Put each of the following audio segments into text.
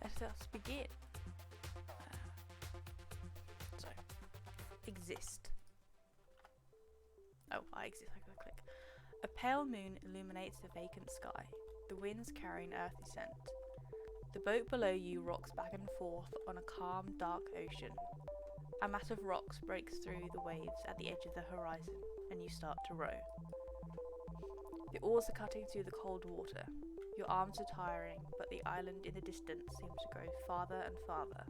Let us begin. So, exist. Oh, I exist. I gotta click. A pale moon illuminates the vacant sky. The winds carry an earthy scent. The boat below you rocks back and forth on a calm, dark ocean. A mass of rocks breaks through the waves at the edge of the horizon, and you start to row. The oars are cutting through the cold water. Your arms are tiring, but the island in the distance seems to grow farther and farther.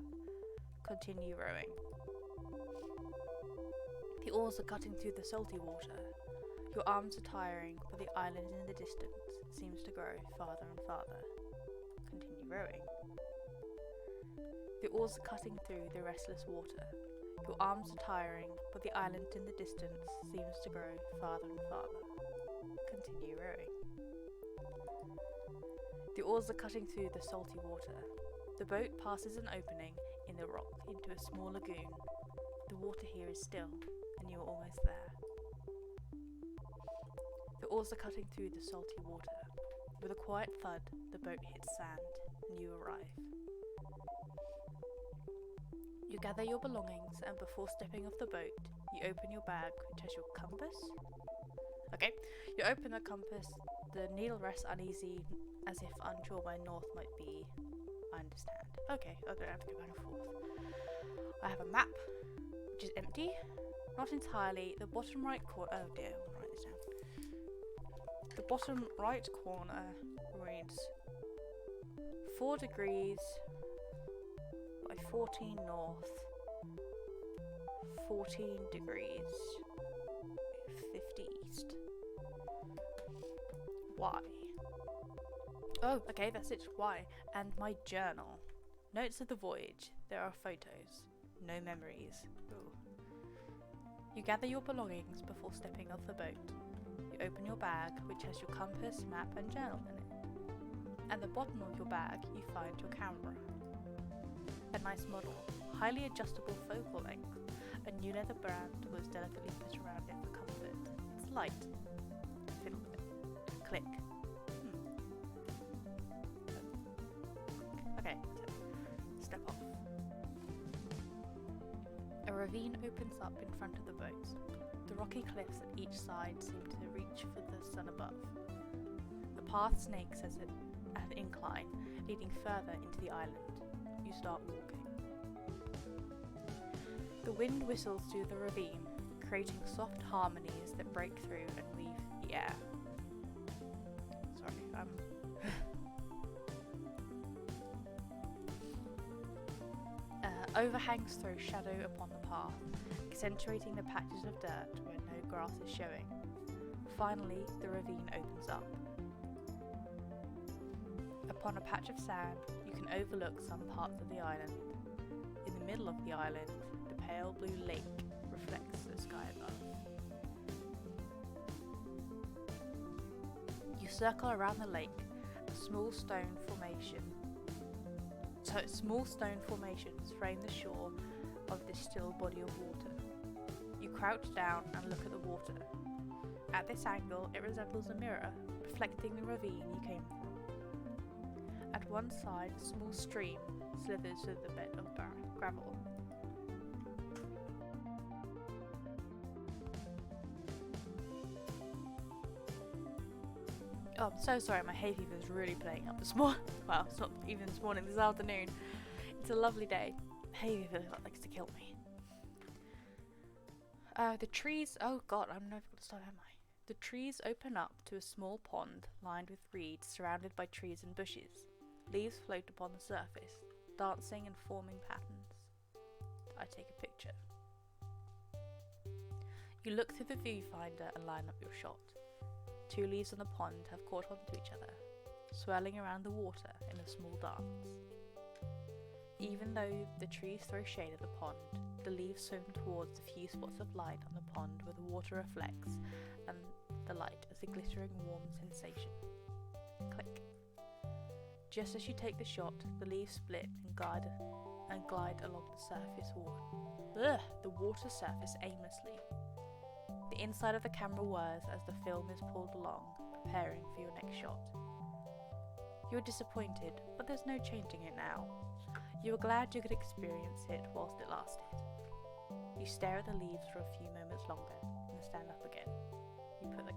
Continue rowing. The oars are cutting through the salty water. Your arms are tiring, but the island in the distance seems to grow farther and farther. Continue rowing. The oars are cutting through the restless water. Your arms are tiring, but the island in the distance seems to grow farther and farther. Continue rowing. The oars are cutting through the salty water. The boat passes an opening in the rock into a small lagoon. The water here is still, and you are almost there. The oars are cutting through the salty water. With a quiet thud, the boat hits sand, and you arrive. You gather your belongings, and before stepping off the boat, you open your bag, which has your compass. Okay, you open the compass, the needle rests uneasy, as if unsure where north might be. I understand. Okay, I don't have to go back and forth. I have a map, which is empty. Not entirely. The bottom right corner. Oh dear, I'm gonna write this down. The bottom right corner reads 4 degrees by 14 north, 14 degrees, 50 east. Why? Oh, okay, that's it. Why? And my journal. Notes of the voyage. There are photos. No memories. Ooh. You gather your belongings before stepping off the boat. You open your bag, which has your compass, map and journal in it. At the bottom of your bag, you find your camera. A nice model, highly adjustable focal length. A new leather band was delicately put around it for comfort. It's light. Fiddle with it. Click. Okay, so step off. A ravine opens up in front of the boat. The rocky cliffs at each side seem to reach for the sun above. The path snakes at an incline, leading further into the island. You start walking. The wind whistles through the ravine, creating soft harmonies that break through and weave the air. Sorry, overhangs throw shadow upon the path, accentuating the patches of dirt where no grass is showing. Finally, the ravine opens up. Upon a patch of sand, you can overlook some parts of the island. In the middle of the island, the pale blue lake reflects the sky above. You circle around the lake, small stone formations frame the shore of this still body of water. You crouch down and look at the water. At this angle, it resembles a mirror, reflecting the ravine you came from. At one side, a small stream slithers through the bed of gravel. Oh, I'm so sorry, my hay fever is really playing up this morning. Well, it's not even this morning, this afternoon. It's a lovely day. Hay fever likes to kill me. The trees, oh god, I'm never going to start, am I? The trees open up to a small pond lined with reeds surrounded by trees and bushes. Leaves float upon the surface, dancing and forming patterns. I take a picture. You look through the viewfinder and line up your shot. 2 leaves on the pond have caught onto each other, swirling around the water in a small dance. Even though the trees throw shade at the pond, the leaves swim towards the few spots of light on the pond where the water reflects and the light as a glittering warm sensation. Click. Just as you take the shot, the leaves split and glide along the surface the water surface aimlessly. The inside of the camera whirs as the film is pulled along, preparing for your next shot. You are disappointed, but there's no changing it now. You are glad you could experience it whilst it lasted. You stare at the leaves for a few moments longer and stand up again.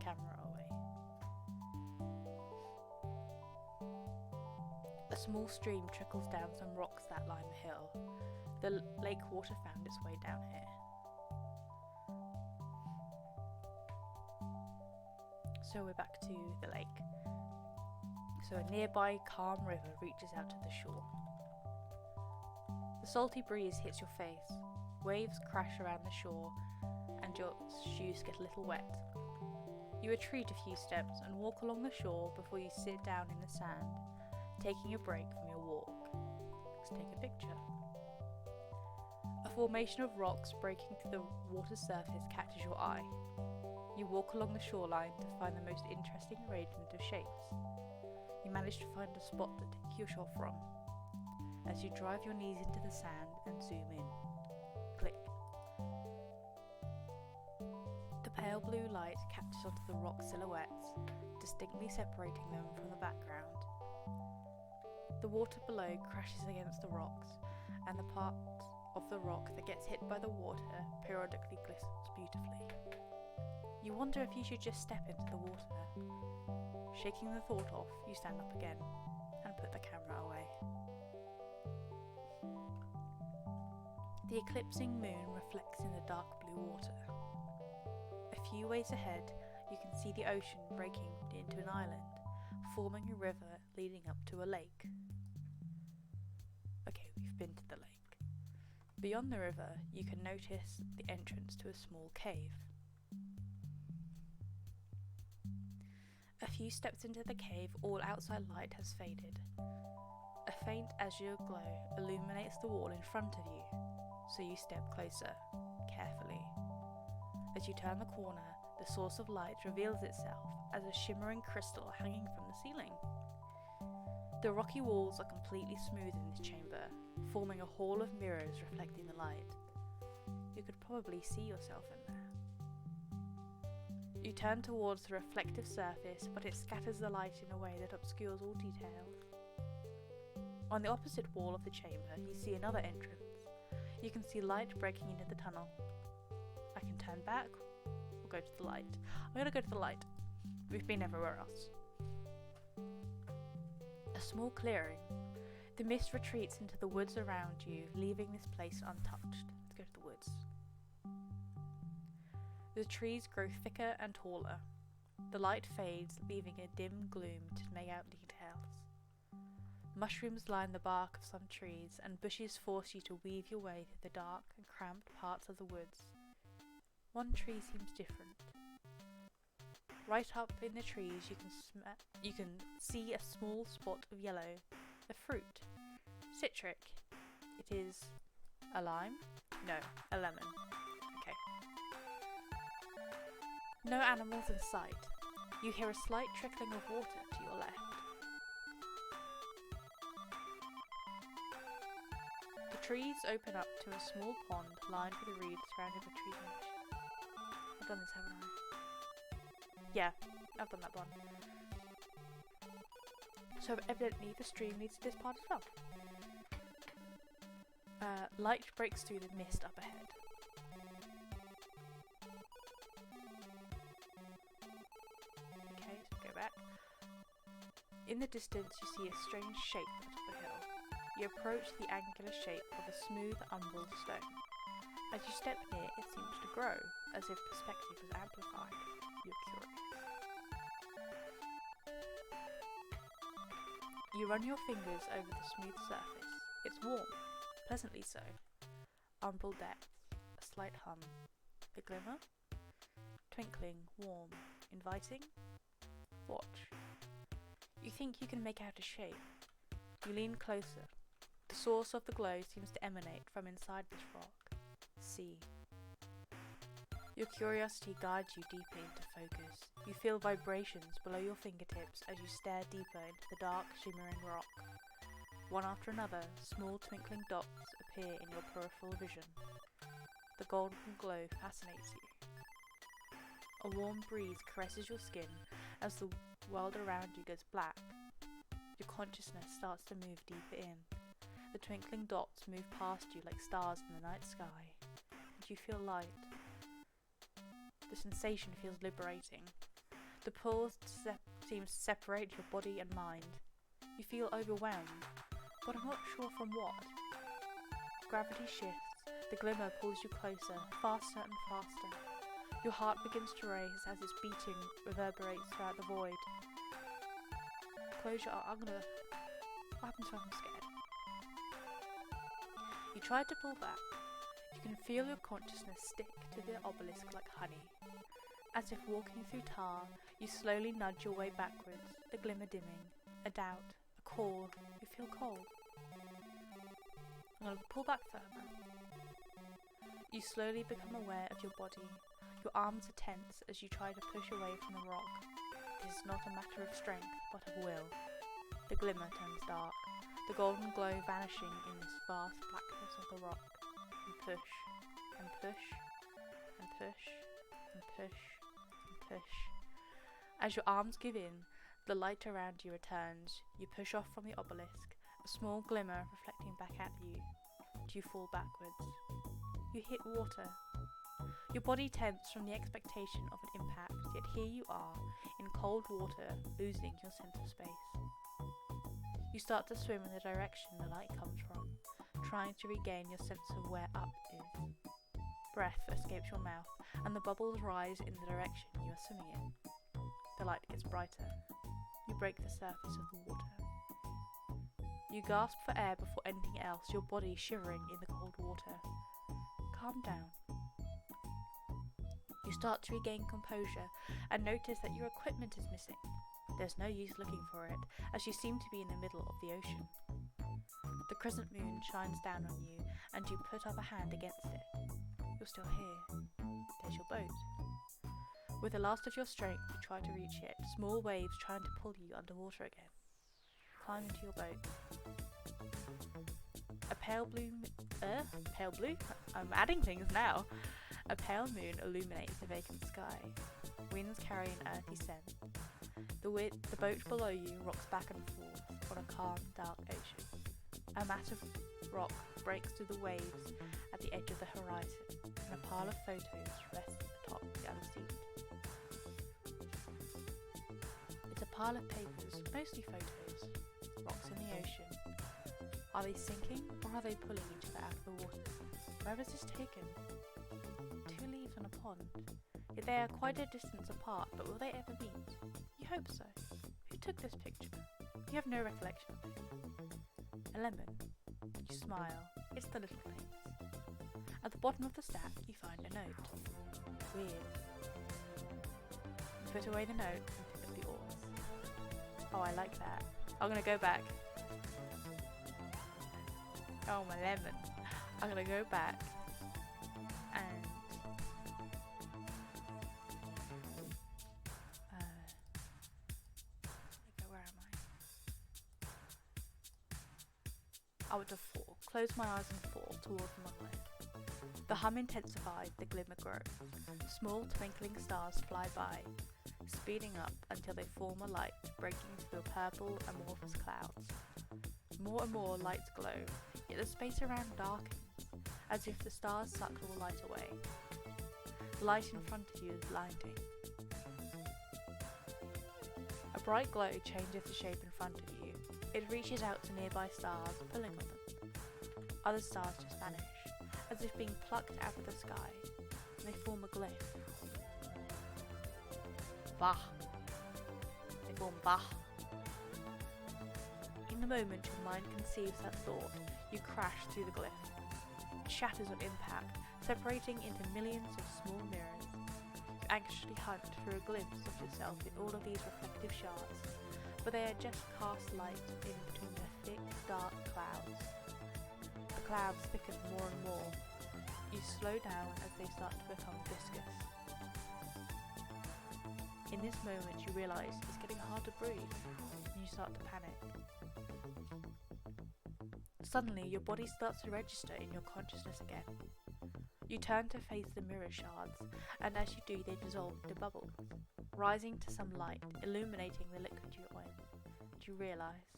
camera away. A small stream trickles down some rocks that line the hill. The lake water found its way down here. So we're back to the lake. So a nearby calm river reaches out to the shore. The salty breeze hits your face. Waves crash around the shore and your shoes get a little wet. You retreat a few steps and walk along the shore before you sit down in the sand, taking a break from your walk. Let's take a picture. A formation of rocks breaking through the water's surface catches your eye. You walk along the shoreline to find the most interesting arrangement of shapes. You manage to find a spot to take your shot from, as you drive your knees into the sand and zoom in. Click. The pale blue light catches onto the rock silhouettes, distinctly separating them from the background. The water below crashes against the rocks, and the part of the rock that gets hit by the water periodically glistens beautifully. You wonder if you should just step into the water. Shaking the thought off, you stand up again and put the camera away. The eclipsing moon reflects in the dark blue water. A few ways ahead, you can see the ocean breaking into an island, forming a river leading up to a lake. Okay, we've been to the lake. Beyond the river, you can notice the entrance to a small cave. A few steps into the cave, all outside light has faded. A faint azure glow illuminates the wall in front of you, so you step closer, carefully. As you turn the corner, the source of light reveals itself as a shimmering crystal hanging from the ceiling. The rocky walls are completely smooth in this chamber, forming a hall of mirrors reflecting the light. You could probably see yourself in there. You turn towards the reflective surface, but it scatters the light in a way that obscures all detail. On the opposite wall of the chamber, you see another entrance. You can see light breaking into the tunnel. I can turn back or go to the light. I'm going to go to the light. We've been everywhere else. A small clearing. The mist retreats into the woods around you, leaving this place untouched. Let's go to the woods. The trees grow thicker and taller. The light fades, leaving a dim gloom to make out details. Mushrooms line the bark of some trees, and bushes force you to weave your way through the dark and cramped parts of the woods. One tree seems different. Right up in the trees you can see a small spot of yellow, a fruit. Citric. It is a lime? No, a lemon. Okay. No animals in sight. You hear a slight trickling of water to your left. The trees open up to a small pond lined with reeds surrounded by trees and bushes. I've done this, haven't I? Yeah, I've done that one. So evidently the stream leads to this part as well. Light breaks through the mist up ahead. Okay, so go back. In the distance you see a strange shape atop the hill. You approach the angular shape of a smooth umbral stone. As you step near, it seems to grow, as if perspective was amplified. You're curious. You run your fingers over the smooth surface. It's warm, pleasantly so. Umbral depths, a slight hum, a glimmer, twinkling, warm, inviting. Watch. You think you can make out a shape. You lean closer. The source of the glow seems to emanate from inside this rock. See. Your curiosity guides you deeper into focus. You feel vibrations below your fingertips as you stare deeper into the dark, shimmering rock. One after another, small twinkling dots appear in your peripheral vision. The golden glow fascinates you. A warm breeze caresses your skin as the world around you goes black. Your consciousness starts to move deeper in. The twinkling dots move past you like stars in the night sky, and you feel light. The sensation feels liberating. The pull seems to separate your body and mind. You feel overwhelmed, but are not sure from what. Gravity shifts, the glimmer pulls you closer, faster and faster. Your heart begins to race as its beating reverberates throughout the void. Close your eyes. What happens when I'm scared? You try to pull back. You can feel your consciousness stick to the obelisk like honey. As if walking through tar, you slowly nudge your way backwards, a glimmer dimming, a doubt, a call. You feel cold. I'm going to pull back further. You slowly become aware of your body. Your arms are tense as you try to push away from the rock. This is not a matter of strength, but of will. The glimmer turns dark, the golden glow vanishing in this vast blackness of the rock. You push, and push, and push, and push, and push. As your arms give in, the light around you returns. You push off from the obelisk, a small glimmer reflecting back at you. You fall backwards. You hit water. Your body tenses from the expectation of an impact, yet here you are, in cold water, losing your sense of space. You start to swim in the direction the light comes from, trying to regain your sense of where up is. Breath escapes your mouth, and the bubbles rise in the direction you are swimming in. The light gets brighter. You break the surface of the water. You gasp for air before anything else, your body shivering in the cold water. Calm down. You start to regain composure and notice that your equipment is missing. There's no use looking for it, as you seem to be in the middle of the ocean. The crescent moon shines down on you, and you put up a hand against it. You're still here. There's your boat. With the last of your strength, you try to reach it, small waves trying to pull you underwater again. Climb into your boat. A pale blue? I'm adding things now. A pale moon illuminates the vacant sky. Winds carry an earthy scent. The boat below you rocks back and forth on a calm, dark ocean. A mass of rock breaks through the waves at the edge of the horizon, and a pile of photos rests atop the other seat. It's a pile of papers, mostly photos. Rocks in the ocean. Are they sinking, or are they pulling each other out of the water? Where was this taken? 2 leaves on a pond. Yet they are quite a distance apart, but will they ever meet? You hope so. Who took this picture? You have no recollection of it. A lemon. You smile. It's the little things. At the bottom of the stack, you find a note. Weird. You put away the note and pick up the oars. Oh, I like that. I'm gonna go back. Oh, my lemon. I'm gonna go back and where am I? I would have fall. Close my eyes and fall towards the monolith. The hum intensifies, the glimmer grows. Small twinkling stars fly by, speeding up until they form a light, breaking through the purple amorphous clouds. More and more lights glow, yet the space around darkens, as if the stars suck all light away. The light in front of you is blinding. A bright glow changes the shape in front of you. It reaches out to nearby stars, pulling on them. Other stars just vanish, as if being plucked out of the sky, and they form a glyph. Bah! They form Bah! In the moment your mind conceives that thought, you crash through the glyph. It shatters on impact, separating into millions of small mirrors. You anxiously hunt for a glimpse of yourself in all of these reflective shards, but they are just cast light in between the thick, dark clouds. The clouds thicken more and more. You slow down as they start to become viscous. In this moment you realise it's getting hard to breathe, and you start to panic. Suddenly, your body starts to register in your consciousness again. You turn to face the mirror shards, and as you do, they dissolve into bubbles, rising to some light, illuminating the liquid you're in. And you realise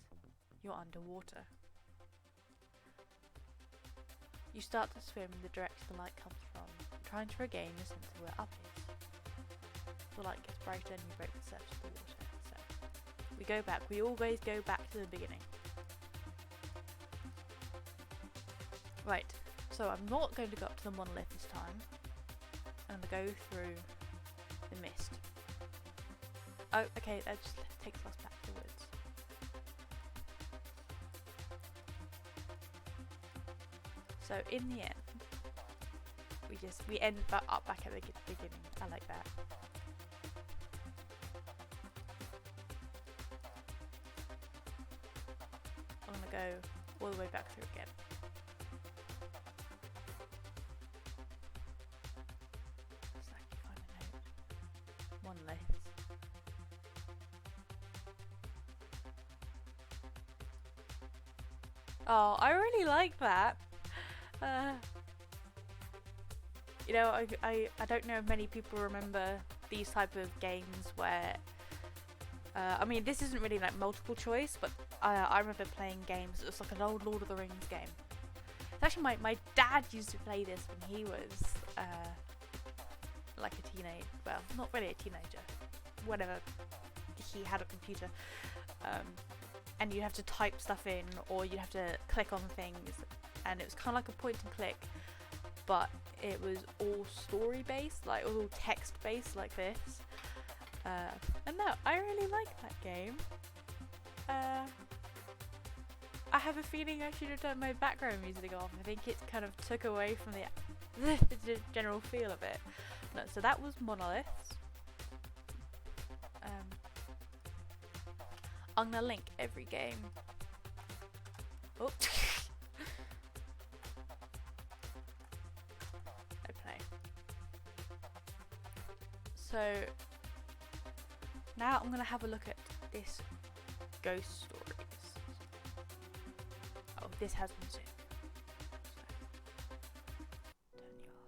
you're underwater. You start to swim in the direction the light comes from, trying to regain a sense of where up is. the light gets brighter and you break the surface of the water. So we go back. We always go back to the beginning. Right, so I'm not going to go up to the monolith this time. I'm going to go through the mist. Oh, okay, that just takes us back to the woods. So in the end, we end up back at the beginning. I like that. I'm gonna go all the way back through again. Just like find a note. Monoliths. Oh, I really like that. You know, I don't know if many people remember these type of games where, I mean, this isn't really like multiple choice, but I remember playing games. It was like an old Lord of the Rings game. It's actually my dad used to play this when he was like a teenager. Well, not really a teenager. Whenever he had a computer, and you have to type stuff in, or you have to click on things, and it was kind of like a point and click, but it was all story based, like all text based like this. And no, I really like that game. I have a feeling I should have done my background music off. I think it kind of took away from the general feel of it. No, so that was Monoliths. I'm gonna link every game. Oh. I play. So now I'm gonna have a look at this ghost stories. Oh, this has music. So, turn you off.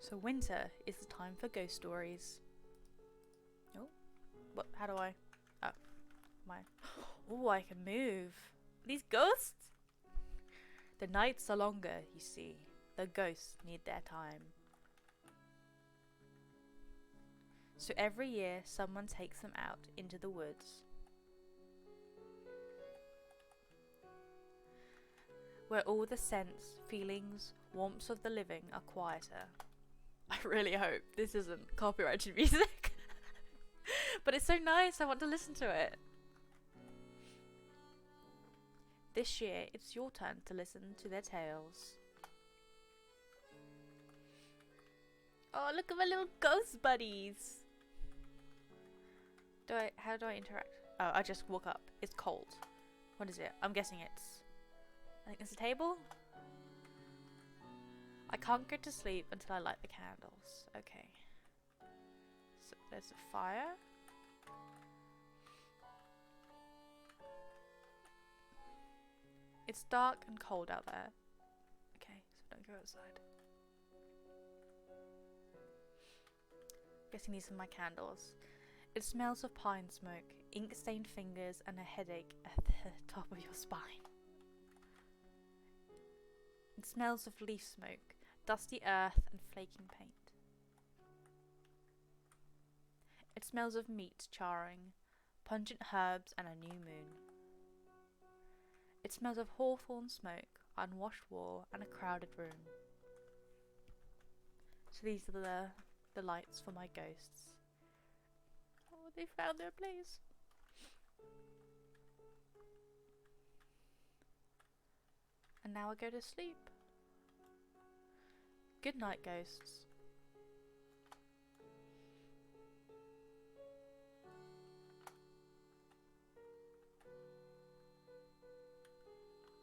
So winter is the time for ghost stories. Oh, what? How do I? Oh, oh, I can move. These ghosts? The nights are longer, you see. The ghosts need their time. So every year, someone takes them out into the woods, where all the scents, feelings, warmths of the living are quieter. I really hope this isn't copyrighted music. But it's so nice, I want to listen to it. This year, it's your turn to listen to their tales. Oh, look at my little ghost buddies. How do I interact? Oh, I just walk up. It's cold. What is it? I'm guessing I think it's a table? I can't go to sleep until I light the candles. Okay. So there's a fire. It's dark and cold out there. Okay, so don't go outside. Guessing these are my candles. It smells of pine smoke, ink-stained fingers, and a headache at the top of your spine. It smells of leaf smoke, dusty earth, and flaking paint. It smells of meat charring, pungent herbs, and a new moon. It smells of hawthorn smoke, unwashed wall, and a crowded room. So these are the lights for my ghosts. Oh, they found their place. And now I go to sleep. Good night, ghosts.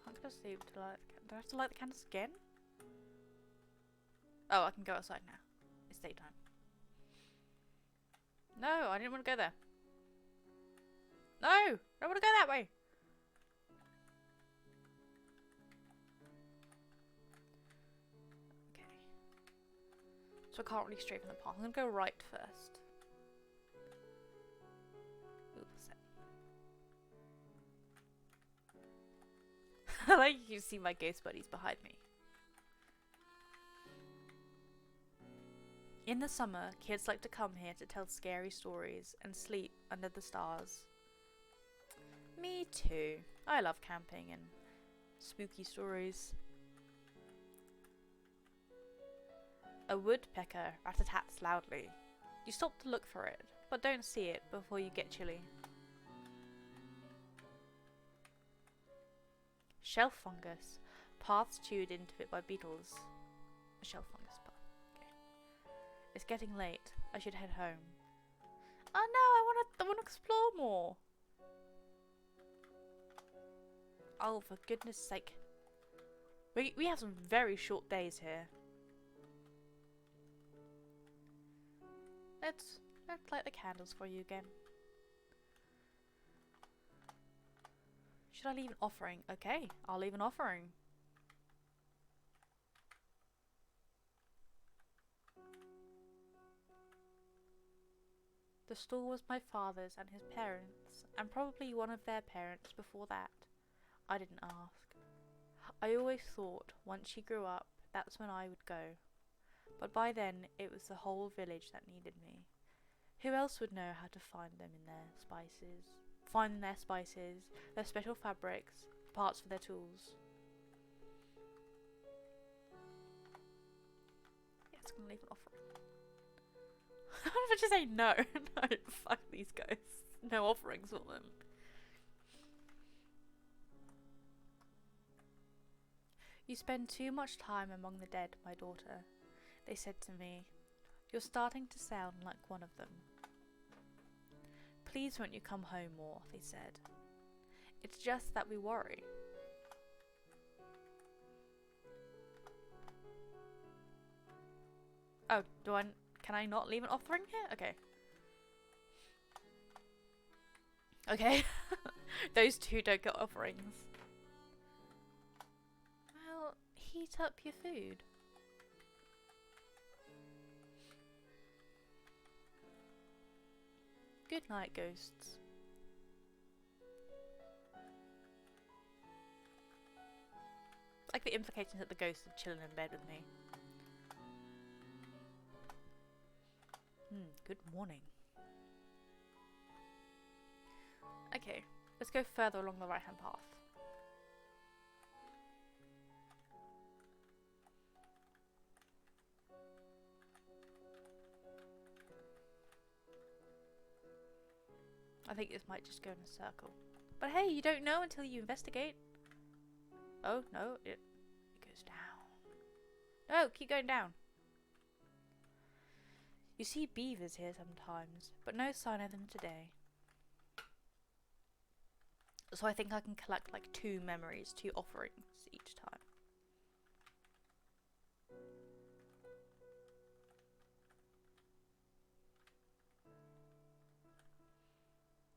I can't go to sleep till do I have to light the candles again? Oh, I can go outside now. It's daytime. No, I didn't want to go there. No! I don't want to go that way! So I can't really stray from the path. I'm gonna go right first. Oops. I like you see my ghost buddies behind me. In the summer, kids like to come here to tell scary stories and sleep under the stars. Me too. I love camping and spooky stories. A woodpecker rat-a-tats loudly. You stop to look for it, but don't see it before you get chilly. Shelf fungus. Paths chewed into it by beetles. A shelf fungus path. Okay. It's getting late. I should head home. Oh no, I wanna explore more. Oh, for goodness sake. We have some very short days here. Let's light the candles for you again. Should I leave an offering? Okay, I'll leave an offering. The store was my father's and his parents', and probably one of their parents before that. I didn't ask. I always thought once she grew up, that's when I would go. But by then, it was the whole village that needed me. Who else would know how to find them in their spices? Find their spices, their special fabrics, parts for their tools. Yeah, it's gonna leave an offering. How did I just say no? No, fuck these guys. No offerings for them. You spend too much time among the dead, my daughter, they said to me. You're starting to sound like one of them. Please won't you come home more, they said. It's just that we worry. Oh, can I not leave an offering here? Okay. Okay. Those two don't get offerings. Well, heat up your food. Good night, ghosts. Like the implications that the ghosts are chilling in bed with me. Good morning. Okay, let's go further along the right-hand path. I think this might just go in a circle. But hey, you don't know until you investigate. Oh, no, it goes down. No, keep going down. You see beavers here sometimes, but no sign of them today. So I think I can collect like 2 memories, 2 offerings each time.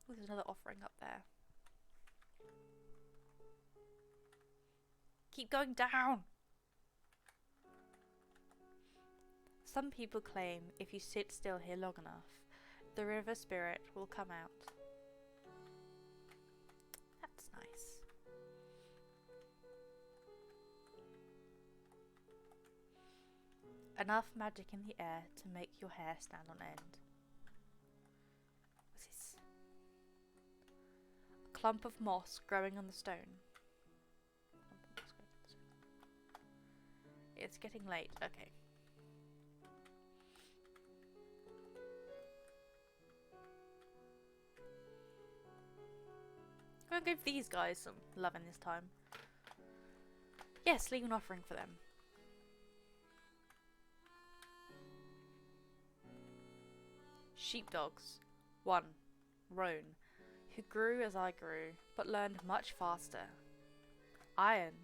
Oh, there's another offering up there. Keep going down! Some people claim if you sit still here long enough, the river spirit will come out. That's nice. Enough magic in the air to make your hair stand on end. What's this? A clump of moss growing on the stone. It's getting late. Okay. I'm gonna give these guys some loving this time. Yes, leave an offering for them. Sheepdogs. 1. Roan, who grew as I grew, but learned much faster. Iron,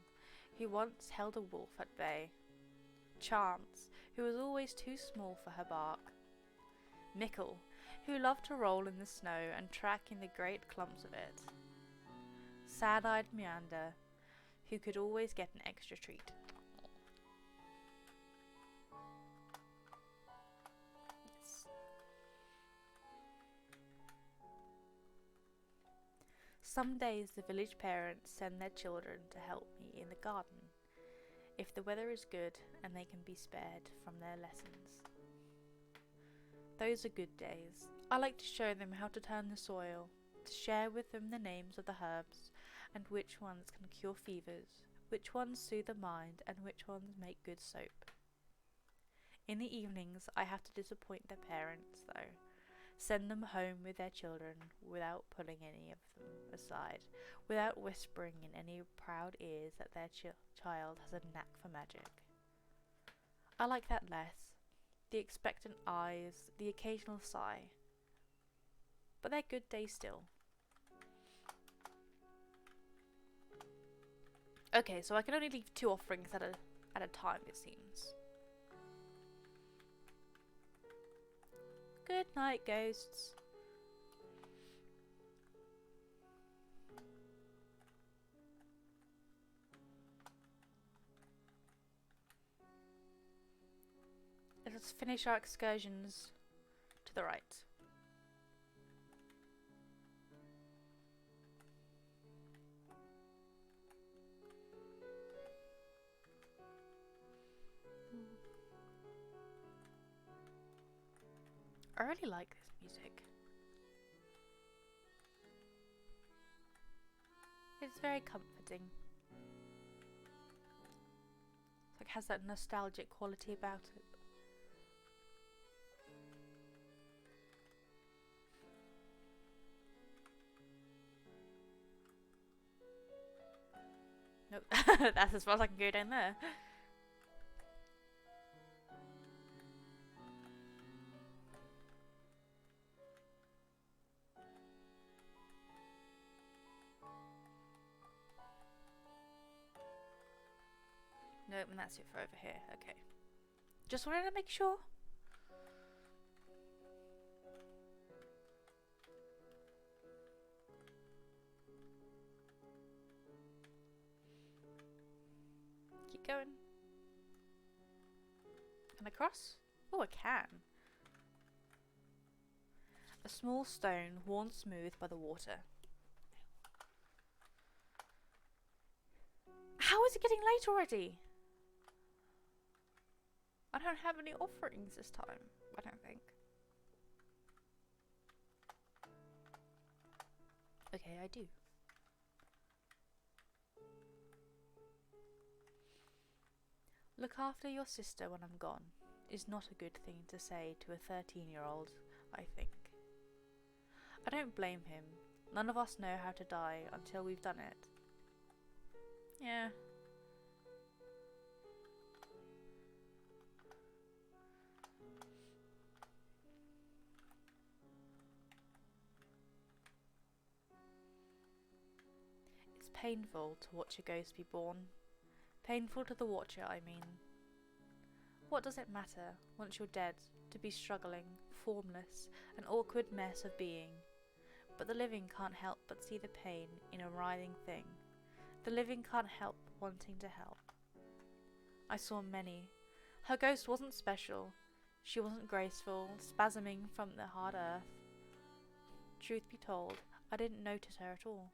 who once held a wolf at bay. Chance, who was always too small for her bark. Mickle, who loved to roll in the snow and track in the great clumps of it. Sad-eyed Meander, who could always get an extra treat. Some days the village parents send their children to help me in the garden, if the weather is good and they can be spared from their lessons. Those are good days. I like to show them how to turn the soil, to share with them the names of the herbs, and which ones can cure fevers, which ones soothe the mind, and which ones make good soap. In the evenings I have to disappoint their parents, though. Send them home with their children without pulling any of them aside, without whispering in any proud ears that their child has a knack for magic. I like that less. The expectant eyes, the occasional sigh. But they're good days still. Okay, so I can only leave 2 offerings at a time, it seems. Good night, ghosts. Let us finish our excursions to the right. I really like this music. It's very comforting. It's like, has that nostalgic quality about it. Nope, that's as far as I can go down there. Nope, and that's it for over here. Okay. Just wanted to make sure. Keep going. Can I cross? Oh, I can. A small stone worn smooth by the water. How is it getting late already? I don't have any offerings this time, I don't think. Okay, I do. Look after your sister when I'm gone is not a good thing to say to a 13-year-old, I think. I don't blame him. None of us know how to die until we've done it. Yeah. It's painful to watch a ghost be born. Painful to the watcher, I mean. What does it matter, once you're dead, to be struggling, formless, an awkward mess of being? But the living can't help but see the pain in a writhing thing. The living can't help wanting to help. I saw many. Her ghost wasn't special. She wasn't graceful, spasming from the hard earth. Truth be told, I didn't notice her at all.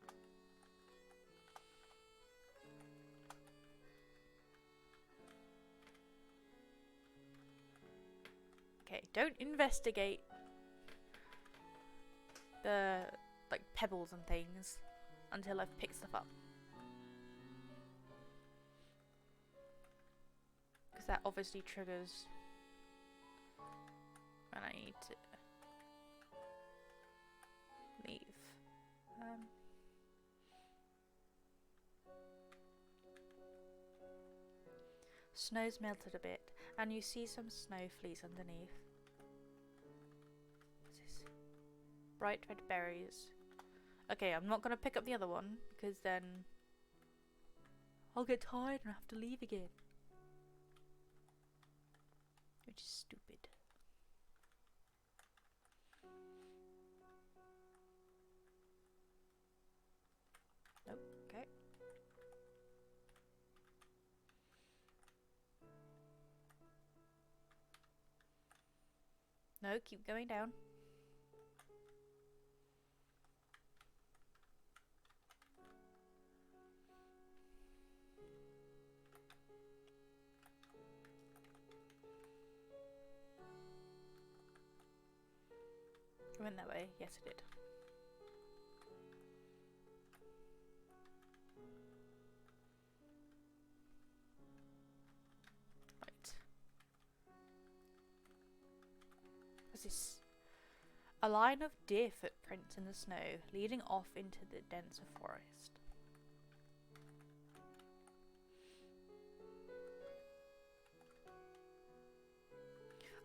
Okay, don't investigate the pebbles and things until I've picked stuff up. Because that obviously triggers when I need to leave. Snow's melted a bit, and you see some snow fleas underneath. What's this? Bright red berries. Okay, I'm not gonna pick up the other one, because then I'll get tired and have to leave again. Which is stupid. Nope, okay. No, keep going down. It went that way. Yes, it did. Right. What's this? A line of deer footprints in the snow leading off into the denser forest.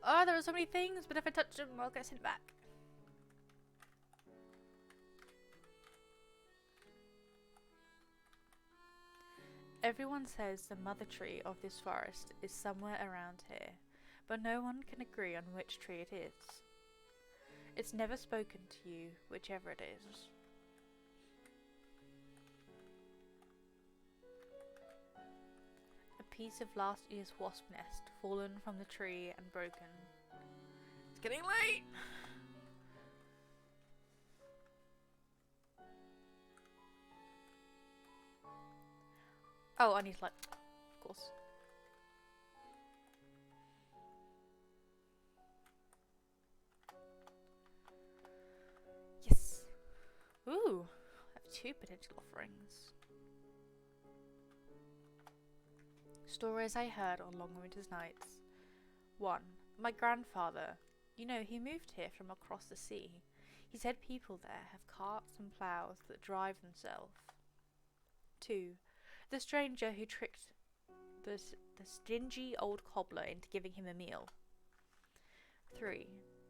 Oh, there are so many things, but if I touch them, I'll get sent back. Everyone says the mother tree of this forest is somewhere around here, but no one can agree on which tree it is. It's never spoken to you, whichever it is. A piece of last year's wasp nest fallen from the tree and broken. It's getting late! Oh, I need light. Of course. Yes! Ooh! I have 2 potential offerings. Stories I heard on long winter's nights. 1. My grandfather. You know, he moved here from across the sea. He said people there have carts and ploughs that drive themselves. 2. The stranger who tricked the stingy old cobbler into giving him a meal. 3.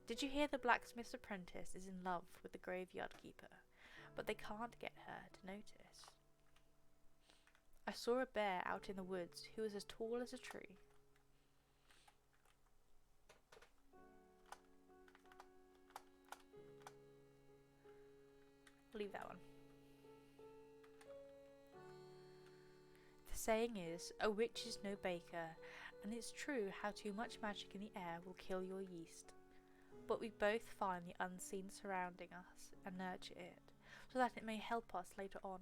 Did you hear the blacksmith's apprentice is in love with the graveyard keeper, but they can't get her to notice? I saw a bear out in the woods who was as tall as a tree. I'll leave that one. The saying is, a witch is no baker, and it's true how too much magic in the air will kill your yeast. But we both find the unseen surrounding us and nurture it, so that it may help us later on.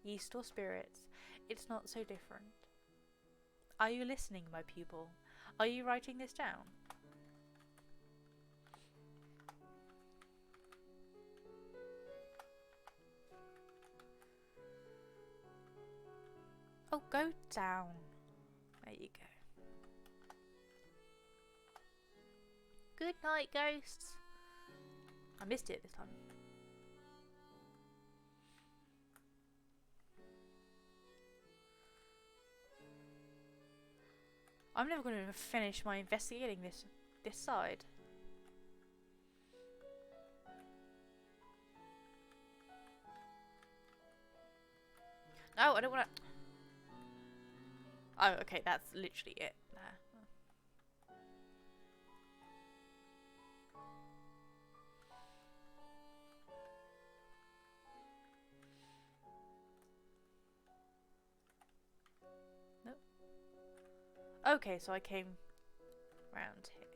Yeast or spirits, it's not so different. Are you listening, my pupil? Are you writing this down? Oh, go down. There you go. Good night, ghosts. I missed it this time. I'm never going to finish my investigating this side. No, I don't want to. Oh, okay, that's literally it. Nope. Okay, so I came round here.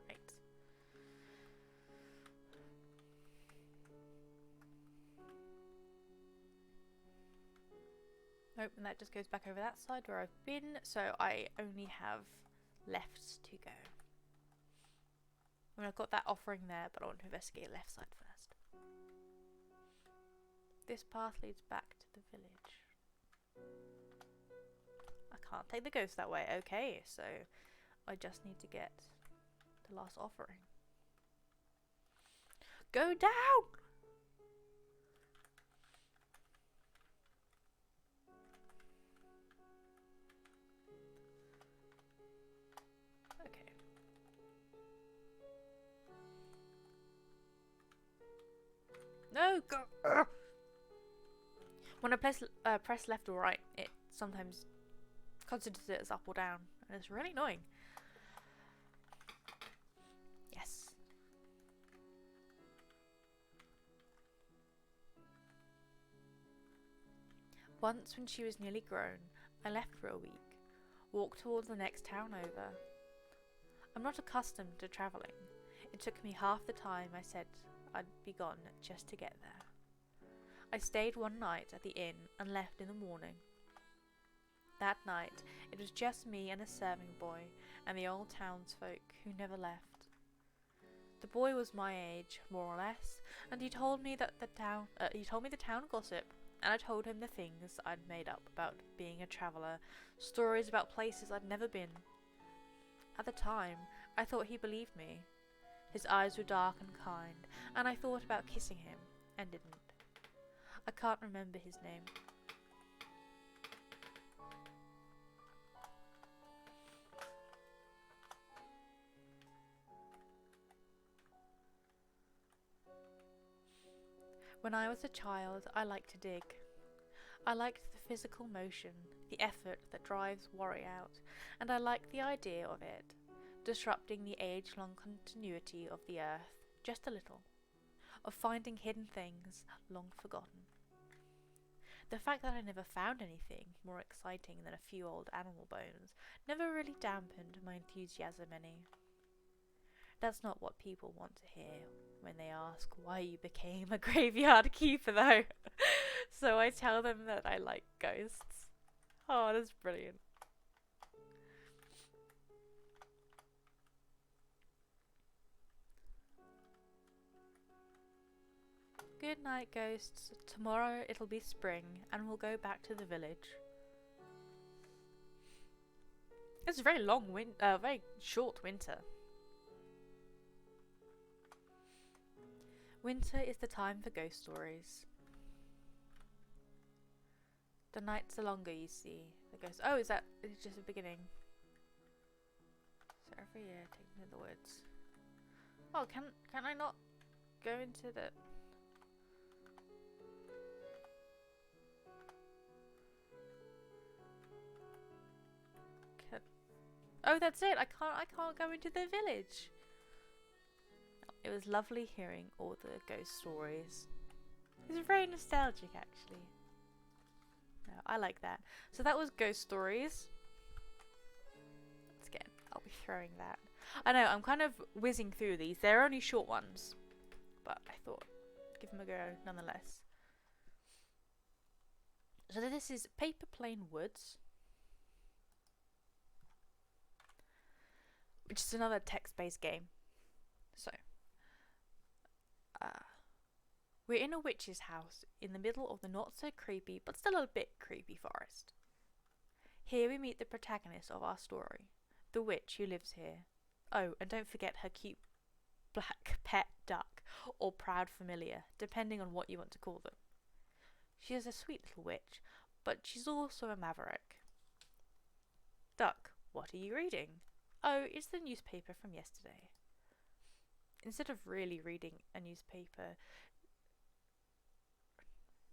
Right. Nope, and that just goes back over that side where I've been, so I only have left to go. I mean, I've got that offering there, but I want to investigate the left side first. This path leads back to the village. I can't take the ghost that way. Okay, so I just need to get the last offering. Go down! Okay. No, go! When I press left or right, it sometimes considers it as up or down, and it's really annoying. Yes. Once, when she was nearly grown, I left for a week, walked towards the next town over. I'm not accustomed to travelling. It took me half the time I said I'd be gone just to get there. I stayed one night at the inn and left in the morning. That night, it was just me and a serving boy and the old townsfolk who never left. The boy was my age, more or less, and he told me the town gossip, and I told him the things I'd made up about being a traveller, stories about places I'd never been. At the time, I thought he believed me. His eyes were dark and kind, and I thought about kissing him, and didn't. I can't remember his name. When I was a child, I liked to dig. I liked the physical motion, the effort that drives worry out, and I liked the idea of it, disrupting the age-long continuity of the earth, just a little, of finding hidden things long forgotten. The fact that I never found anything more exciting than a few old animal bones never really dampened my enthusiasm any. That's not what people want to hear when they ask why you became a graveyard keeper, though. So I tell them that I like ghosts. Oh, that's brilliant. Good night, ghosts. Tomorrow it'll be spring, and we'll go back to the village. It's a very very short winter. Winter is the time for ghost stories. The nights are longer, you see. The ghosts. Oh, it's just the beginning? So every year, taking to the woods. Oh, can I not go into the? Oh, that's it. I can't go into the village. It was lovely hearing all the ghost stories. It was very nostalgic, actually. No, I like that. So that was ghost stories. Once again, I'll be throwing that. I know, I'm kind of whizzing through these. They're only short ones, but I thought give them a go nonetheless. So this is Paper Plane Woods, which is another text-based game. So, we're in a witch's house in the middle of the not-so-creepy, but still a bit creepy forest. Here we meet the protagonist of our story, the witch who lives here. Oh, and don't forget her cute black pet duck, or proud familiar, depending on what you want to call them. She is a sweet little witch, but she's also a maverick. Duck, what are you reading? Oh, it's the newspaper from yesterday. Instead of really reading a newspaper,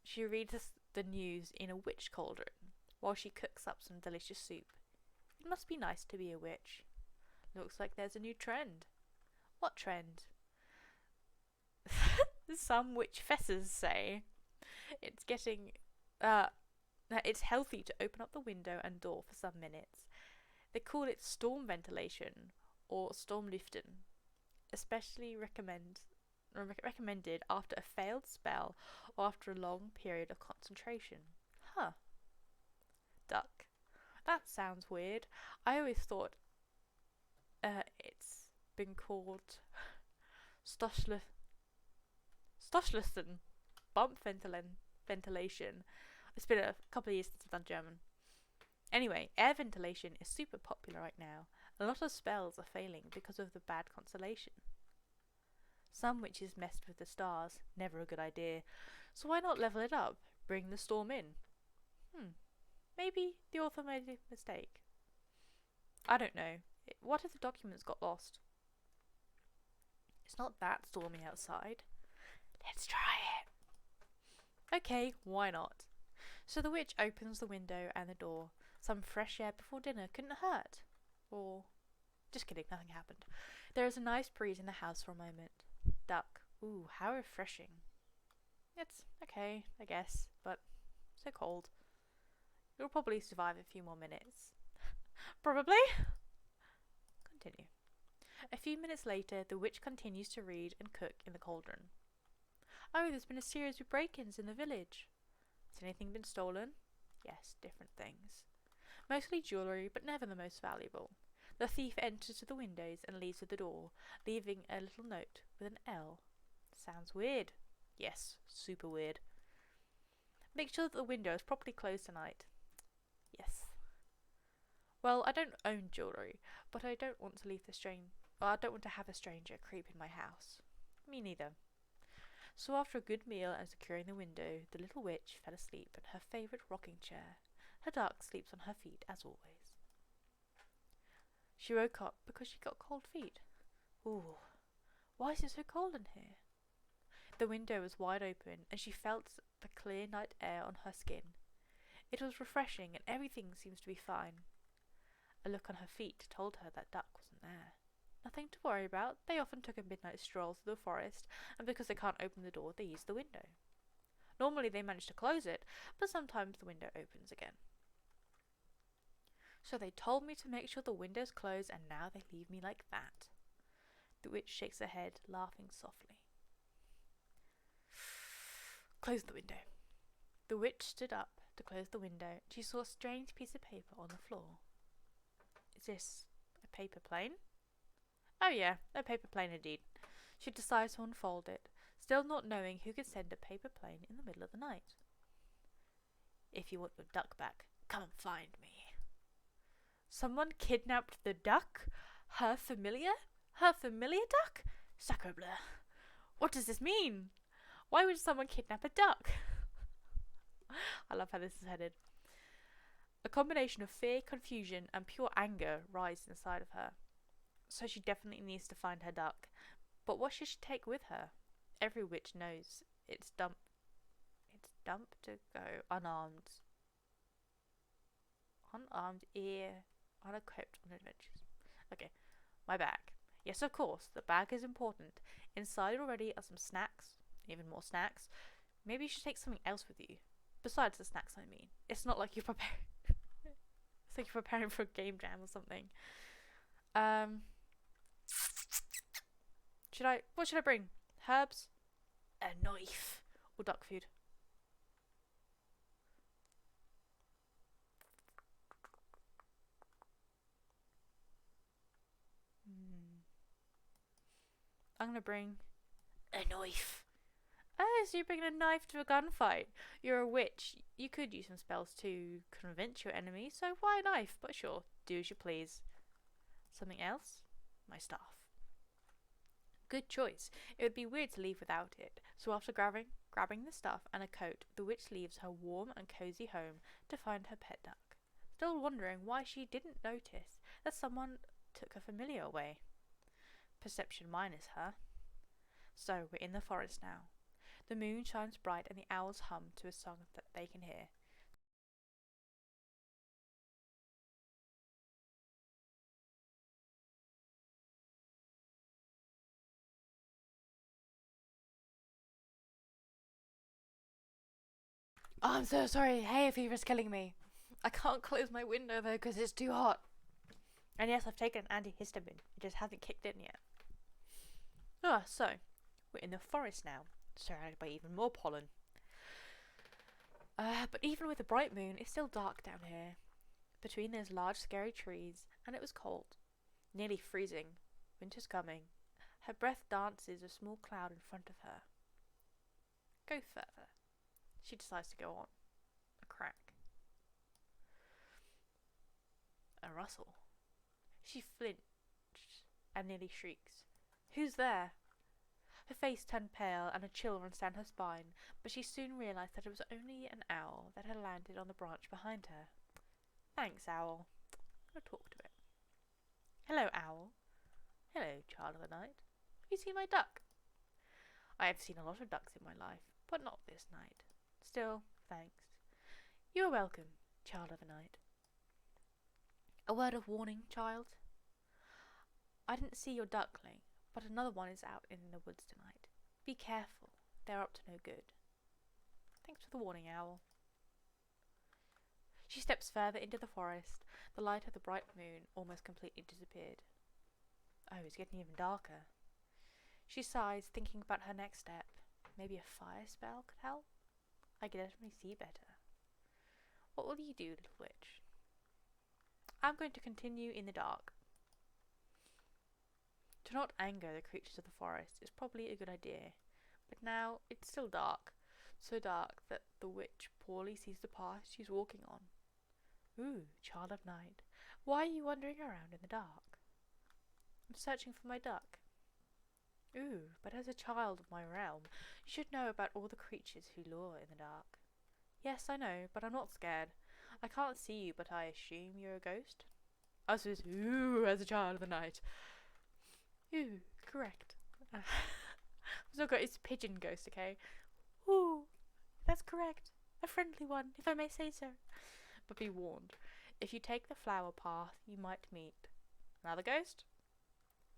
she reads the news in a witch cauldron while she cooks up some delicious soup. It must be nice to be a witch. Looks like there's a new trend. What trend? Some witch fessers say it's getting that it's healthy to open up the window and door for some minutes. They call it storm ventilation or storm liften, especially recommended after a failed spell or after a long period of concentration. Huh. Duck. That sounds weird. I always thought it's been called Stoschlisten, bump ventilation. It's been a couple of years since I've done German. Anyway, air ventilation is super popular right now. A lot of spells are failing because of the bad constellation. Some witches messed with the stars, never a good idea. So why not level it up? Bring the storm in. Maybe the author made a mistake. I don't know. What if the documents got lost? It's not that stormy outside. Let's try it. Okay, why not? So the witch opens the window and the door. Some fresh air before dinner couldn't hurt. Or, just kidding, nothing happened. There is a nice breeze in the house for a moment. Duck. Ooh, how refreshing. It's okay, I guess, but so cold. You'll probably survive a few more minutes. Probably. Continue. A few minutes later, the witch continues to read and cook in the cauldron. Oh, there's been a series of break-ins in the village. Has anything been stolen? Yes, different things. Mostly jewellery, but never the most valuable. The thief enters to the windows and leaves to the door, leaving a little note with an L. Sounds weird. Yes, super weird. Make sure that the window is properly closed tonight. Yes. Well, I don't own jewellery, but I don't want to I don't want to have a stranger creep in my house. Me neither. So after a good meal and securing the window, the little witch fell asleep in her favourite rocking chair. Her duck sleeps on her feet as always. She woke up because she got cold feet. Ooh, why is it so cold in here? The window was wide open and she felt the clear night air on her skin. It was refreshing and everything seems to be fine. A look on her feet told her that duck wasn't there. Nothing to worry about. They often took a midnight stroll through the forest, and because they can't open the door, they use the window. Normally they manage to close it, but sometimes the window opens again. So they told me to make sure the window's closed, and now they leave me like that. The witch shakes her head, laughing softly. Close the window. The witch stood up to close the window. She saw a strange piece of paper on the floor. Is this a paper plane? Oh yeah, a paper plane indeed. She decides to unfold it, still not knowing who could send a paper plane in the middle of the night. If you want your duck back, come and find me. Someone kidnapped the duck? Her familiar? Her familiar duck? Sacre bleu. What does this mean? Why would someone kidnap a duck? I love how this is headed. A combination of fear, confusion, and pure anger rise inside of her. So she definitely needs to find her duck. But what should she take with her? Every witch knows it's dumb to go unarmed. Unequipped on adventures. Okay, my bag. Yes, of course, the bag is important. Inside already are some snacks, even more snacks. Maybe you should take something else with you. Besides the snacks, I mean. It's not like you're preparing. It's like you're preparing for a game jam or something. What should I bring? Herbs? A knife? Or duck food? I'm gonna bring a knife. Oh, so you're bringing a knife to a gunfight. You're a witch. You could use some spells to convince your enemy, so why a knife? But sure, do as you please. Something else? My staff. Good choice. It would be weird to leave without it, so after grabbing the staff and a coat, the witch leaves her warm and cosy home to find her pet duck, still wondering why she didn't notice that someone took her familiar away. Perception minus her. So we're in the forest now. The moon shines bright and the owls hum to a song that they can hear. Oh, I'm so sorry. Hay fever's killing me. I can't close my window though because it's too hot. And yes, I've taken an antihistamine. It just hasn't kicked in yet. So we're in the forest now, surrounded by even more pollen. But even with a bright moon, it's still dark down here, between those large scary trees, and it was cold, nearly freezing. Winter's coming. Her breath dances a small cloud in front of her. Go further. She decides to go on. A crack. A rustle. She flinched and nearly shrieks. Who's there? Her face turned pale and a chill ran down her spine, but she soon realised that it was only an owl that had landed on the branch behind her. Thanks, owl. I'll talk to it. Hello, owl. Hello, child of the night. Have you seen my duck? I have seen a lot of ducks in my life, but not this night. Still, thanks. You are welcome, child of the night. A word of warning, child. I didn't see your duckling, but another one is out in the woods tonight. Be careful, they're up to no good. Thanks for the warning, owl. She steps further into the forest. The light of the bright moon almost completely disappeared. Oh, it's getting even darker. She sighs, thinking about her next step. Maybe a fire spell could help? I could definitely see better. What will you do, little witch? I'm going to continue in the dark. To not anger the creatures of the forest is probably a good idea, but now it's still dark, so dark that the witch poorly sees the path she's walking on. Ooh, child of night, why are you wandering around in the dark? I'm searching for my duck. Ooh, but as a child of my realm, you should know about all the creatures who lure in the dark. Yes, I know, but I'm not scared. I can't see you, but I assume you're a ghost? I says, ooh, as a child of the night. Ooh, correct. So it's a pigeon ghost, okay? Ooh, that's correct. A friendly one, if I may say so. But be warned, if you take the flower path, you might meet another ghost?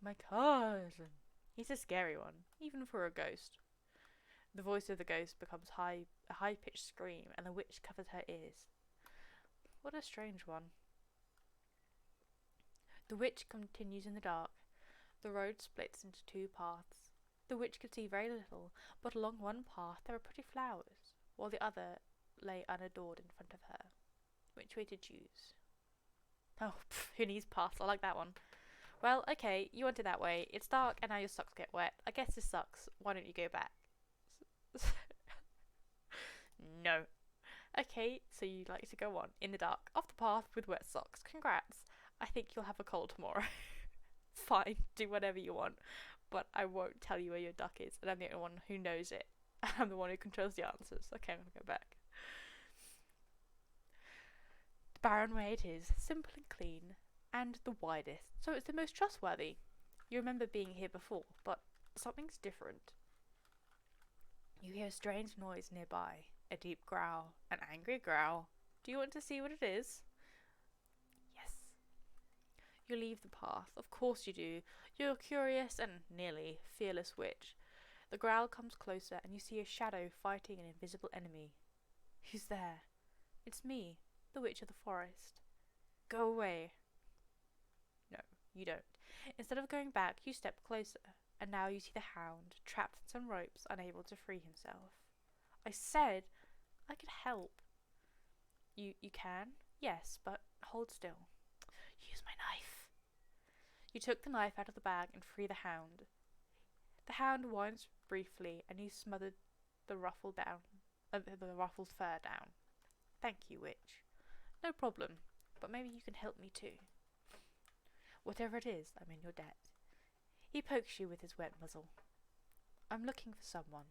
My cousin. He's a scary one, even for a ghost. The voice of the ghost becomes a high-pitched scream, and the witch covers her ears. What a strange one. The witch continues in the dark. The road splits into two paths. The witch could see very little, but along one path there were pretty flowers, while the other lay unadored in front of her. Which way to choose? Oh, who needs paths? I like that one. Well, okay, you went it that way. It's dark and now your socks get wet. I guess this sucks. Why don't you go back? No. Okay, so you'd like to go on, in the dark, off the path with wet socks. Congrats. I think you'll have a cold tomorrow. Fine, do whatever you want. But I won't tell you where your duck is, and I'm the only one who knows it. I'm the one who controls the answers. Okay, I'm gonna go back. The barren way it is, simple and clean, and the widest, so it's the most trustworthy. You remember being here before, but something's different. You hear a strange noise nearby, a deep growl, an angry growl. Do you want to see what it is? Yes. You leave the path, of course you do. You're a curious and nearly fearless witch. The growl comes closer and you see a shadow fighting an invisible enemy. Who's there? It's me, the witch of the forest. Go away. No, you don't. Instead of going back, you step closer, and now you see the hound, trapped in some ropes, unable to free himself. I said I could help. You can? Yes, but hold still. Use my knife. You took the knife out of the bag and free the hound. The hound whines briefly, and you smothered the ruffled fur down. Thank you, witch. No problem, but maybe you can help me too. Whatever it is, I'm in your debt. He pokes you with his wet muzzle. I'm looking for someone.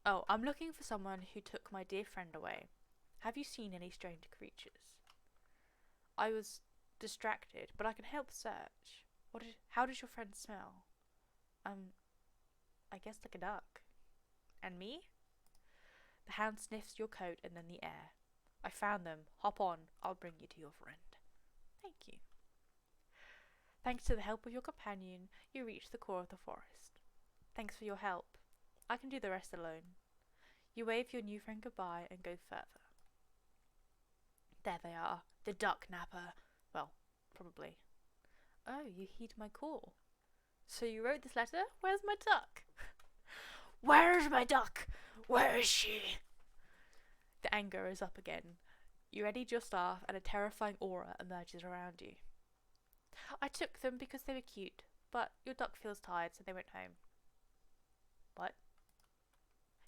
Oh, I'm looking for someone who took my dear friend away. Have you seen any strange creatures? I was distracted, but I can help search. How does your friend smell? I guess like a duck. And me? The hound sniffs your coat and then the air. I found them. Hop on. I'll bring you to your friend. Thank you. Thanks to the help of your companion, you reach the core of the forest. Thanks for your help. I can do the rest alone. You wave your new friend goodbye and go further. There they are, the duck napper. Well, probably. Oh, you heed my call. So you wrote this letter? Where's my duck? Where's my duck? Where is she? The anger is up again. You readied your staff and a terrifying aura emerges around you. I took them because they were cute, but your duck feels tired, so they went home. What?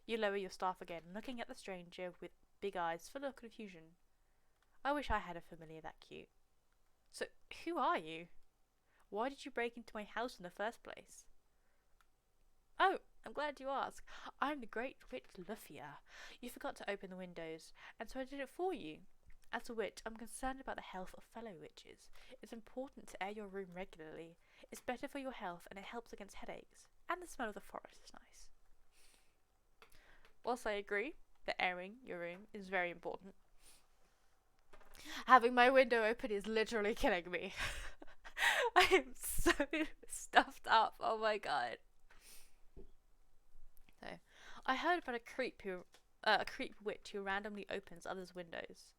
You lower your staff again, looking at the stranger with big eyes full of confusion. I wish I had a familiar that cute. So, who are you? Why did you break into my house in the first place? Oh, I'm glad you asked. I'm the great witch Lufia. You forgot to open the windows, and so I did it for you. As a witch, I'm concerned about the health of fellow witches. It's important to air your room regularly. It's better for your health, and it helps against headaches. And the smell of the forest is nice. Whilst I agree that airing your room is very important, having my window open is literally killing me. I am so stuffed up. Oh my god. So, I heard about a creep witch who randomly opens others' windows.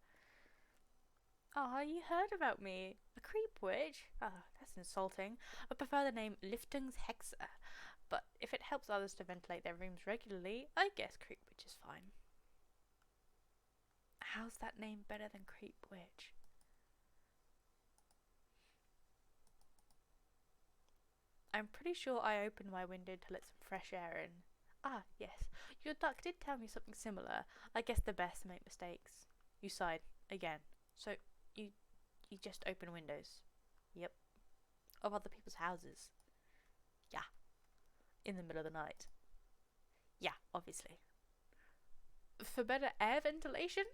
Ah, you heard about me. A creep witch? Ah, that's insulting. I prefer the name Liftungshexe. But if it helps others to ventilate their rooms regularly, I guess creep witch is fine. How's that name better than creep witch? I'm pretty sure I opened my window to let some fresh air in. Ah, yes, your duck did tell me something similar. I guess the best make mistakes. You sighed again. So, you you just open windows? Yep. Of other people's houses? Yeah. In the middle of the night? Yeah, obviously. For better air ventilation?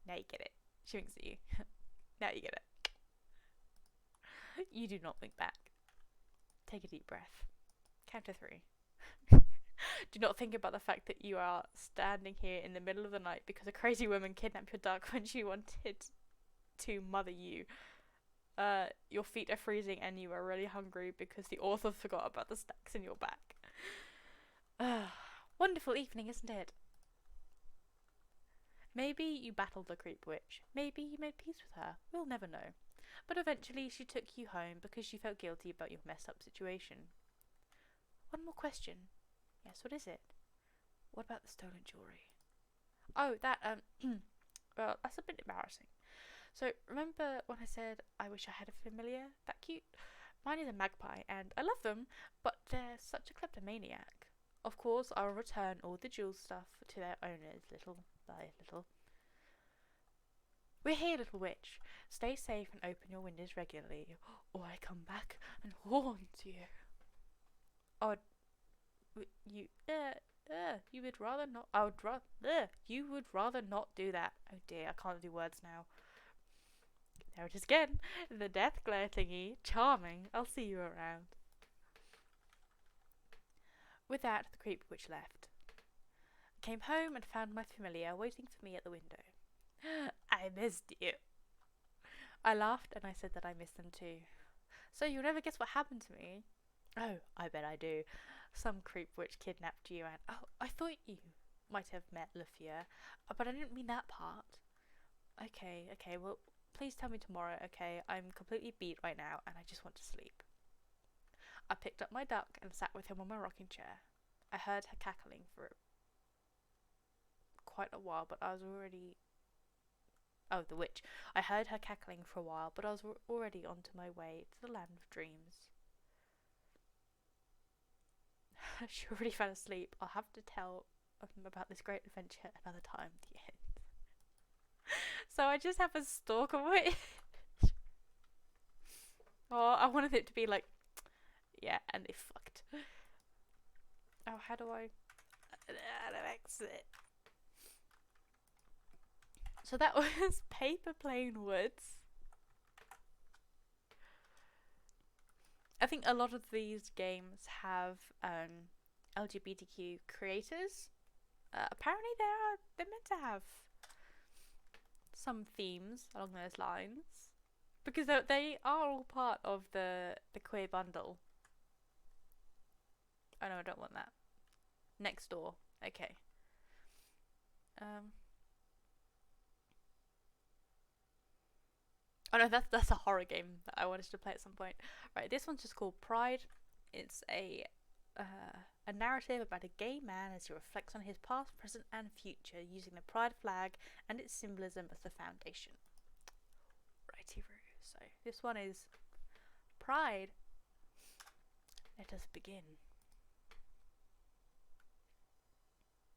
Now you get it. She winks at you. Now you get it. You do not wink back. Take a deep breath. Count to 3. Do not think about the fact that you are standing here in the middle of the night because a crazy woman kidnapped your duck when she wanted to mother you. Your feet are freezing and you are really hungry because the author forgot about the snacks in your back. Wonderful evening, isn't it? Maybe you battled the creep witch. Maybe you made peace with her. We'll never know. But eventually she took you home because she felt guilty about your messed up situation. One more question. Yes, what is it? What about the stolen jewellery? Oh, that, well, that's a bit embarrassing. So, remember when I said I wish I had a familiar that cute? Mine is a magpie, and I love them, but they're such a kleptomaniac. Of course, I'll return all the jewel stuff to their owners, little by little. We're here, little witch. Stay safe and open your windows regularly, or I come back and haunt you. Oh, you would rather not. You would rather not do that. Oh dear, I can't do words now. There it is again. The death glare thingy. Charming. I'll see you around. With that, the creep witch left. I came home and found my familiar waiting for me at the window. I missed you. I laughed and I said that I missed them too. So you'll never guess what happened to me? Oh, I bet I do. Some creep witch kidnapped you and... Oh, I thought you might have met Lafia, but I didn't mean that part. Okay, well, please tell me tomorrow, okay? I'm completely beat right now and I just want to sleep. I picked up my duck and sat with him on my rocking chair. I heard her cackling for quite a while, but I was already... Oh, the witch. I heard her cackling for a while, but I was already on to my way to the land of dreams. She already fell asleep. I'll have to tell about this great adventure another time. The end. So I just have a stalker witch. Oh, I wanted it to be like, yeah, and they fucked. Oh, how do I exit? So that was Paper Plane Woods. I think a lot of these games have LGBTQ creators. Apparently they're meant to have some themes along those lines, because they are all part of the queer bundle. Oh no, I don't want that. Next door. Okay. Oh no, that's a horror game that I wanted to play at some point. Right, this one's just called Pride. It's a narrative about a gay man as he reflects on his past, present, and future using the pride flag and its symbolism as the foundation. Righty-roo. So this one is Pride. Let us begin.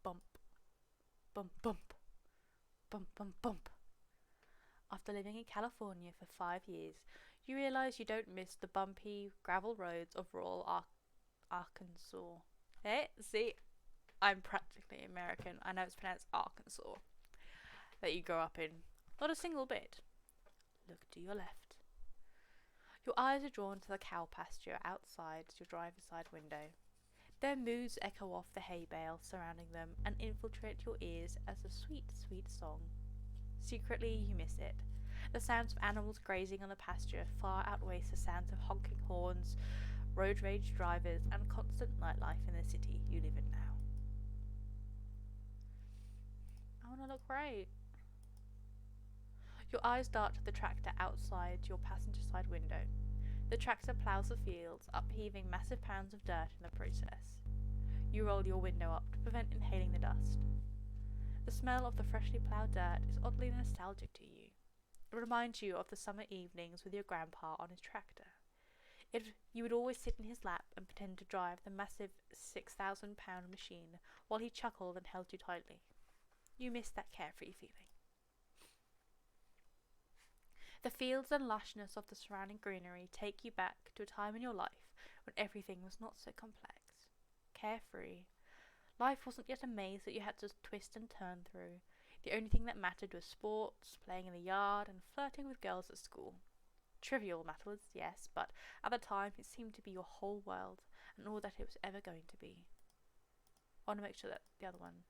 Bump, bump, bump, bump, bump, bump. After living in California for 5 years, you realise you don't miss the bumpy gravel roads of rural Arkansas. Hey, see, I'm practically American. I know it's pronounced Arkansas. That you grow up in. Not a single bit. Look to your left. Your eyes are drawn to the cow pasture outside your driver's side window. Their moos echo off the hay bale surrounding them and infiltrate your ears as a sweet, sweet song. Secretly, you miss it. The sounds of animals grazing on the pasture far outweighs the sounds of honking horns, road rage drivers, and constant nightlife in the city you live in now. I want to look great. Your eyes dart to the tractor outside your passenger side window. The tractor ploughs the fields, upheaving massive pounds of dirt in the process. You roll your window up to prevent inhaling the dust. The smell of the freshly ploughed dirt is oddly nostalgic to you. It reminds you of the summer evenings with your grandpa on his tractor. You would always sit in his lap and pretend to drive the massive 6,000-pound machine while he chuckled and held you tightly. You missed that carefree feeling. The fields and lushness of the surrounding greenery take you back to a time in your life when everything was not so complex. Carefree. Life wasn't yet a maze that you had to twist and turn through. The only thing that mattered was sports, playing in the yard, and flirting with girls at school. Trivial matters, yes, but at the time it seemed to be your whole world and all that it was ever going to be. I want to make sure that the other one.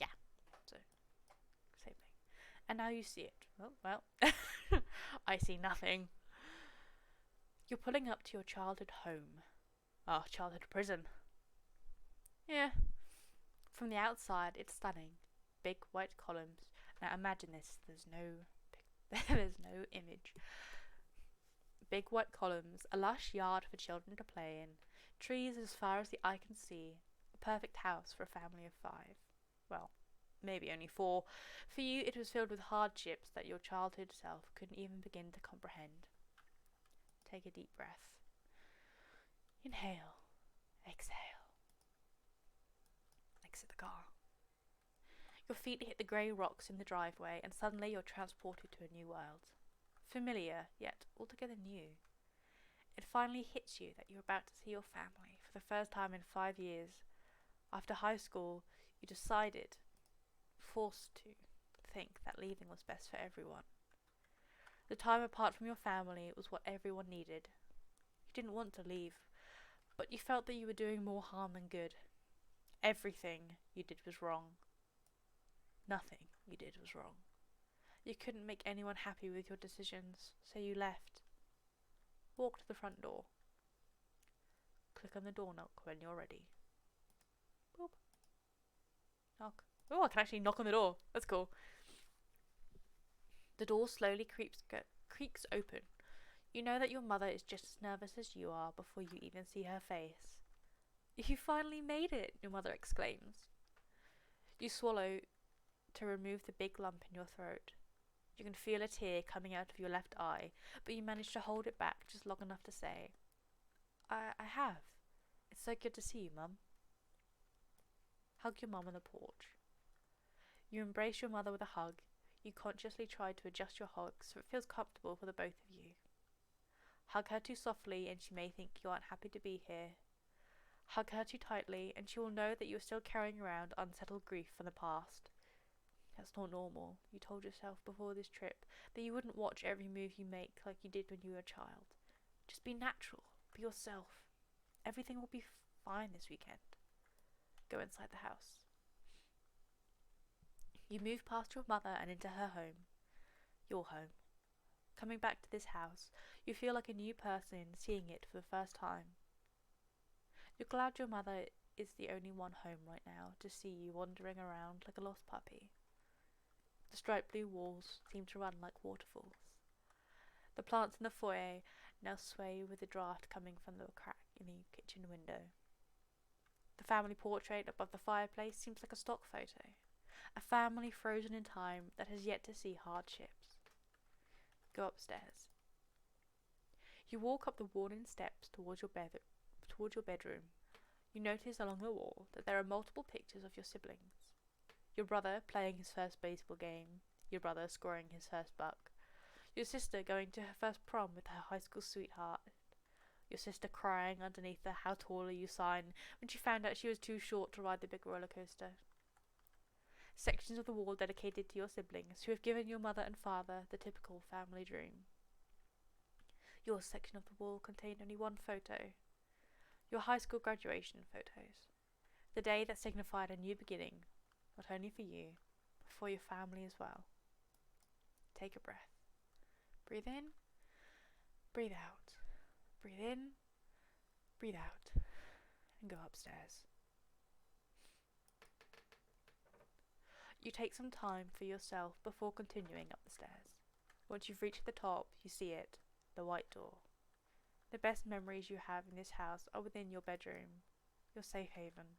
Yeah, so same thing. And now you see it. Oh, well, I see nothing. You're pulling up to your childhood home. Oh, childhood prison. Yeah. From the outside, it's stunning. Big white columns. Now imagine this. There's no image. Big white columns, a lush yard for children to play in, trees as far as the eye can see, a perfect house for a family of 5. Well, maybe only 4. For you, it was filled with hardships that your childhood self couldn't even begin to comprehend. Take a deep breath. Inhale. Exhale. Exit the car. Your feet hit the grey rocks in the driveway, and suddenly you're transported to a new world. Familiar, yet altogether new. It finally hits you that you're about to see your family for the first time in 5 years. After high school, you decided, forced to, think that leaving was best for everyone. The time apart from your family was what everyone needed. You didn't want to leave, but you felt that you were doing more harm than good. Everything you did was wrong. Nothing you did was wrong. You couldn't make anyone happy with your decisions, so you left. Walk to the front door. Click on the door knock when you're ready. Boop. Knock. Oh, I can actually knock on the door. That's cool. The door slowly creaks open. You know that your mother is just as nervous as you are before you even see her face. You finally made it, your mother exclaims. You swallow to remove the big lump in your throat. You can feel a tear coming out of your left eye, but you manage to hold it back just long enough to say, I have. It's so good to see you, Mum. Hug your mum on the porch. You embrace your mother with a hug. You consciously try to adjust your hug so it feels comfortable for the both of you. Hug her too softly and she may think you aren't happy to be here. Hug her too tightly and she will know that you are still carrying around unsettled grief from the past. That's not normal. You told yourself before this trip that you wouldn't watch every move you make like you did when you were a child. Just be natural. Be yourself. Everything will be fine this weekend. Go inside the house. You move past your mother and into her home. Your home. Coming back to this house, you feel like a new person seeing it for the first time. You're glad your mother is the only one home right now to see you wandering around like a lost puppy. The striped blue walls seem to run like waterfalls. The plants in the foyer now sway with the draught coming from the crack in the kitchen window. The family portrait above the fireplace seems like a stock photo. A family frozen in time that has yet to see hardships. Go upstairs. You walk up the worn-in steps towards your bedroom. You notice along the wall that there are multiple pictures of your siblings. Your brother playing his first baseball game, your brother scoring his first buck, your sister going to her first prom with her high school sweetheart, your sister crying underneath the "How tall are you" sign when she found out she was too short to ride the big roller coaster. Sections of the wall dedicated to your siblings who have given your mother and father the typical family dream. Your section of the wall contained only one photo. Your high school graduation photos. The day that signified a new beginning, not only for you, but for your family as well. Take a breath. Breathe in, breathe out. Breathe in, breathe out, and go upstairs. You take some time for yourself before continuing up the stairs. Once you've reached the top, you see it, the white door. The best memories you have in this house are within your bedroom, your safe haven.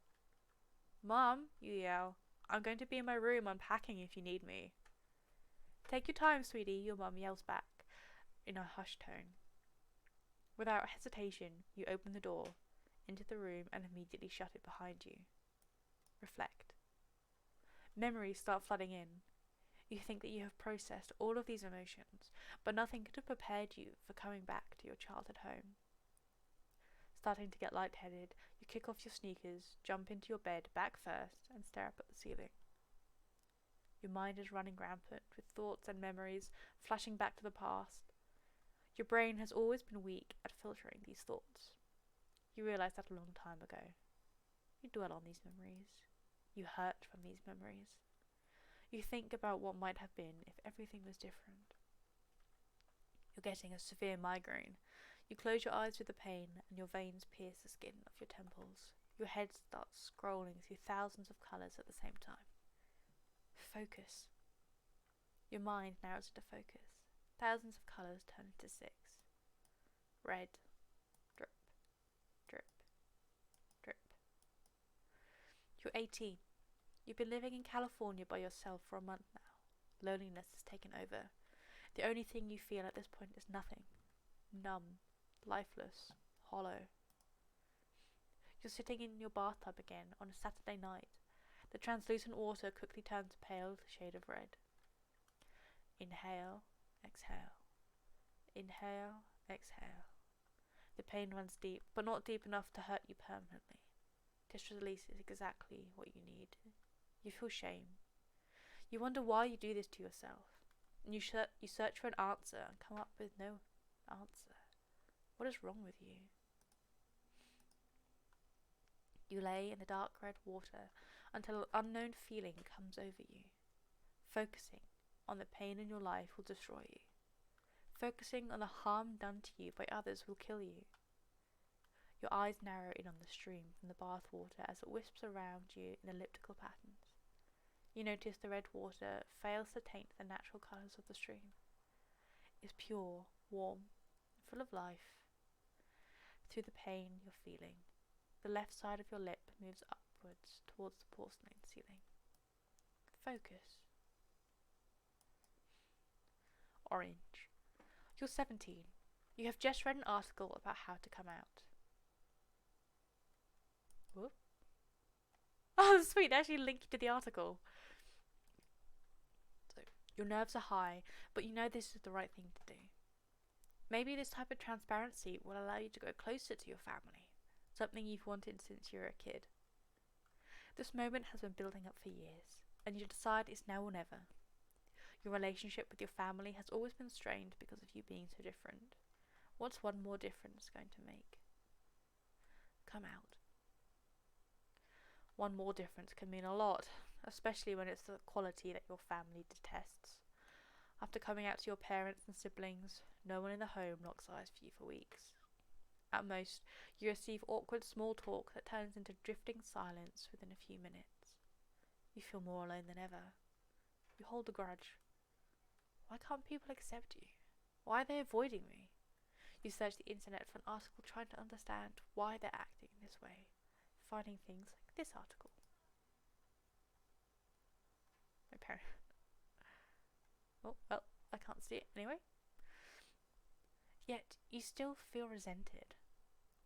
"Mom," you yell, "I'm going to be in my room unpacking if you need me." "Take your time, sweetie," your mum yells back in a hushed tone. Without hesitation, you open the door into the room and immediately shut it behind you. Reflect. Memories start flooding in. You think that you have processed all of these emotions, but nothing could have prepared you for coming back to your childhood home. Starting to get lightheaded, you kick off your sneakers, jump into your bed back first, and stare up at the ceiling. Your mind is running rampant with thoughts and memories flashing back to the past. Your brain has always been weak at filtering these thoughts. You realize that a long time ago. You dwell on these memories. You hurt from these memories. You think about what might have been if everything was different. You're getting a severe migraine. You close your eyes with the pain and your veins pierce the skin of your temples. Your head starts scrolling through thousands of colours at the same time. Focus. Your mind narrows into focus. Thousands of colours turn into 6. Red. Drip. Drip. Drip. You're 18. You've been living in California by yourself for a month now. Loneliness has taken over. The only thing you feel at this point is nothing. Numb, lifeless, hollow. You're sitting in your bathtub again on a Saturday night. The translucent water quickly turns a pale shade of red. Inhale, exhale. Inhale, exhale. The pain runs deep, but not deep enough to hurt you permanently. This release is exactly what you need. You feel shame. You wonder why you do this to yourself. And you search for an answer and come up with no answer. What is wrong with you? You lay in the dark red water until an unknown feeling comes over you. Focusing on the pain in your life will destroy you. Focusing on the harm done to you by others will kill you. Your eyes narrow in on the stream from the bath water as it wisps around you in elliptical patterns. You notice the red water fails to taint the natural colours of the stream. It's pure, warm, full of life. Through the pain you're feeling, the left side of your lip moves upwards towards the porcelain ceiling. Focus. Orange. You're 17. You have just read an article about how to come out. Whoop. Oh, sweet, they actually link you to the article. So, your nerves are high, but you know this is the right thing to do. Maybe this type of transparency will allow you to go closer to your family, something you've wanted since you were a kid. This moment has been building up for years, and you decide it's now or never. Your relationship with your family has always been strained because of you being so different. What's one more difference going to make? Come out. One more difference can mean a lot, especially when it's the quality that your family detests. After coming out to your parents and siblings, no one in the home locks eyes for you for weeks. At most, you receive awkward small talk that turns into drifting silence within a few minutes. You feel more alone than ever. You hold a grudge. Why can't people accept you? Why are they avoiding me? You search the internet for an article trying to understand why they're acting this way, finding things like this article. My parent. Oh, well, I can't see it anyway. Yet, you still feel resented.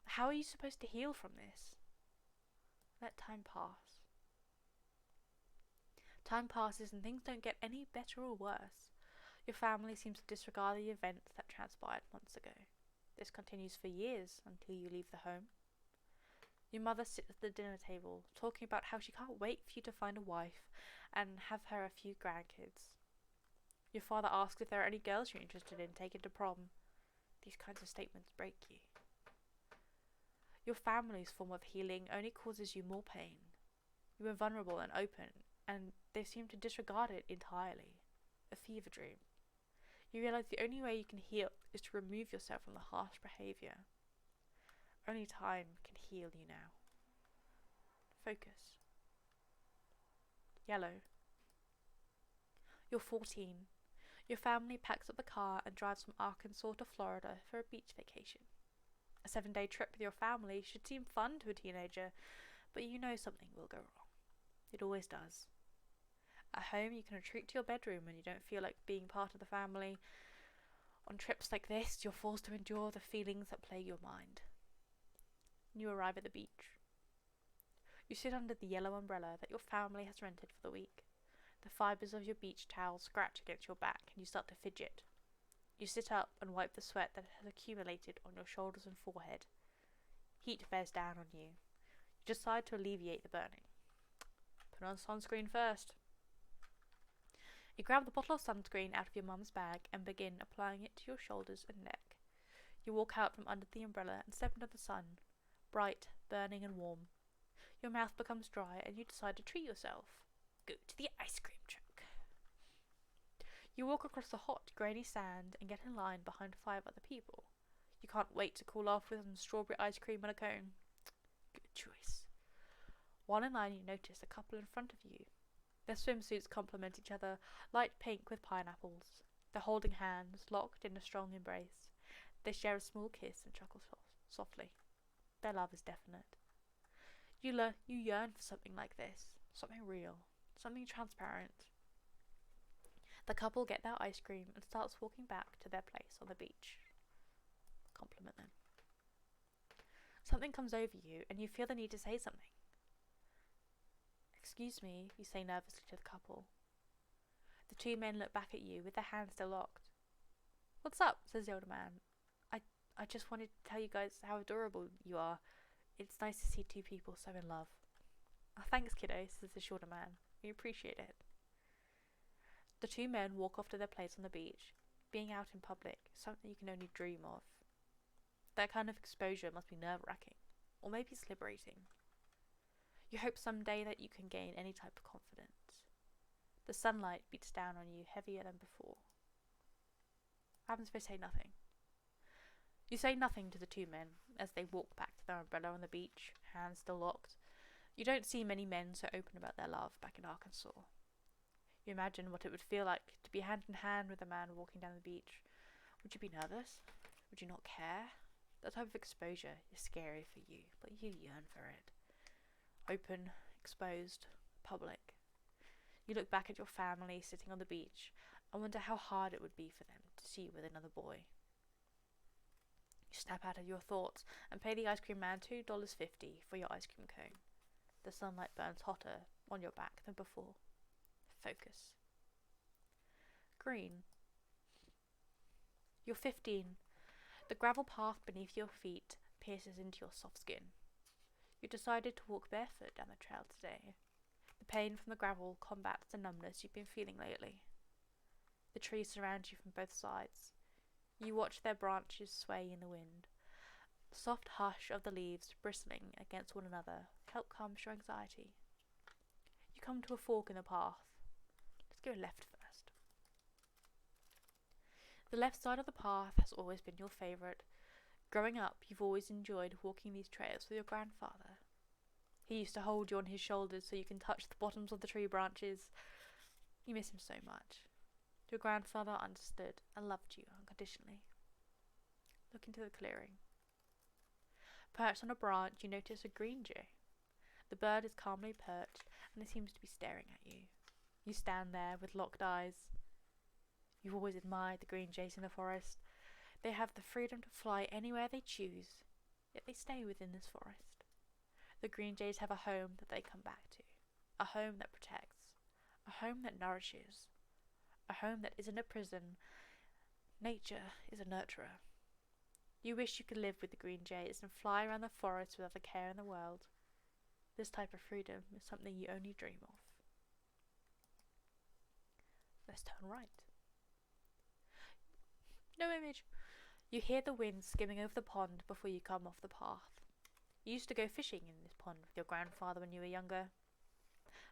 How are you supposed to heal from this? Let time pass. Time passes and things don't get any better or worse. Your family seems to disregard the events that transpired months ago. This continues for years until you leave the home. Your mother sits at the dinner table, talking about how she can't wait for you to find a wife and have her a few grandkids. Your father asks if there are any girls you're interested in taking to prom. These kinds of statements break you. Your family's form of healing only causes you more pain. You are vulnerable and open, and they seem to disregard it entirely. A fever dream. You realize the only way you can heal is to remove yourself from the harsh behaviour. Only time can heal you now. Focus. Yellow. You're 14. Your family packs up the car and drives from Arkansas to Florida for a beach vacation. A 7-day trip with your family should seem fun to a teenager, but you know something will go wrong. It always does. At home, you can retreat to your bedroom when you don't feel like being part of the family, On trips like this, you're forced to endure the feelings that plague your mind. You arrive at the beach. You sit under the yellow umbrella that your family has rented for the week. The fibres of your beach towel scratch against your back and you start to fidget. You sit up and wipe the sweat that has accumulated on your shoulders and forehead. Heat bears down on you. You decide to alleviate the burning. Put on sunscreen first. You grab the bottle of sunscreen out of your mum's bag and begin applying it to your shoulders and neck. You walk out from under the umbrella and step into the sun, bright, burning and warm. Your mouth becomes dry and you decide to treat yourself. Go to the ice cream truck. You walk across the hot, grainy sand and get in line behind 5 other people. You can't wait to cool off with some strawberry ice cream and a cone. Good choice. While in line, you notice a couple in front of you. Their swimsuits complement each other, light pink with pineapples. They're holding hands, locked in a strong embrace. They share a small kiss and chuckle softly. Their love is definite. You yearn for something like this, something real, something transparent. The couple get their ice cream and starts walking back to their place on the beach. Compliment them. Something comes over you and you feel the need to say something. Excuse me, you say nervously to the couple. The 2 men look back at you with their hands still locked. What's up? Says the older man. I just wanted to tell you guys how adorable you are. It's nice to see 2 people so in love. Oh, thanks, kiddo, says the shorter man. We appreciate it. The 2 men walk off to their place on the beach. Being out in public is something you can only dream of. That kind of exposure must be nerve-wracking, or maybe it's liberating. You hope someday that you can gain any type of confidence. The sunlight beats down on you heavier than before. What happens if I say nothing? You say nothing to the 2 men as they walk back to their umbrella on the beach, hands still locked. You don't see many men so open about their love back in Arkansas. You imagine what it would feel like to be hand in hand with a man walking down the beach. Would you be nervous? Would you not care? That type of exposure is scary for you, but you yearn for it. Open, exposed, public. You look back at your family sitting on the beach and wonder how hard it would be for them to see you with another boy. You snap out of your thoughts and pay the ice cream man $2.50 for your ice cream cone. The sunlight burns hotter on your back than before. Focus. Green. You're 15. The gravel path beneath your feet pierces into your soft skin. You decided to walk barefoot down the trail today. The pain from the gravel combats the numbness you've been feeling lately. The trees surround you from both sides. You watch their branches sway in the wind. The soft hush of the leaves bristling against one another help calm your anxiety. You come to a fork in the path. Let's go left first. The left side of the path has always been your favourite. Growing up, you've always enjoyed walking these trails with your grandfather. He used to hold you on his shoulders so you can touch the bottoms of the tree branches. You miss him so much. Your grandfather understood and loved you unconditionally. Look into the clearing. Perched on a branch, you notice a green jay. The bird is calmly perched and it seems to be staring at you. You stand there with locked eyes. You've always admired the green jays in the forest. They have the freedom to fly anywhere they choose, yet they stay within this forest. The green jays have a home that they come back to, a home that protects, a home that nourishes, a home that isn't a prison. Nature is a nurturer. You wish you could live with the green jays and fly around the forest without a care in the world. This type of freedom is something you only dream of. Let's turn right. No image. You hear the wind skimming over the pond before you come off the path. You used to go fishing in this pond with your grandfather when you were younger.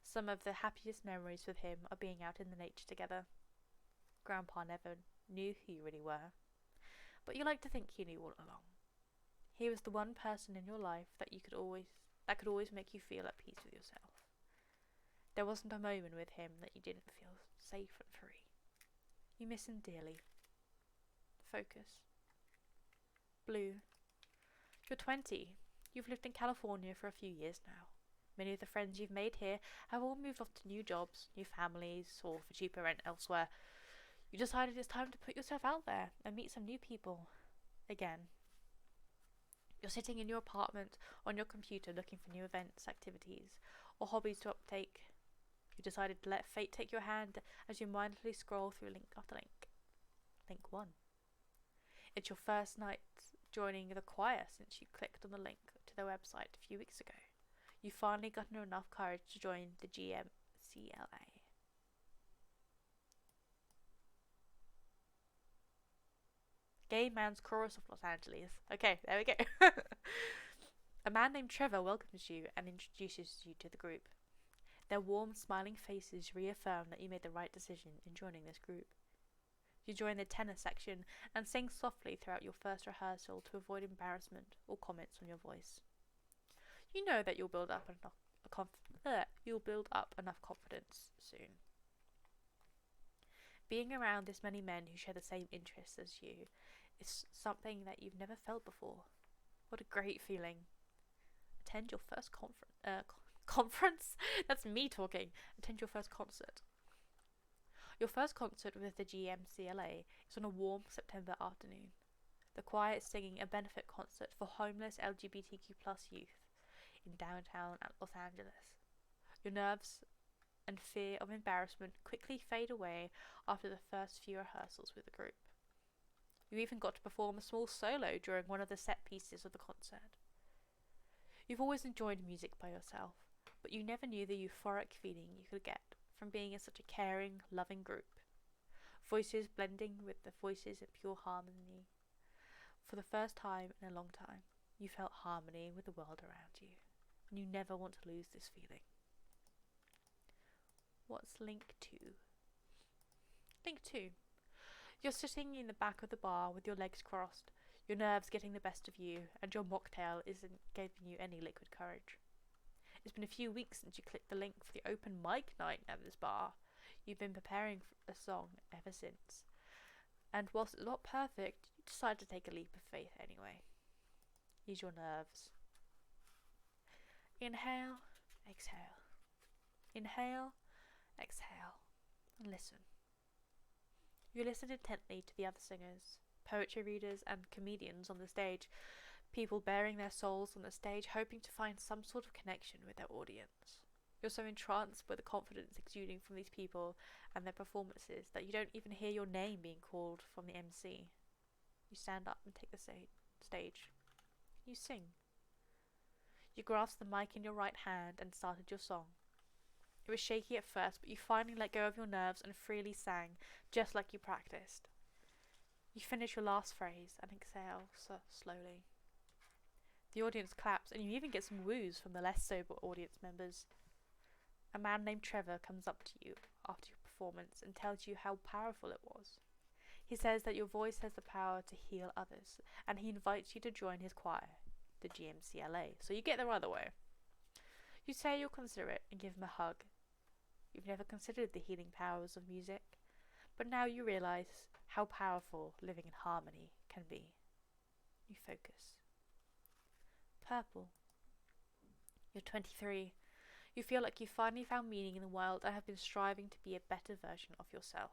Some of the happiest memories with him are being out in the nature together. Grandpa never knew who you really were, but you like to think he knew all along. He was the one person in your life that could always make you feel at peace with yourself. There wasn't a moment with him that you didn't feel safe and free. You miss him dearly. Focus. Blue. You're 20. You've lived in California for a few years now. Many of the friends you've made here have all moved off to new jobs, new families, or for cheaper rent elsewhere. You decided it's time to put yourself out there and meet some new people again. You're sitting in your apartment on your computer looking for new events, activities, or hobbies to uptake. You decided to let fate take your hand as you mindlessly scroll through link after link. Link 1. It's your first night joining the choir since you clicked on the link to their website a few weeks ago. You've finally gotten enough courage to join the GMCLA. Gay Man's Chorus of Los Angeles. Okay, there we go. A man named Trevor welcomes you and introduces you to the group. Their warm, smiling faces reaffirm that you made the right decision in joining this group. You join the tenor section and sing softly throughout your first rehearsal to avoid embarrassment or comments on your voice. You know that you'll build up enough confidence soon. Being around this many men who share the same interests as you is something that you've never felt before. What a great feeling. Attend your first conference? That's me talking. Attend your first concert. Your first concert with the GMCLA is on a warm September afternoon. The choir is singing a benefit concert for homeless lgbtq+ youth in downtown Los Angeles. Your nerves and fear of embarrassment quickly fade away after the first few rehearsals with the group. You even got to perform a small solo during one of the set pieces of the concert. You've always enjoyed music by yourself, but you never knew the euphoric feeling you could get from being in such a caring, loving group. Voices blending with the voices in pure harmony. For the first time in a long time, you felt harmony with the world around you, and you never want to lose this feeling. What's link 2? Link 2. You're sitting in the back of the bar with your legs crossed, your nerves getting the best of you, and your mocktail isn't giving you any liquid courage. It's been a few weeks since you clicked the link for the open mic night at this bar. You've been preparing for a song ever since. And whilst it's not perfect, you decide to take a leap of faith anyway. Ease your nerves. Inhale, exhale. Inhale, exhale. And listen. You listen intently to the other singers, poetry readers and comedians on the stage, people bearing their souls on the stage, hoping to find some sort of connection with their audience. You're so entranced by the confidence exuding from these people and their performances that you don't even hear your name being called from the MC. You stand up and take the stage. You sing. You grasped the mic in your right hand and started your song. It was shaky at first, but you finally let go of your nerves and freely sang, just like you practiced. You finish your last phrase and exhale slowly. The audience claps, and you even get some woos from the less sober audience members. A man named Trevor comes up to you after your performance and tells you how powerful it was. He says that your voice has the power to heal others, and he invites you to join his choir, the GMCLA, so you get there either way. You say you'll consider it and give him a hug. You've never considered the healing powers of music, but now you realise how powerful living in harmony can be. You focus. Purple. You're 23. You feel like you've finally found meaning in the world and have been striving to be a better version of yourself.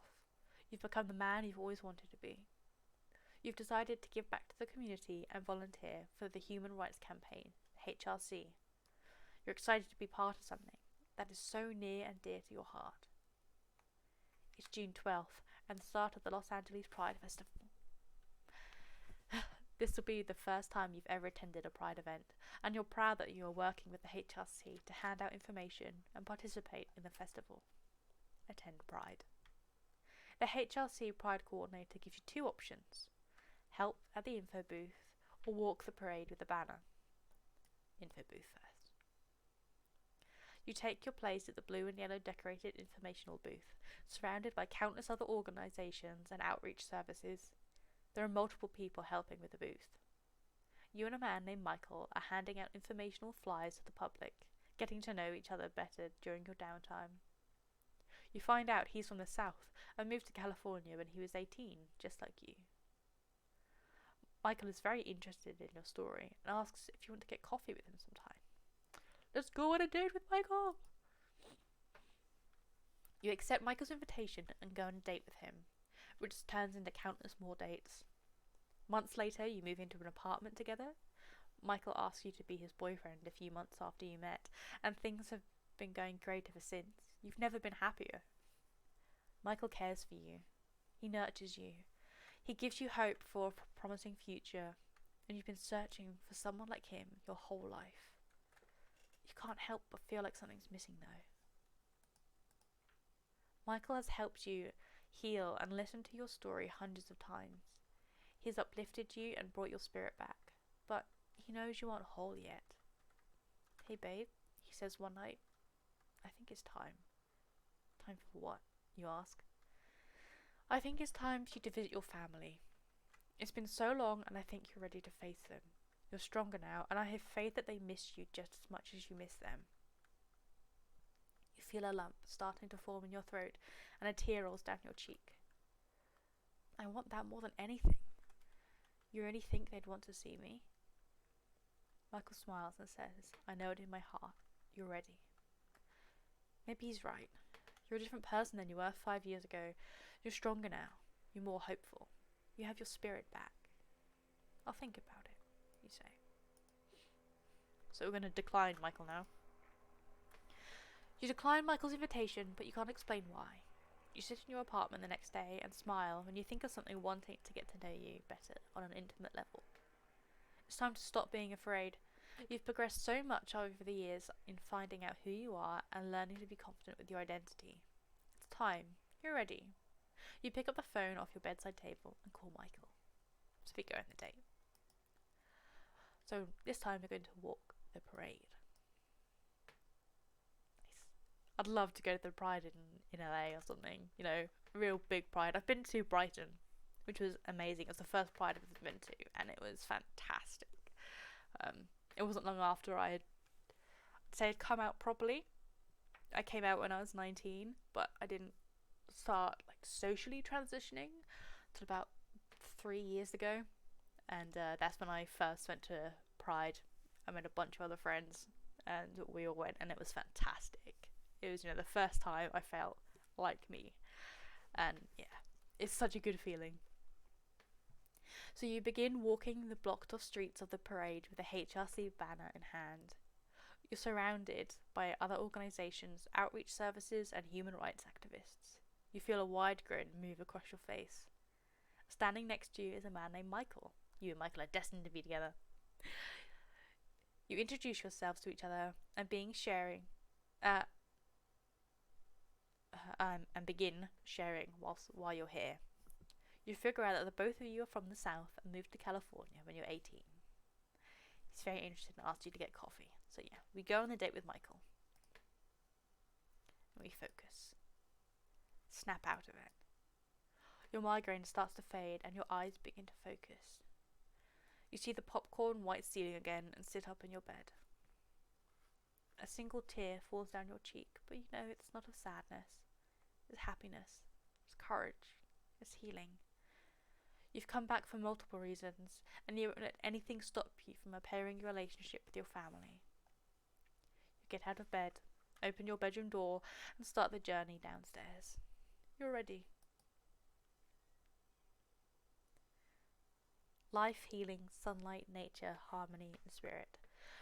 You've become the man you've always wanted to be. You've decided to give back to the community and volunteer for the Human Rights Campaign, HRC. You're excited to be part of something that is so near and dear to your heart. It's June 12th and the start of the Los Angeles Pride Festival. This will be the first time you've ever attended a Pride event, and you're proud that you are working with the HRC to hand out information and participate in the festival. Attend Pride. The HRC Pride Coordinator gives you two options: help at the info booth or walk the parade with a banner. Info booth first. You take your place at the blue and yellow decorated informational booth, surrounded by countless other organisations and outreach services. There are multiple people helping with the booth. You and a man named Michael are handing out informational flyers to the public, getting to know each other better during your downtime. You find out he's from the South and moved to California when he was 18, just like you. Michael is very interested in your story and asks if you want to get coffee with him sometime. Let's go on a date with Michael! You accept Michael's invitation and go on a date with him. which turns into countless more dates. Months later, you move into an apartment together. Michael asks you to be his boyfriend a few months after you met, and things have been going great ever since. You've never been happier. Michael cares for you. He nurtures you. He gives you hope for a promising future, and you've been searching for someone like him your whole life. You can't help but feel like something's missing though. Michael has helped you heal and listen to your story hundreds of times. He's uplifted you and brought your spirit back, but he knows you aren't whole yet. Hey babe, he says one night, I think it's time. Time for what, you ask? I think it's time for you to visit your family. It's been so long and I think you're ready to face them. You're stronger now and I have faith that they miss you just as much as you miss them. You feel a lump starting to form in your throat and a tear rolls down your cheek. I want that more than anything. You really think they'd want to see me? Michael smiles and says, I know it in my heart. You're ready. Maybe he's right. You're a different person than you were 5 years ago. You're stronger now. You're more hopeful. You have your spirit back. I'll think about it, you say. So we're going to decline Michael now. You decline Michael's invitation, but you can't explain why. You sit in your apartment the next day and smile when you think of something wanting to get to know you better on an intimate level. It's time to stop being afraid. You've progressed so much over the years in finding out who you are and learning to be confident with your identity. It's time. You're ready. You pick up the phone off your bedside table and call Michael. So we go on the date. So this time we're going to walk the parade. I'd love to go to the Pride in LA or something, you know, real big Pride. I've been to Brighton, which was amazing. It was the first Pride I've ever been to, and it was fantastic. It wasn't long after I'd come out properly. I came out when I was 19, but I didn't start like socially transitioning until about 3 years ago, and that's when I first went to Pride. I met a bunch of other friends, and we all went, and it was fantastic. It was, you know, the first time I felt like me. And yeah, it's such a good feeling. So you begin walking the blocked off streets of the parade with a HRC banner in hand. You're surrounded by other organisations, outreach services and human rights activists. You feel a wide grin move across your face. Standing next to you is a man named Michael. You and Michael are destined to be together. You introduce yourselves to each other and begin sharing while you're here. You figure out that the both of you are from the South and moved to California when you're 18. He's very interested and asks you to get coffee. So yeah, we go on the date with Michael. And we focus. Snap out of it. Your migraine starts to fade and your eyes begin to focus. You see the popcorn white ceiling again and sit up in your bed. A single tear falls down your cheek, but you know it's not of sadness. It's happiness. It's courage. It's healing. You've come back for multiple reasons, and you won't let anything stop you from repairing your relationship with your family. You get out of bed, open your bedroom door, and start the journey downstairs. You're ready. Life, healing, sunlight, nature, harmony, and spirit.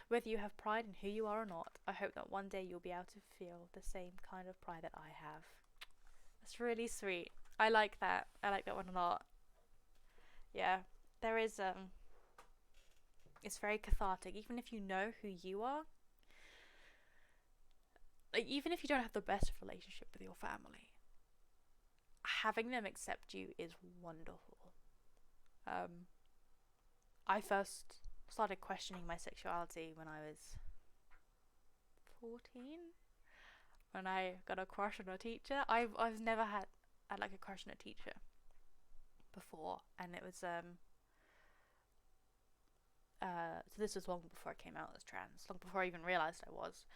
Whether you have pride in who you are or not, I hope that one day you'll be able to feel the same kind of pride that I have. That's really sweet. I like that. I like that one a lot. Yeah, there is, it's very cathartic. Even if you know who you are, like, even if you don't have the best relationship with your family, having them accept you is wonderful. I first started questioning my sexuality when I was 14, when I got a crush on a teacher. I've never had like a crush on a teacher before, and it was so this was long before I came out as trans, long before I even realised I was,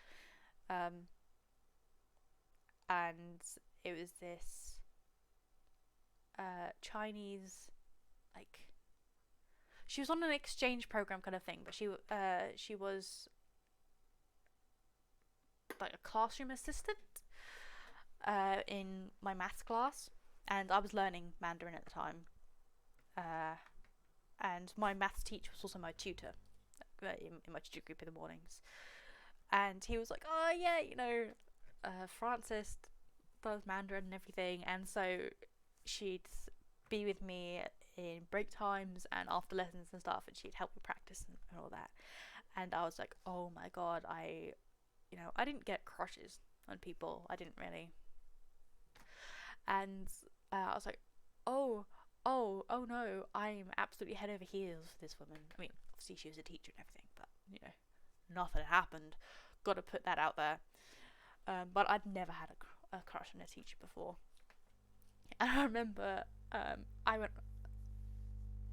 and it was this Chinese, like, she was on an exchange program kind of thing, but she was like a classroom assistant in my maths class, and I was learning Mandarin at the time. And my maths teacher was also my tutor in my tutor group in the mornings. And he was like, oh yeah, Francis does Mandarin and everything, and so she'd be with me in break times and after lessons and stuff, and she'd help me practice and all that. And I was like, oh my god, I didn't get crushes on people. I didn't really. And I was like, oh no, I'm absolutely head over heels for this woman. I mean, obviously she was a teacher and everything, but nothing happened. Got to put that out there. But I'd never had a crush on a teacher before. And I remember I went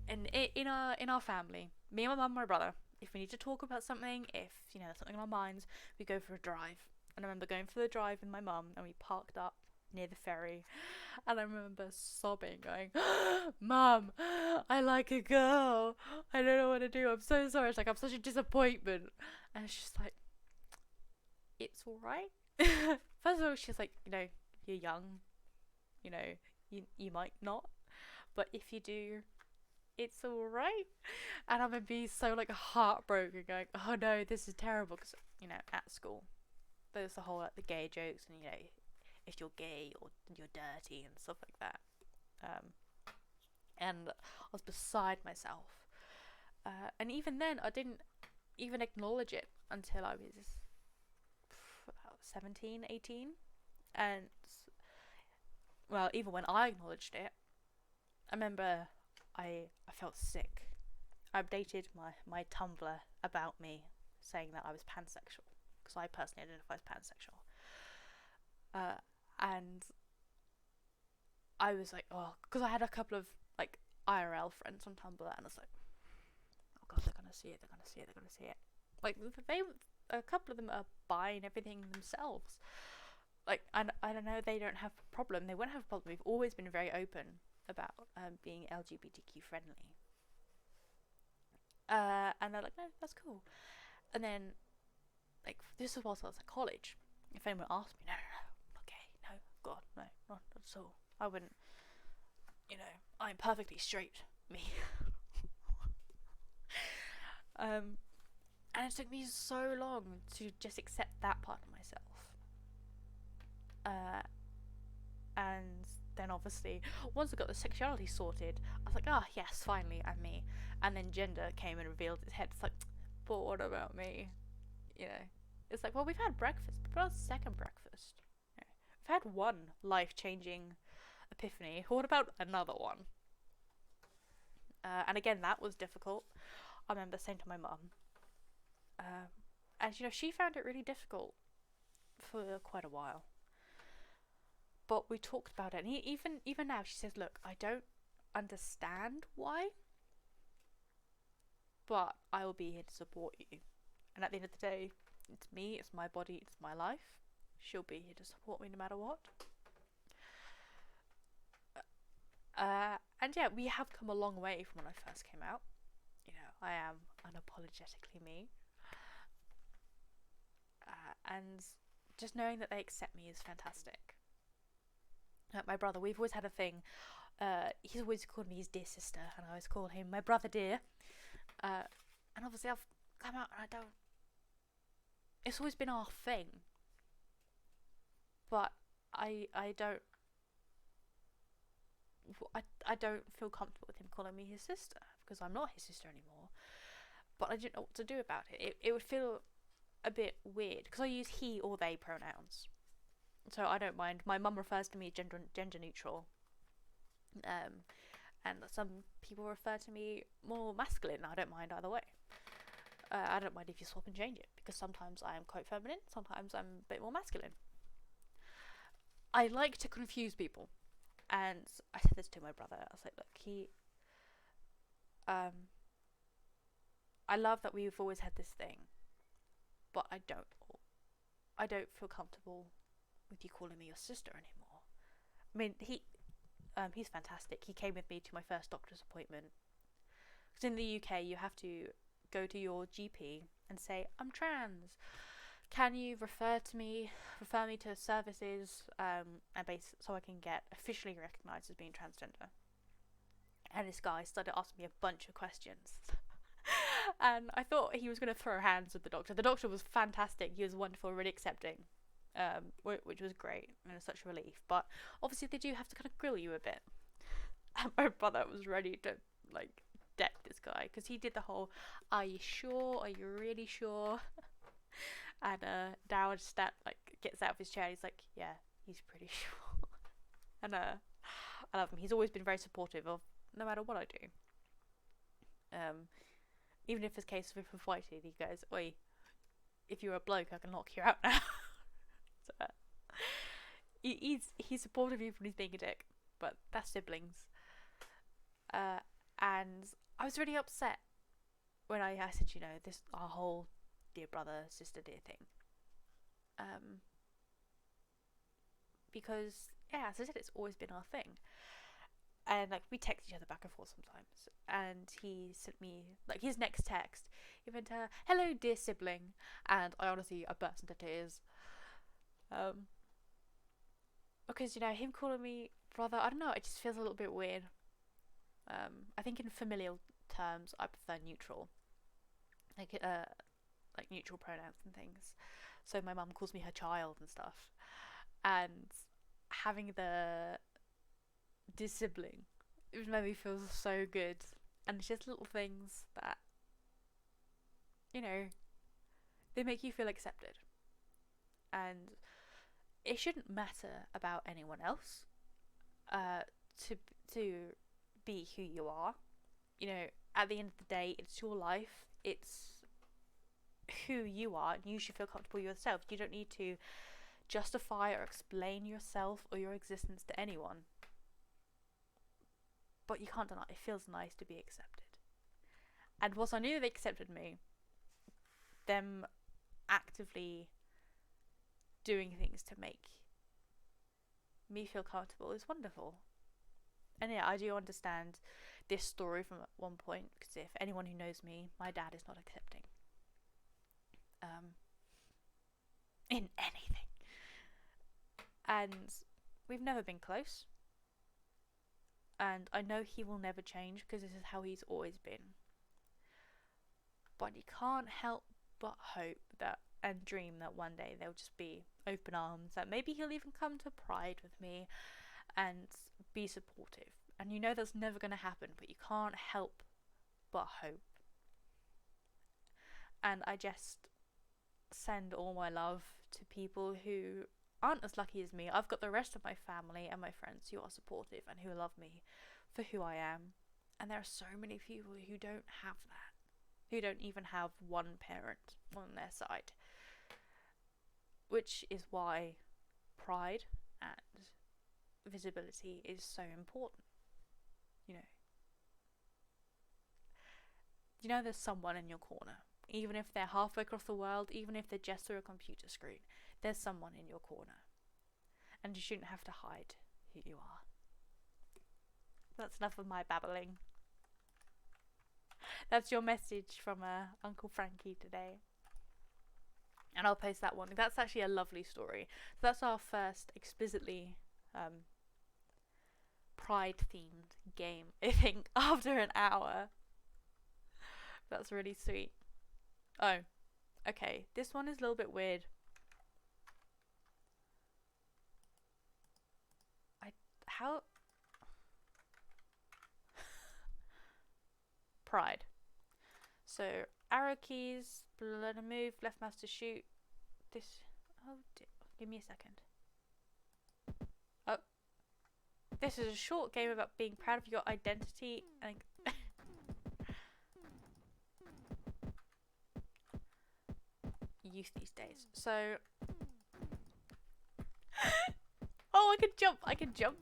in our family, me and my mum and my brother, if we need to talk about something, if there's something on our minds, we go for a drive. And I remember going for the drive with my mum, and we parked up near the ferry, and I remember sobbing, going, Mum, I like a girl, I don't know what to do, I'm so sorry, it's like I'm such a disappointment. And she's like, it's alright. First of all, she's like, you're young, you might not, but if you do, it's alright. And I remember being so heartbroken, going, oh no, this is terrible, because at school there's the whole the gay jokes, and if you're gay or you're dirty and stuff like that. And I was beside myself, and even then I didn't even acknowledge it until I was about 17, 18. And well, even when I acknowledged it, I remember I felt sick. I updated my Tumblr about me, saying that I was pansexual, because I personally identify as pansexual. And I was like, oh, because I had a couple of IRL friends on Tumblr, and I was like, oh god, they're gonna see it. A couple of them are bi and everything themselves. I don't know, they don't have a problem. They won't have a problem. We've always been very open about being LGBTQ friendly. And they're like, no, that's cool. And then, this was whilst I was at college. If anyone asked me, no, okay, no, god, no, not at all. I wouldn't, I'm perfectly straight, me. And it took me so long to just accept that part of myself. And then obviously, once I got the sexuality sorted, I was like, oh yes, finally, I'm me. And then gender came and revealed its head. It's like, but what about me? It's like, well, we've had breakfast, but what's second breakfast? We've had one life-changing epiphany. What about another one? And again, that was difficult. I remember saying to my mum, and she found it really difficult for quite a while. But we talked about it, and even now she says, look, I don't understand why, but I will be here to support you. And at the end of the day, it's me, it's my body, it's my life. She'll be here to support me no matter what. And yeah, we have come a long way from when I first came out. I am unapologetically me. And just knowing that they accept me is fantastic. My brother, we've always had a thing. He's always called me his dear sister, and I always call him my brother dear. And obviously I've come out and I don't. It's always been our thing. But I don't feel comfortable with him calling me his sister, because I'm not his sister anymore. But I didn't know what to do about it. It would feel a bit weird, because I use he or they pronouns. So I don't mind. My mum refers to me gender neutral. And some people refer to me more masculine. I don't mind either way. I don't mind if you swap and change it, because sometimes I am quite feminine, sometimes I'm a bit more masculine. I like to confuse people. And I said this to my brother. I was like, look, I love that we've always had this thing, but I don't feel comfortable with you calling me your sister anymore. I mean, he's fantastic. He came with me to my first doctor's appointment. Because in the UK, you have to go to your GP and say, I'm trans. can you refer me to services, and so I can get officially recognised as being transgender? And this guy started asking me a bunch of questions. And I thought he was going to throw hands with the doctor. The doctor was fantastic. He was wonderful, really accepting, which was great and it was such a relief. But obviously they do have to kind of grill you a bit. And my brother was ready to like deck this guy because he did the whole, "Are you sure? Are you really sure?" And Darryl just gets out of his chair. And he's like, "Yeah, he's pretty sure." And I love him. He's always been very supportive of no matter what I do. Even if it's a case of if we're fighting, he goes, "Oi, if you're a bloke, I can knock you out now." So, he's supportive even when he's being a dick, but that's siblings. And I was really upset when I said, this our whole dear brother, sister, dear thing. Because as I said, it's always been our thing. And we text each other back and forth sometimes. And he sent me his next text. He went, "Hello, dear sibling," and I honestly burst into tears. Because him calling me brother, I don't know. It just feels a little bit weird. I think in familial terms, I prefer neutral, like neutral pronouns and things. So my mum calls me her child and stuff, and having the sibling, it made me feel so good. And it's just little things that they make you feel accepted, and it shouldn't matter about anyone else to be who you are. At the end of the day, it's your life, it's who you are, and you should feel comfortable yourself. You don't need to justify or explain yourself or your existence to anyone. But you can't deny it feels nice to be accepted. And once I knew they accepted me, them actively doing things to make me feel comfortable is wonderful. And I do understand this story from one point, because if anyone who knows me, my dad is not accepting in anything. And we've never been close. And I know he will never change because this is how he's always been. But you can't help but hope that and dream that one day they'll just be open arms, that maybe he'll even come to Pride with me and be supportive. And that's never going to happen, but you can't help but hope. And I just send all my love to people who aren't as lucky as me. I've got the rest of my family and my friends who are supportive and who love me for who I am. And there are so many people who don't have that, who don't even have one parent on their side. Which is why pride and visibility is so important. There's someone in your corner. Even if they're halfway across the world, even if they're just through a computer screen, there's someone in your corner. And you shouldn't have to hide who you are. That's enough of my babbling. That's your message from Uncle Frankie today. And I'll post that one. That's actually a lovely story. So that's our first explicitly pride-themed game, I think, after an hour. That's really sweet. Oh, okay. This one is a little bit weird. How? Pride. So, arrow keys, blood to move, left mouse to shoot. This. Oh, give me a second. Oh. This is a short game about being proud of your identity and. Youth these days. So. Oh, I can jump.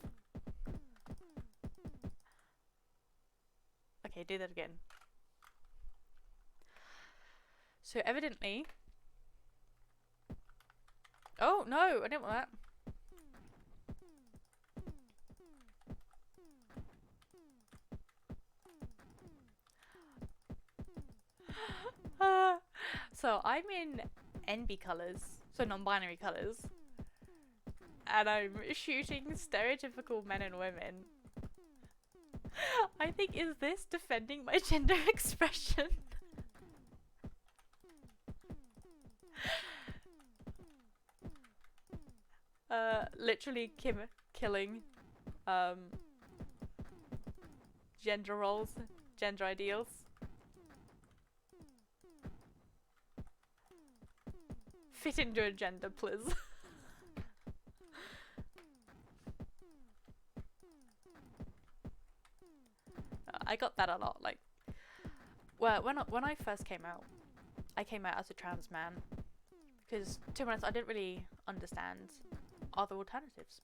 Okay, do that again. So evidently. Oh no, I didn't want that. So I'm in NB colours, so non-binary colours, and I'm shooting stereotypical men and women. I think, is this defending my gender expression? Literally killing gender roles, gender ideals. Fit into a gender, please. I got that a lot. Like, well, when I first came out, I came out as a trans man because, to be honest, I didn't really understand other alternatives.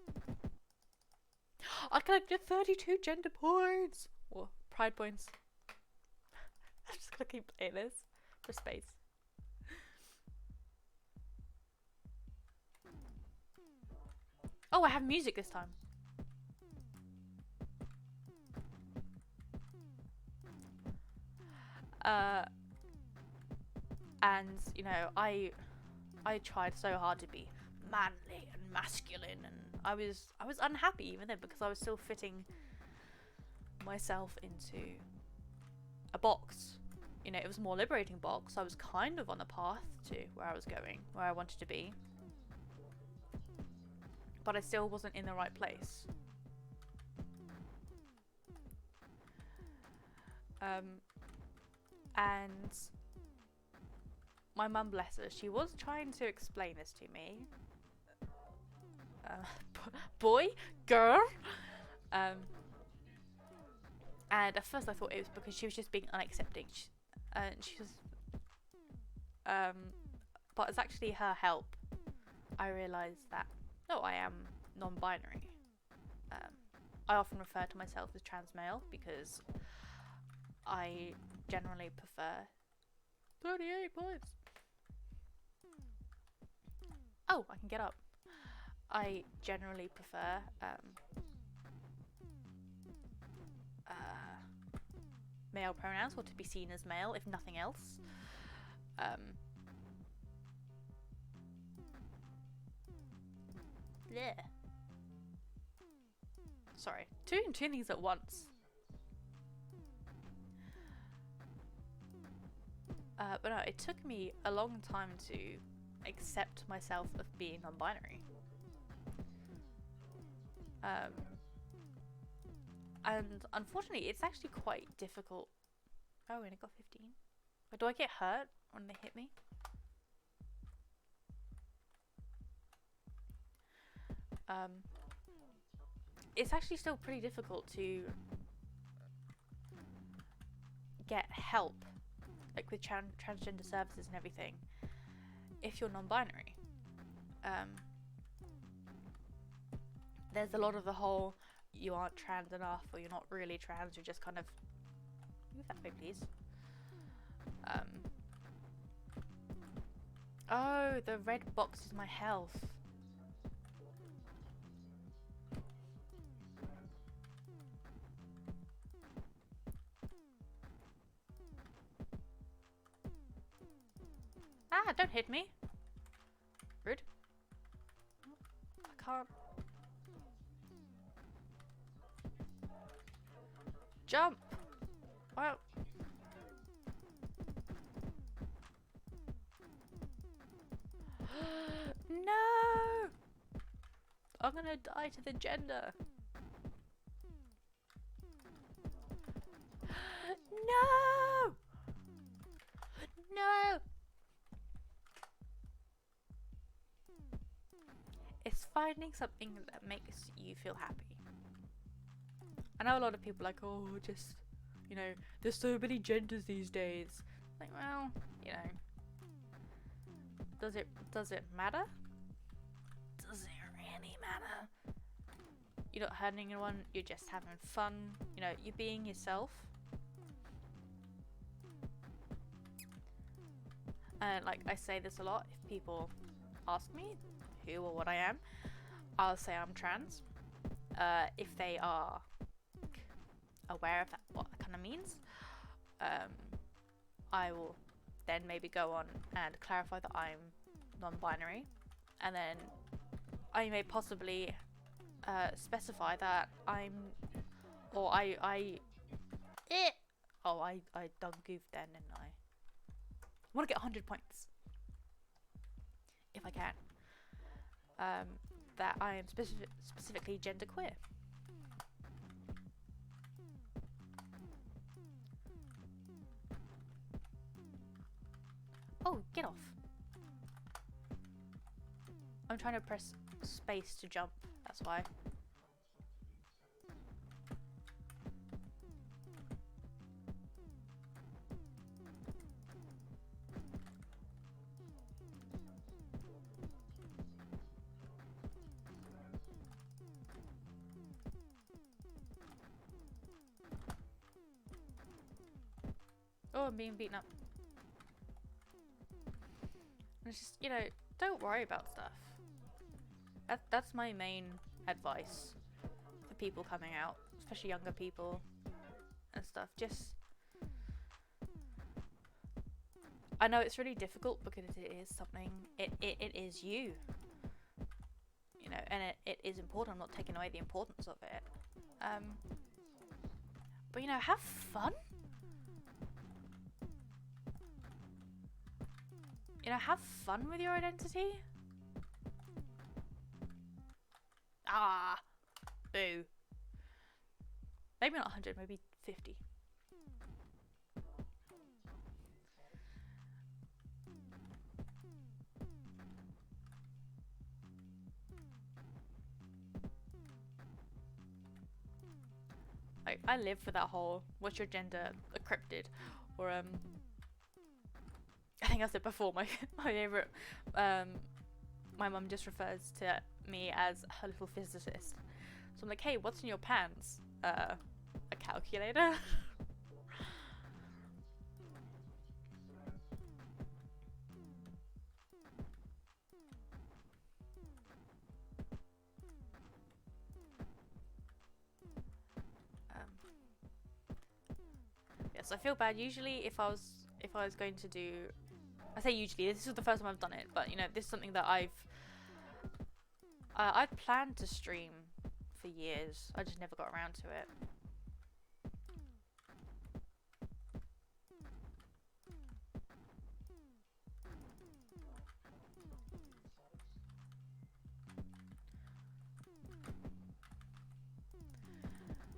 I collected 32 gender points or pride points. I'm just gonna keep playing this for space. Oh, I have music this time. And you know, I tried so hard to be manly and masculine, and I was unhappy even then because I was still fitting myself into a box. You know, it was a more liberating box. I was kind of on the path to where I was going, where I wanted to be, but I still wasn't in the right place. And my mum, bless her, she was trying to explain this to me. Boy, girl. And at first I thought it was because she was just being unaccepting. She was, but it's actually her help. I realised that, no, I am non-binary. I often refer to myself as trans male because I generally prefer 38 points. Oh, I can get up. I generally prefer male pronouns, or to be seen as male, if nothing else. Yeah. Sorry, two things at once. But no, it took me a long time to accept myself of being non-binary. And unfortunately, it's actually quite difficult. Oh, and I got 15. But do I get hurt when they hit me? It's actually still pretty difficult to get help, like with transgender services and everything, if you're non-binary. There's a lot of the whole, you aren't trans enough, or you're not really trans, you're just kind of, move that way please. Oh, the red box is my health. Ah, don't hit me. Rude. I can't. Jump. Well. No. I'm gonna die to the gender. No. No. It's finding something that makes you feel happy. I know a lot of people are like, oh, just, you know, there's so many genders these days. Like, well, you know, does it matter? Does it really matter? You're not hurting anyone, you're just having fun, you know, you're being yourself. And like I say this a lot, if people ask me who or what I am, I'll say I'm trans. If they are aware of that, what that kind of means, I will then maybe go on and clarify that I'm non-binary, and then I may possibly specify that I done goofed then, didn't I? I want to get 100 points if I can. That I am specifically genderqueer. Oh, get off. I'm trying to press space to jump, that's why. Oh, I'm being beaten up. It's just, you know, don't worry about stuff. That's my main advice for people coming out, especially younger people and stuff. Just, I know it's really difficult because it is something, it is you. You know, and it is important. I'm not taking away the importance of it. But you know, have fun. You know, have fun with your identity. Ah, boo. Maybe not 100, maybe 50. I live for that whole, what's your gender, cryptid, or I think I said before, my favorite, my mum just refers to me as her little physicist. So I'm like, hey, what's in your pants? A calculator? Yes, I feel bad. Usually, if I was going to do, I say usually, this is the first time I've done it, but you know, this is something that I've planned to stream for years. I just never got around to it.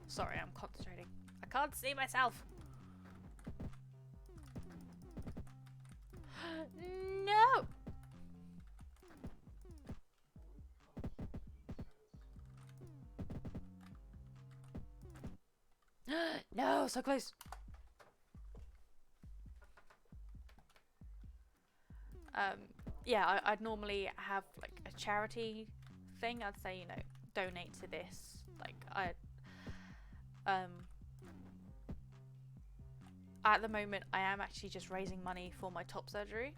Sorry, I'm concentrating. I can't see myself. No! No, so close. Yeah, I'd normally have like a charity thing. I'd say, you know, donate to this. Like at the moment I am actually just raising money for my top surgery.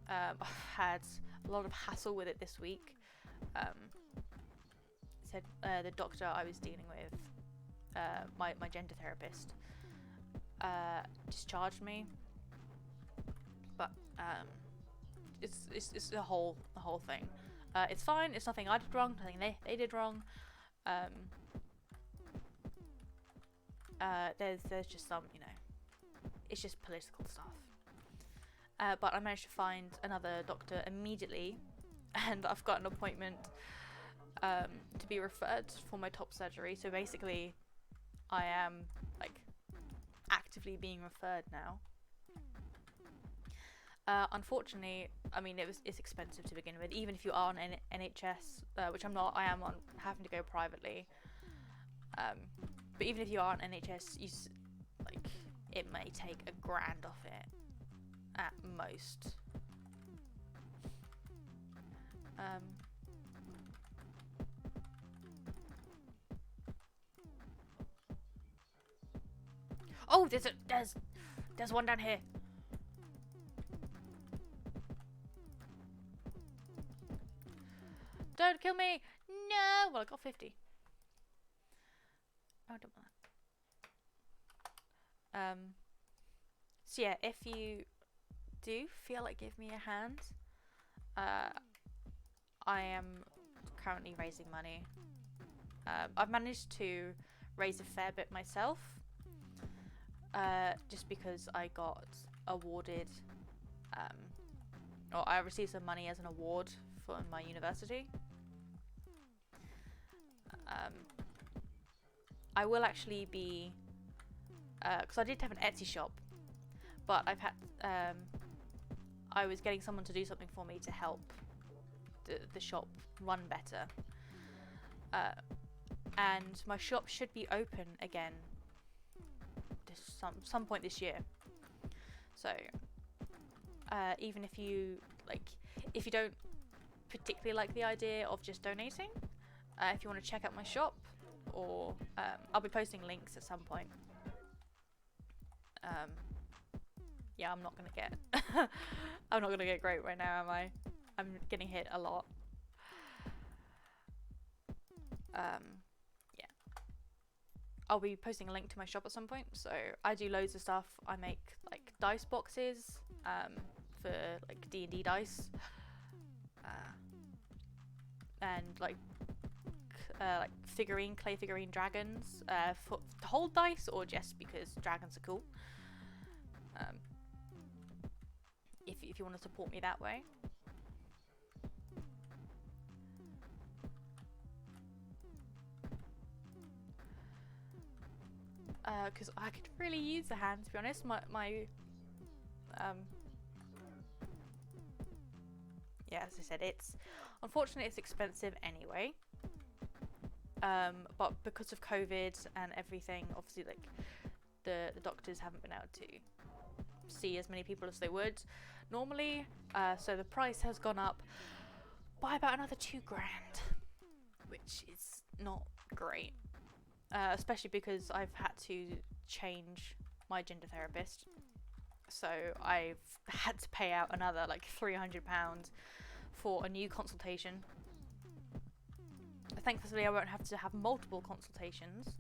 I've had a lot of hassle with it this week. Said the doctor I was dealing with, my gender therapist, discharged me, but it's the whole thing. It's fine. It's nothing I did wrong. Nothing they did wrong. There's just some, you know, it's just political stuff. But I managed to find another doctor immediately, and I've got an appointment to be referred for my top surgery. So basically, I am like actively being referred now. Unfortunately, I mean, it's expensive to begin with. Even if you are on NHS, which I'm not, I am on having to go privately. But even if you are on NHS, like it may take $1,000 off it at most. Oh, there's one down here. Don't kill me! No! Well, I got 50. Oh, I don't want that. So yeah, if you do feel like give me a hand, I am currently raising money. I've managed to raise a fair bit myself, just because I got awarded, or I received some money as an award for my university. I will actually be, because I did have an Etsy shop, but I've had, I was getting someone to do something for me to help the shop run better. And my shop should be open again some point this year. So even if you if you don't particularly like the idea of just donating, if you want to check out my shop, or I'll be posting links at some point. Yeah, I'm not gonna get I'm not gonna get great right now, am I? I'm getting hit a lot. Yeah, I'll be posting a link to my shop at some point. So I do loads of stuff. I make like dice boxes for like D&D dice, and like clay figurine dragons, for to hold dice, or just because dragons are cool. If you want to support me that way. Because I could really use the hand, to be honest. Yeah, as I said, unfortunately it's expensive anyway. But because of COVID and everything, obviously, like the doctors haven't been able to see as many people as they would normally. So the price has gone up by about another $2,000, which is not great. Especially because I've had to change my gender therapist, so I've had to pay out another like £300 for a new consultation. Thankfully I won't have to have multiple consultations,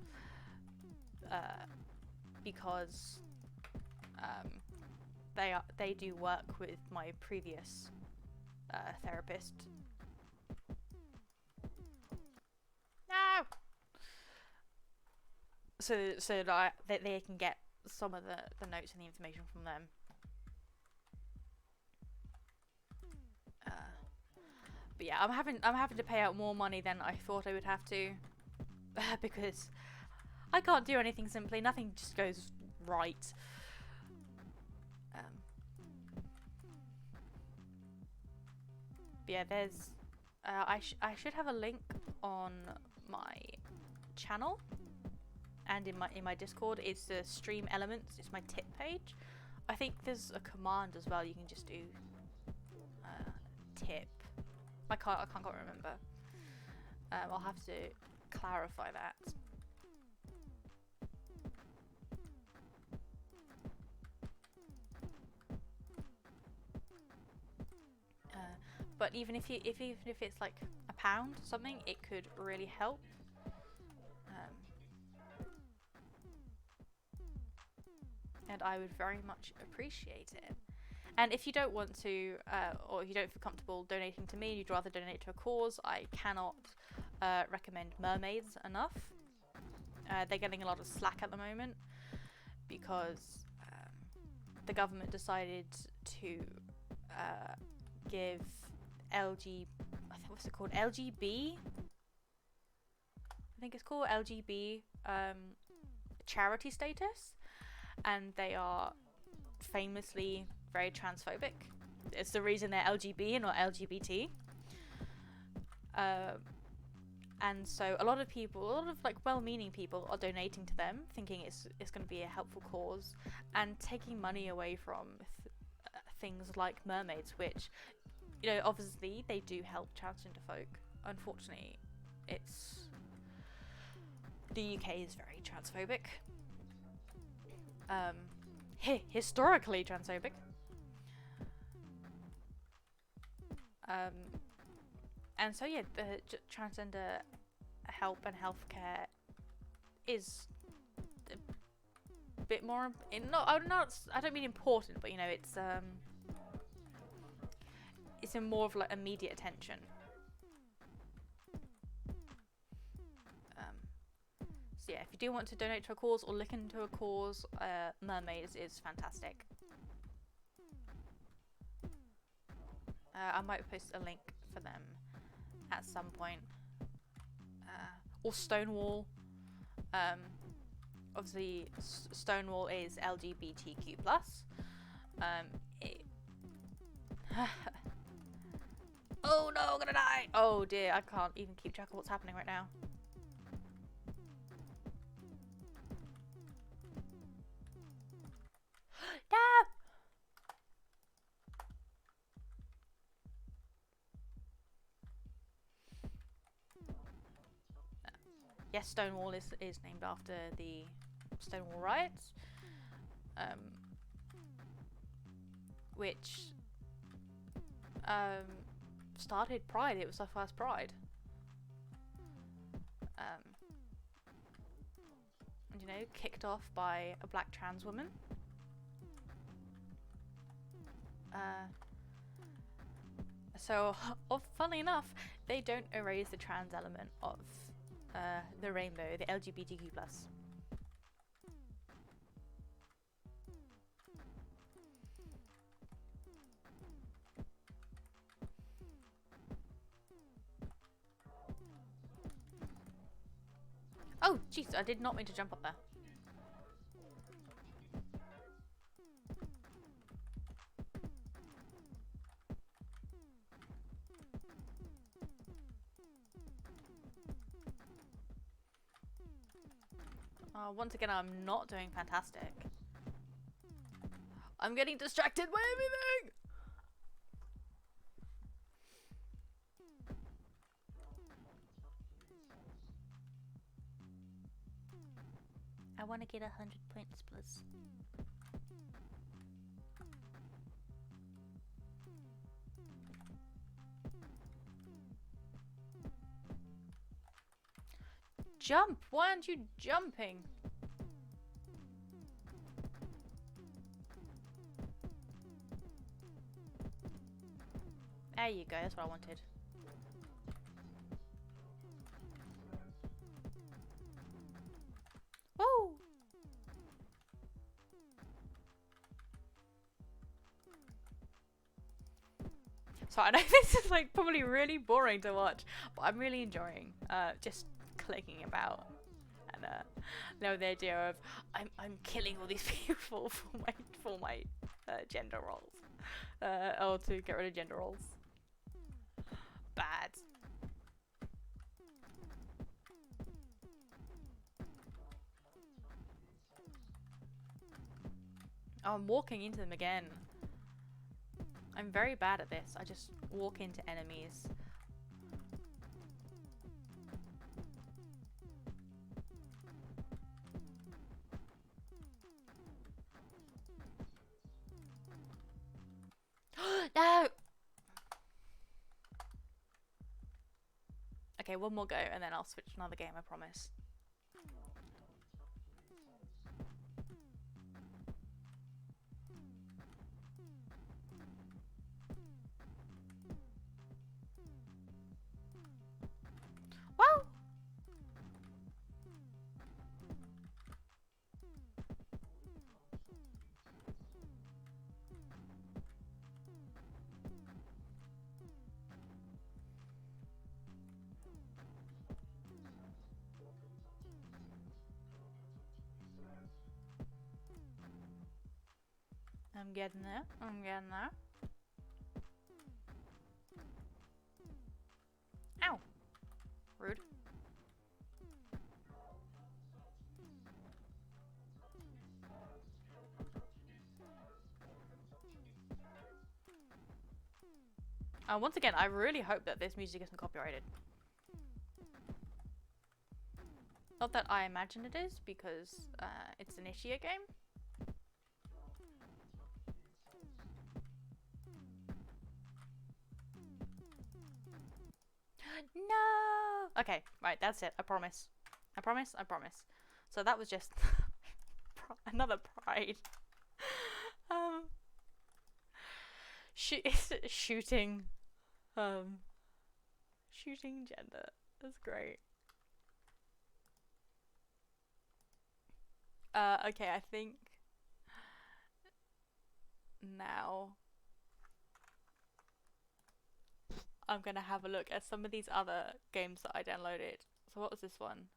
because they do work with my previous therapist. No! So that they can get some of the notes and the information from them. But yeah, I'm having to pay out more money than I thought I would have to, because I can't do anything simply. Nothing just goes right. But yeah, there's I should have a link on my channel and in my Discord. It's the stream elements. It's my tip page. I think there's a command as well. You can just do tip. I can't quite remember. I'll have to clarify that. But even if it's like £1 or something, it could really help. And I would very much appreciate it. And if you don't want to, or if you don't feel comfortable donating to me and you'd rather donate to a cause, I cannot recommend mermaids enough. They're getting a lot of slack at the moment because the government decided to give what's it called? LGB? I think it's called LGB charity status. And they are famously very transphobic. It's the reason they're LGB and not LGBT. And so a lot of like well-meaning people are donating to them, thinking it's going to be a helpful cause, and taking money away from things like mermaids, which, you know, obviously they do help transgender folk. Unfortunately, the UK is very transphobic. Historically transphobic. And so yeah, the transgender help and healthcare is a bit more. I don't mean important, but you know, it's in more of like immediate attention. So yeah, if you do want to donate to a cause or look into a cause, Mermaids is fantastic. I might post a link for them at some point. Or Stonewall. Obviously, Stonewall is LGBTQ+. Oh no, I'm gonna die! Oh dear, I can't even keep track of what's happening right now. Dad! Yes, Stonewall is named after the Stonewall riots, which started Pride. It was our first Pride. And, you know, kicked off by a black trans woman. So, funnily enough, they don't erase the trans element of the rainbow, the LGBTQ+. Oh, jeez, I did not mean to jump up there. Once again, I'm not doing fantastic. I'm getting distracted by everything! I want to get 100 points, please. Jump! Why aren't you jumping? There you go, that's what I wanted. Woo! So I know this is like probably really boring to watch, but I'm really enjoying just clicking about and know the idea of I'm killing all these people for my gender roles, or to get rid of gender roles. Bad. Oh, I'm walking into them again. I'm very bad at this. I just walk into enemies. No! Okay, one more go and then I'll switch to another game, I promise. Wow! I'm getting there. I'm getting there. Ow! Rude. Once again, I really hope that this music isn't copyrighted. Not that I imagine it is, because it's an itchio game. No! Okay, right, that's it. I promise. I promise, I promise. So that was just another pride. Shooting, shooting gender. That's great. Okay, I think now I'm gonna have a look at some of these other games that I downloaded. So what was this one?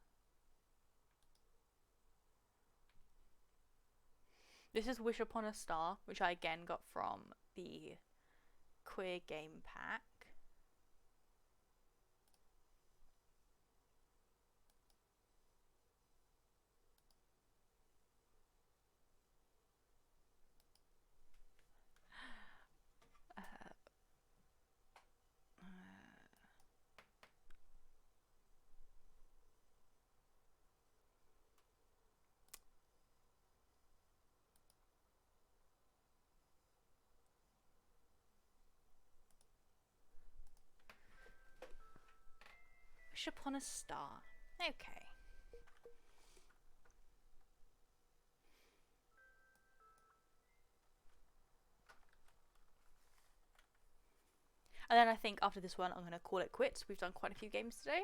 This is Wish Upon a Star, which I again got from the Queer Game Pack. Wish Upon a Star. Okay. And then I think after this one, I'm going to call it quits. We've done quite a few games today.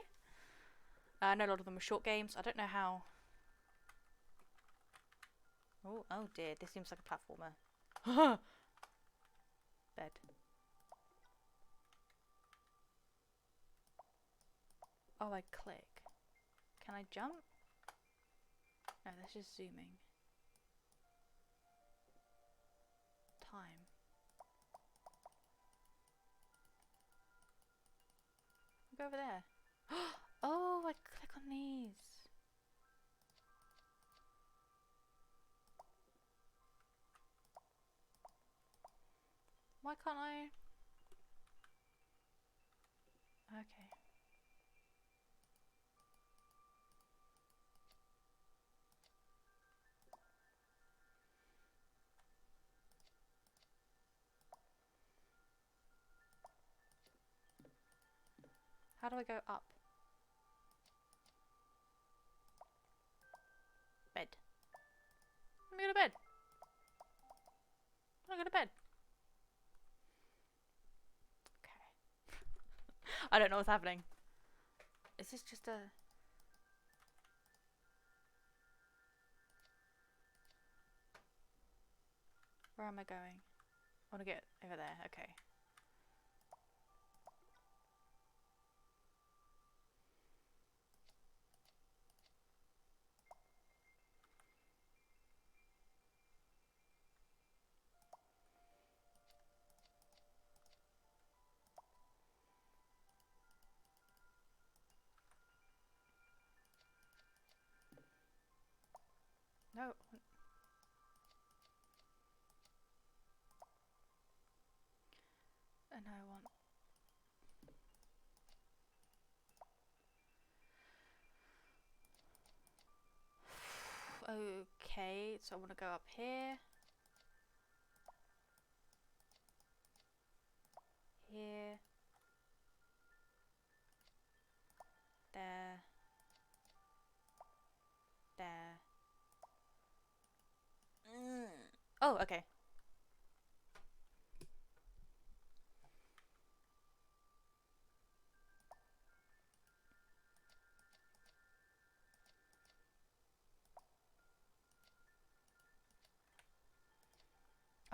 I know a lot of them are short games. I don't know how. Oh dear. This seems like a platformer. Bed. Oh, I click. Can I jump? No, that's just zooming. Time. Go over there. Oh, I click on these. Why can't I? Okay. How do I go up? Bed. Let me go to bed. I go to bed. Okay. I don't know what's happening. Is this just a... Where am I going? I want to get over there. Okay. No. And I want... Okay, so I want to go up here. Here. There. There. Oh, okay.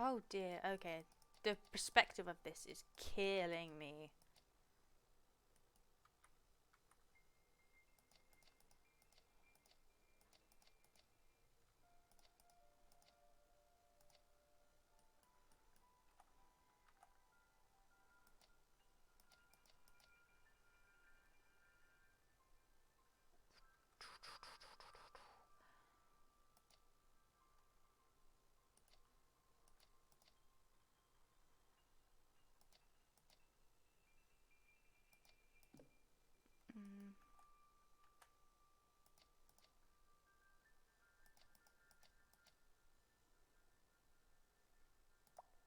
Oh dear, okay. The perspective of this is killing me.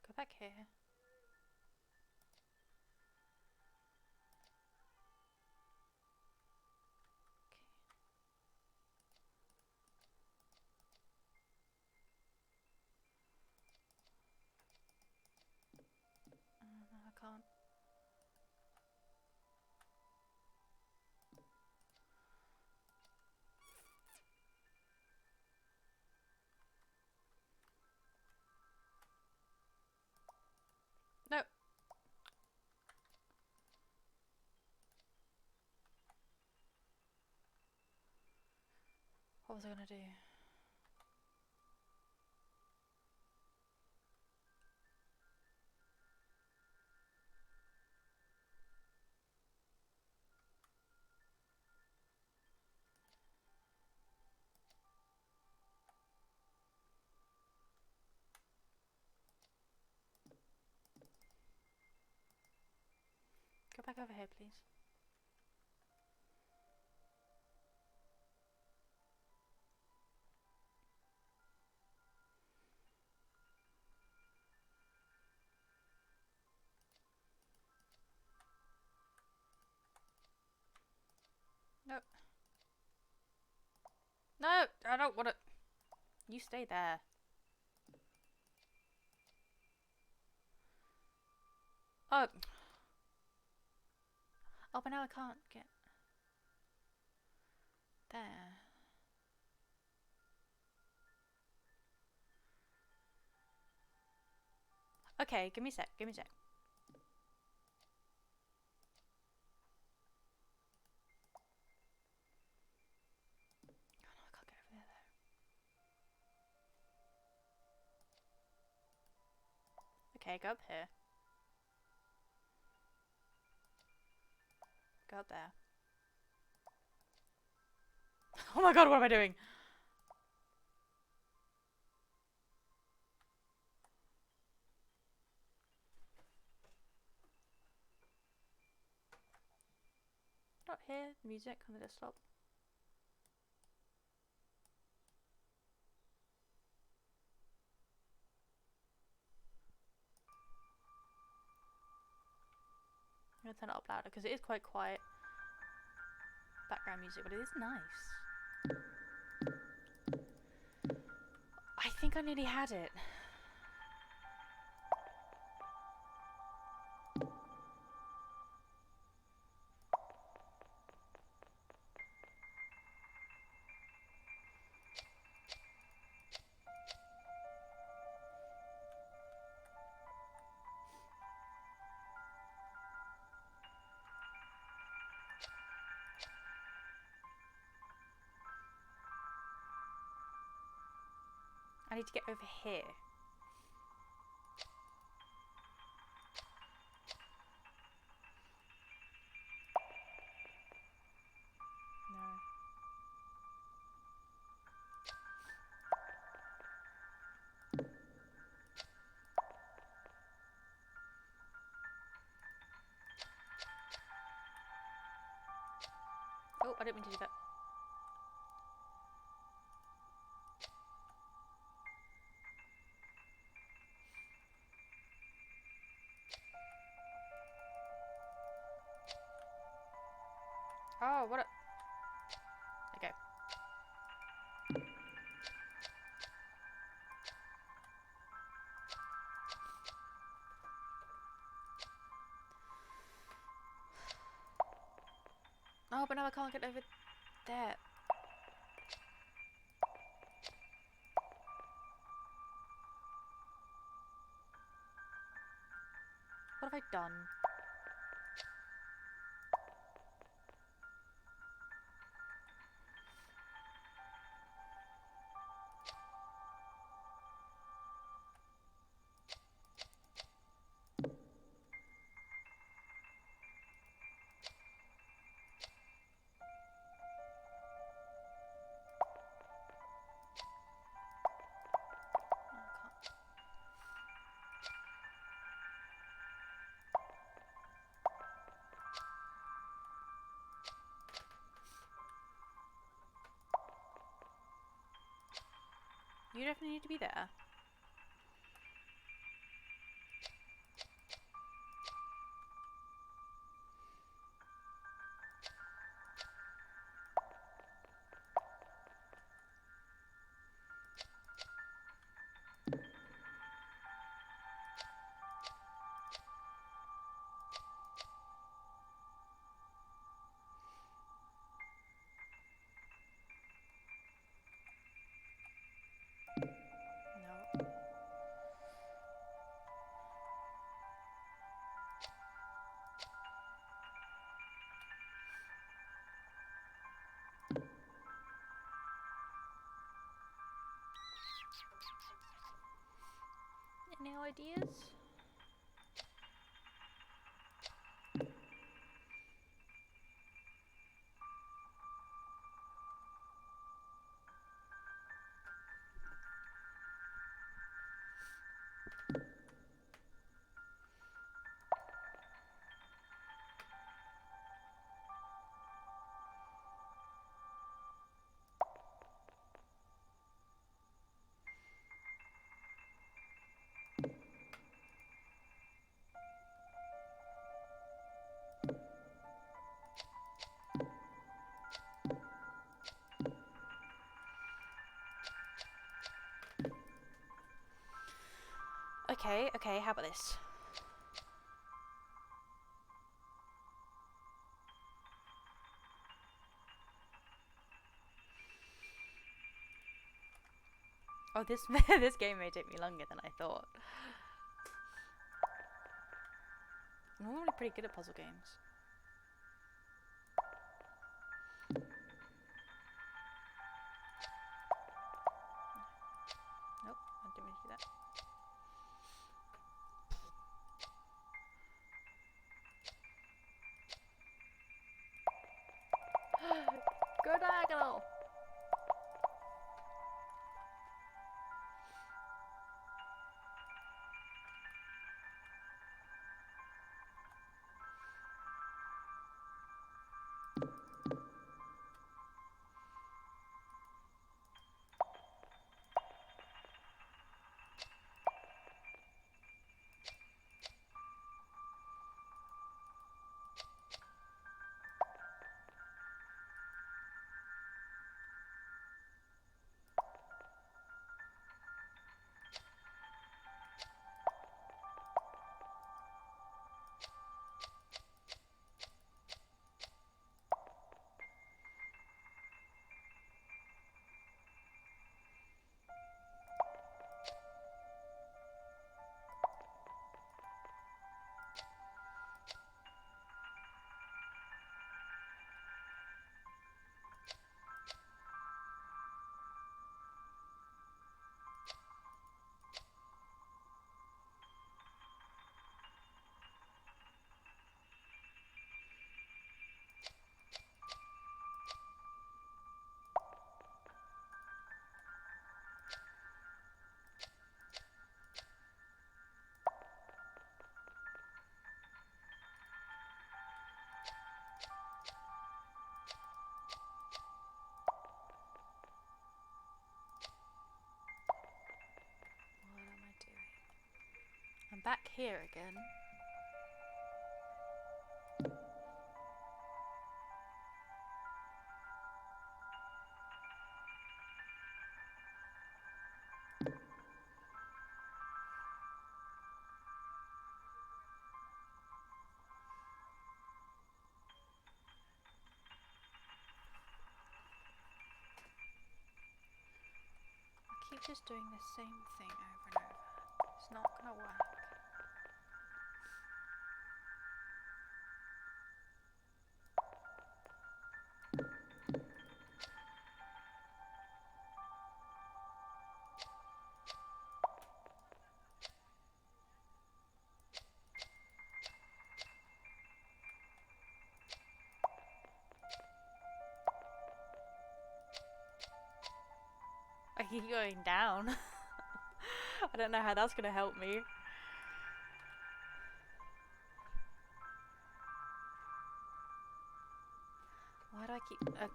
Go back here. What was I gonna do? Go back over here, please. No. No, I don't want to. You stay there. Oh. Oh, but now I can't get there. Okay, give me a sec. Give me a sec. Oh no, I can't get over there though. Okay, go up here. Go up there. Oh my god, what am I doing? Not here. Music on the desktop. I'm gonna turn it up louder because it is quite quiet background music, but it is nice. I think I nearly had it. I need to get over here. No. Oh, I didn't mean to do that. Oh, what a... Okay. Oh, but now I can't get over there. What have I done? You definitely need to be there. No. Any ideas? Okay, how about this? Oh, this this game may take me longer than I thought. I'm normally pretty good at puzzle games. Nope, I didn't mean to do that. Go diagonal! What am I doing? I'm back here again. I keep just doing the same thing over and over. It's not gonna work. I keep going down. I don't know how that's gonna help me. Why do I keep... Okay.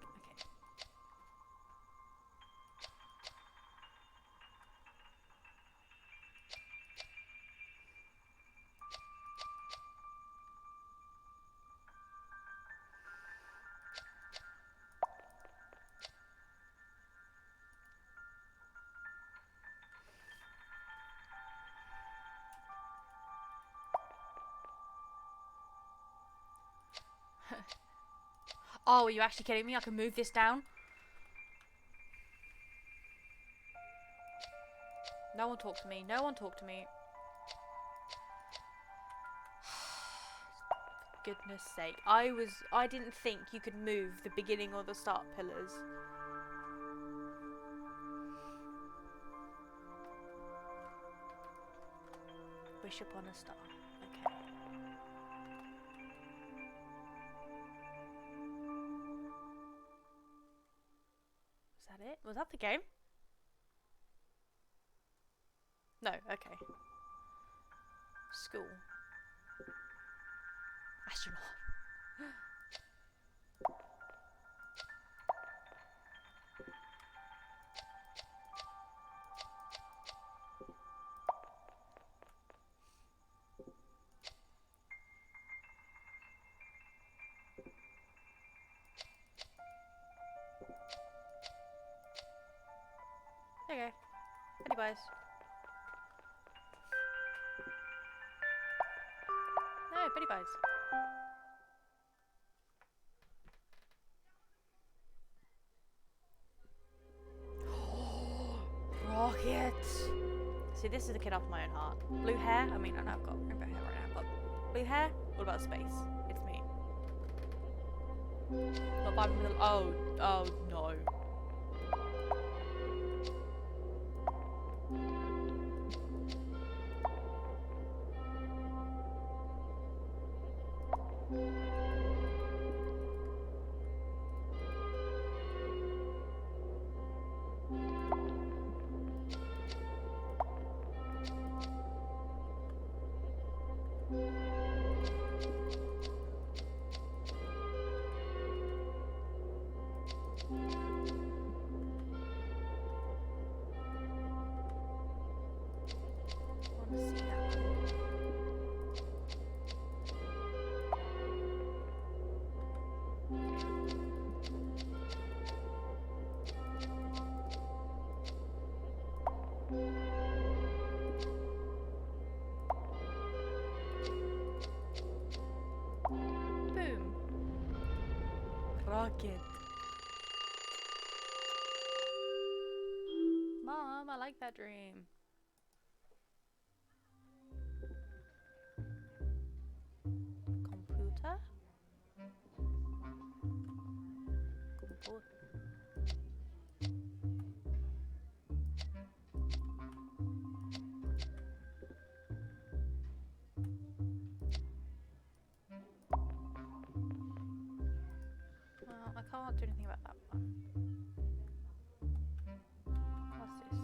Oh, are you actually kidding me? I can move this down? No one talk to me. No one talk to me. For goodness sake. I didn't think you could move the beginning or the start pillars. Wish upon a star. Okay. Was that it? Was that the game? No, okay. School. Astronaut. Okay. Anyways. No, Pennywise. Rocket! See, this is the kid after my own heart. Blue hair? I mean, I know I've got rainbow hair right now, but blue hair? What about space? It's me. Not vibing with the... Oh no. Boom. Rocket. Mom, I like that dream. Computer? Well, I can't do anything about that one. What's this?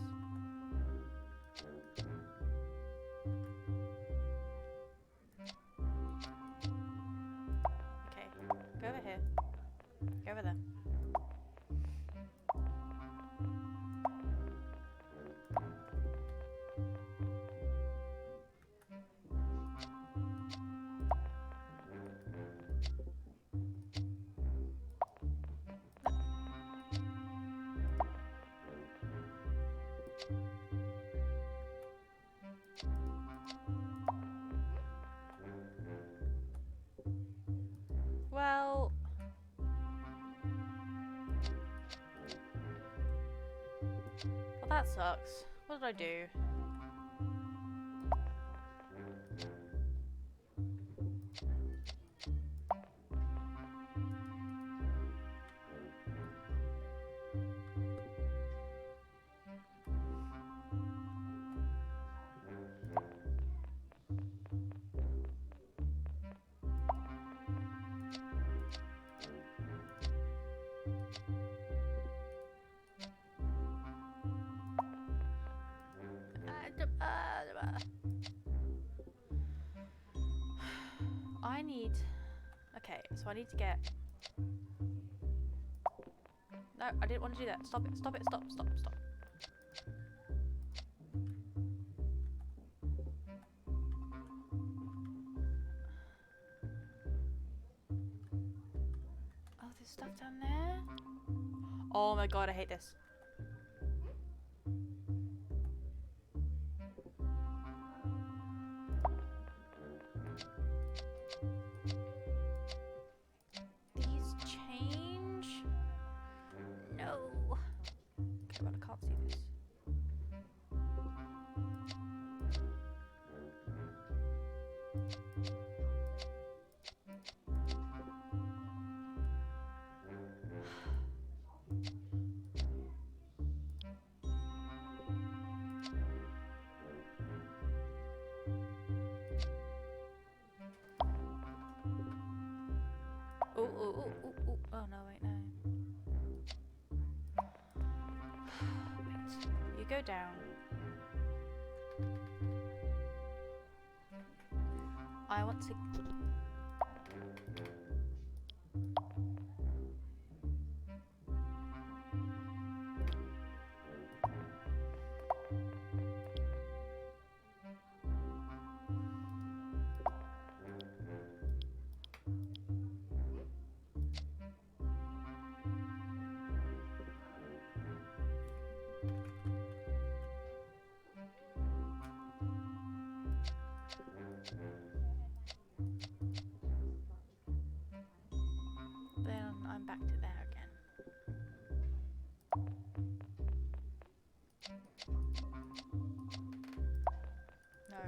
Okay, go over here. Go over there. Well, that sucks. What did I do? I need... Okay, so I need to get... No, I didn't want to do that. Stop it, stop it, stop, stop, stop. Oh, there's stuff down there? Oh my god, I hate this. Oh no, wait, no. Wait. You go down. I want to... Then I'm back to there again. No.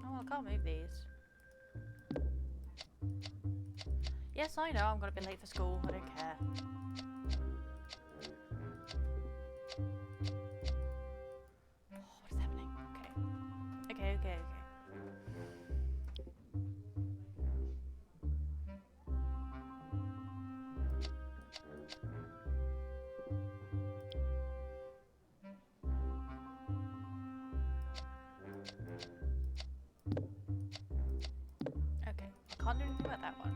Oh, I can't move these. Yes, I know I'm gonna be late for school. I don't care. Oh, what is happening? Okay. Okay, I can't do anything about that one.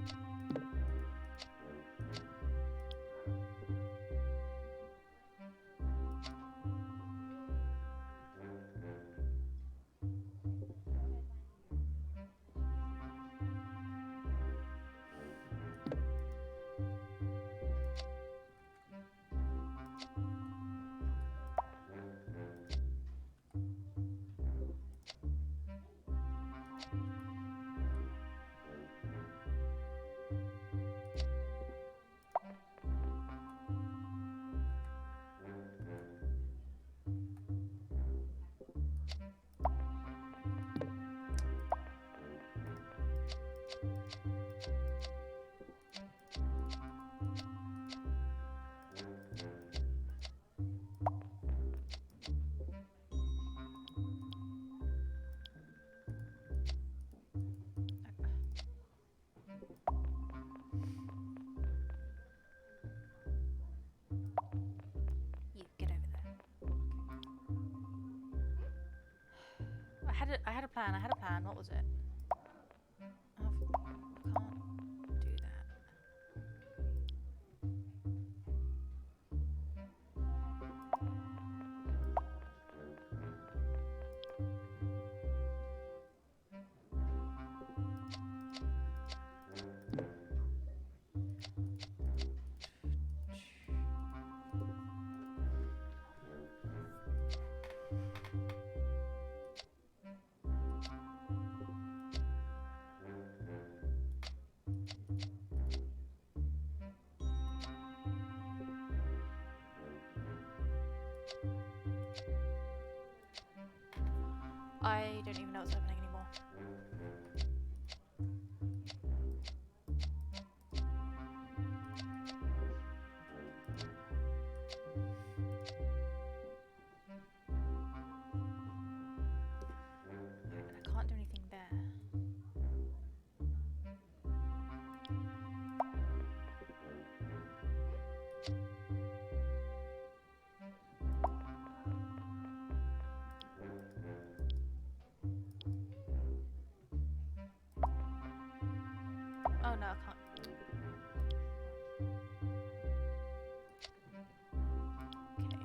You get over there. I had a plan. What was it? Oh, I can't do that. I don't even know what's happening anymore. I can't do anything there. Oh no, I can't. Okay.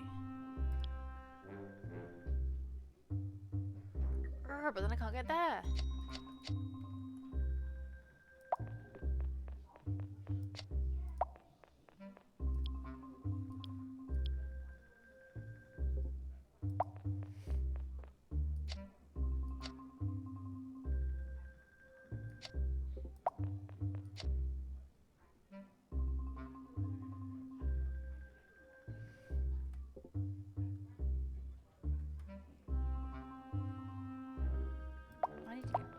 But then I can't get there. I need to get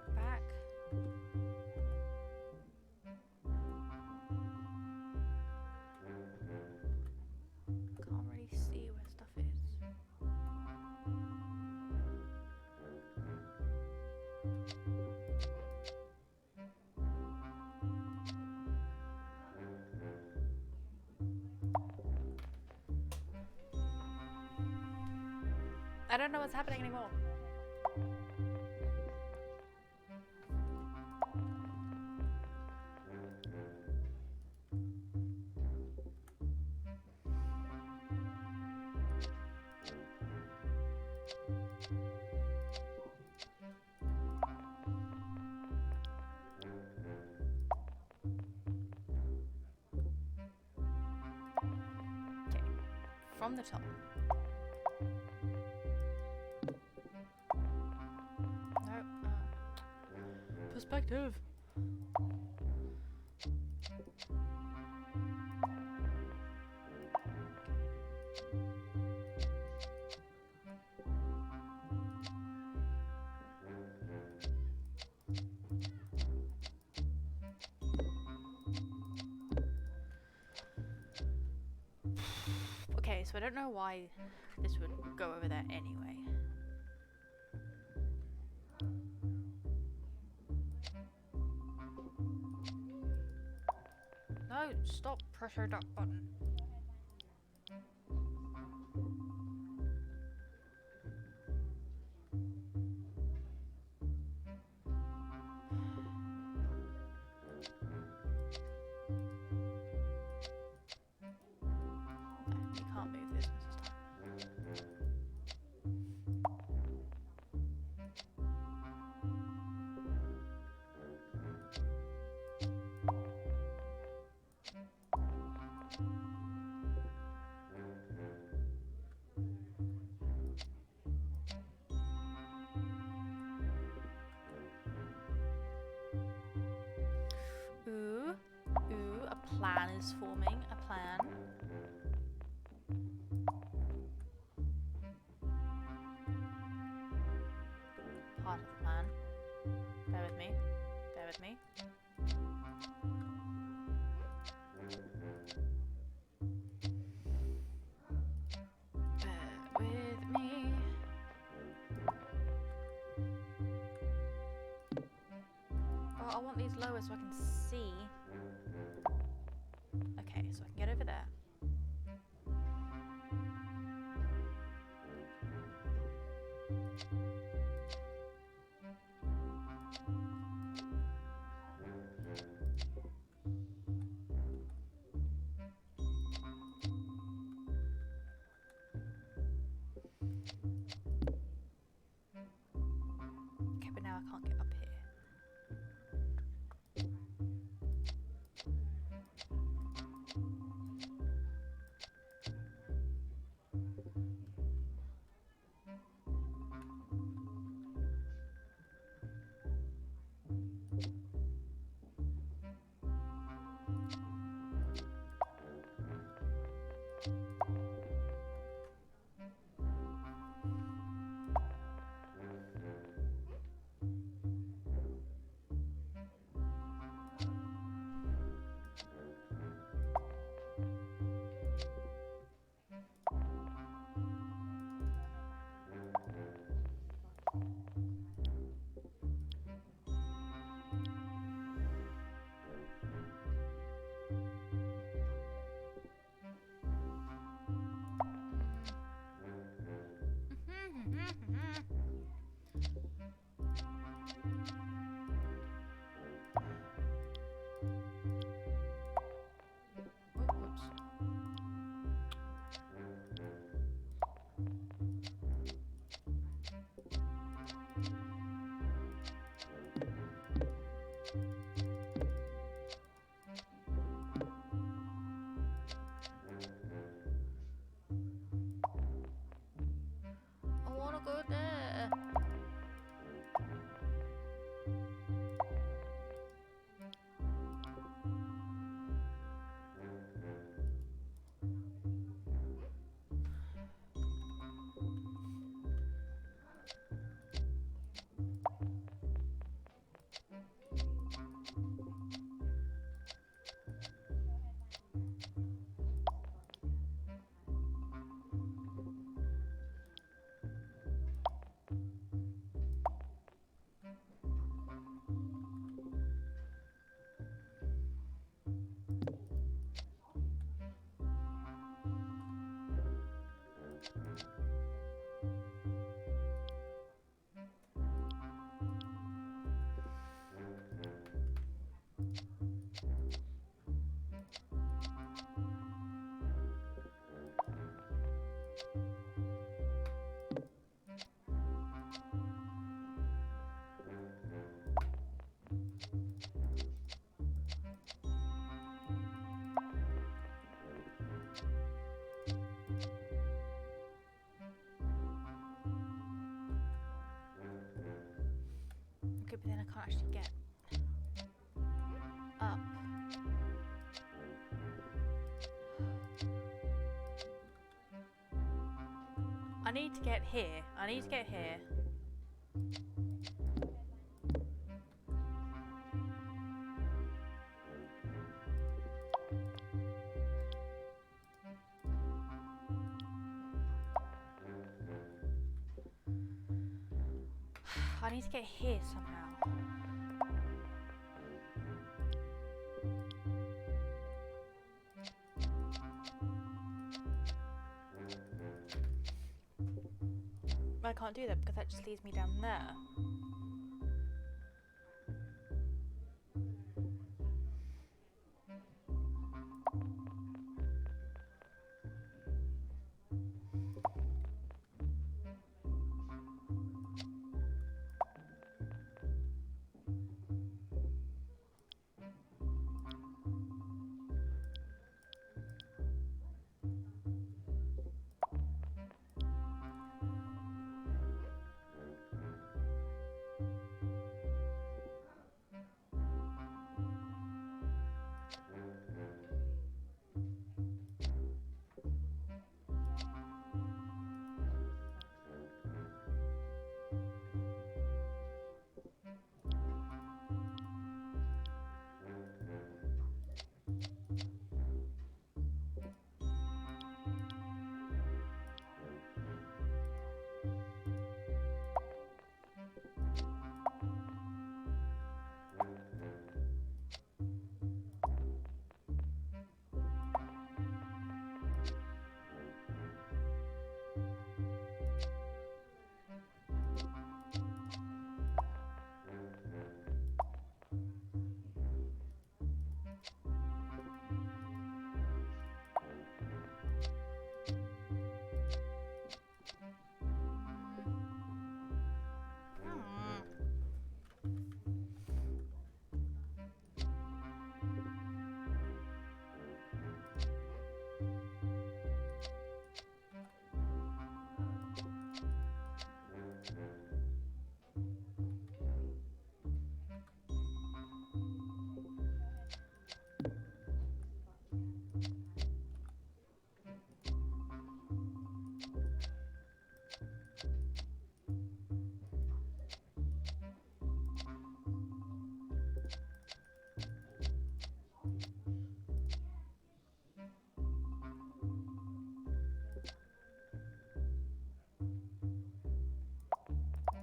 I don't know what's happening anymore. Okay, from the top. No, perspective. Okay, so I don't know why this would go over there anyway. No, stop pressure that button. You can't move this, Mrs. Tom. Ooh, ooh, a plan is forming, a plan. Part of the plan. Bear with me, bear with me. Bear with me. Oh, I want these lower so I can see. Okay, so I can get over there. Okay, but now I can't get up here. I need to get here. I need to get here. I need to get here somehow. I can't do that because that just leads me down there.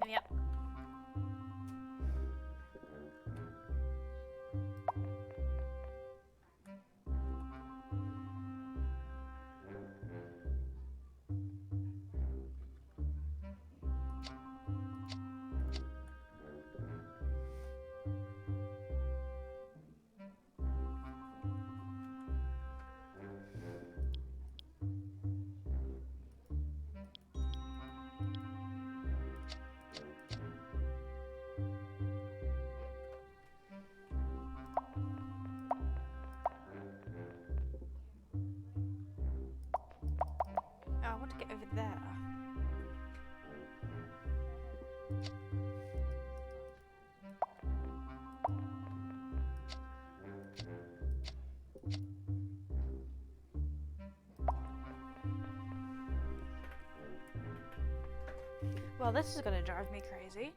Yep. Oh, I want to get over there. Well, this is gonna drive me crazy.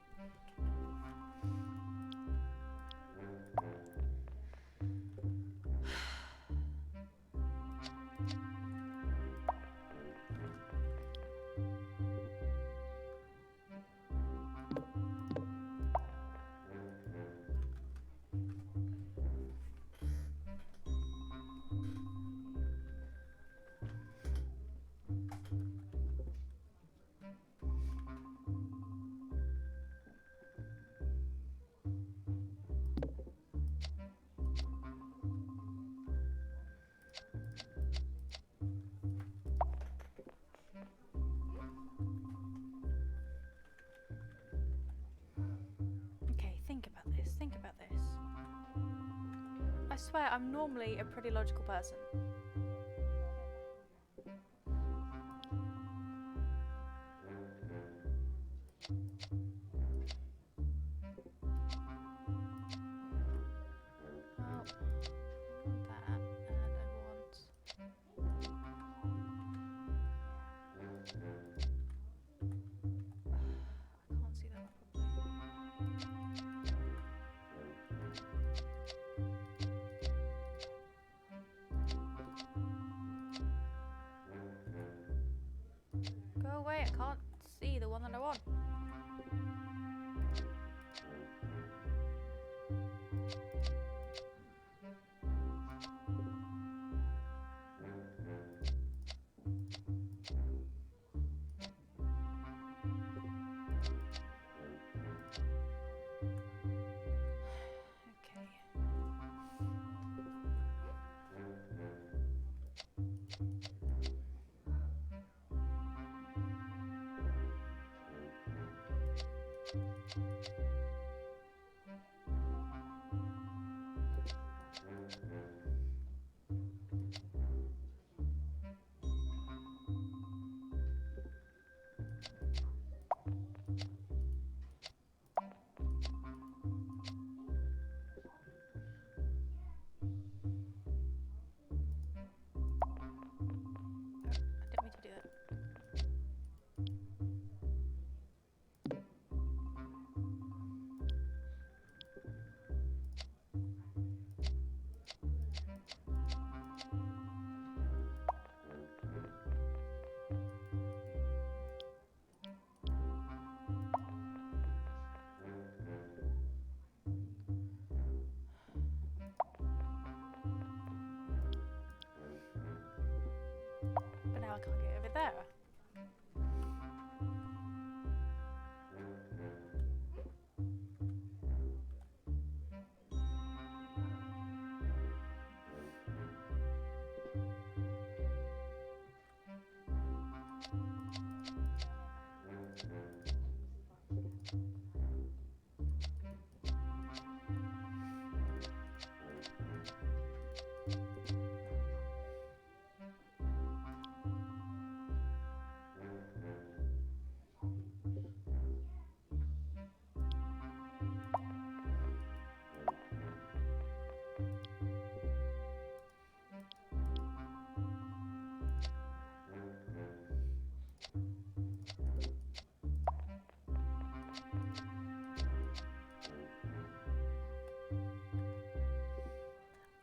Think about this. I swear I'm normally a pretty logical person. Well, I want that, and I want... right there.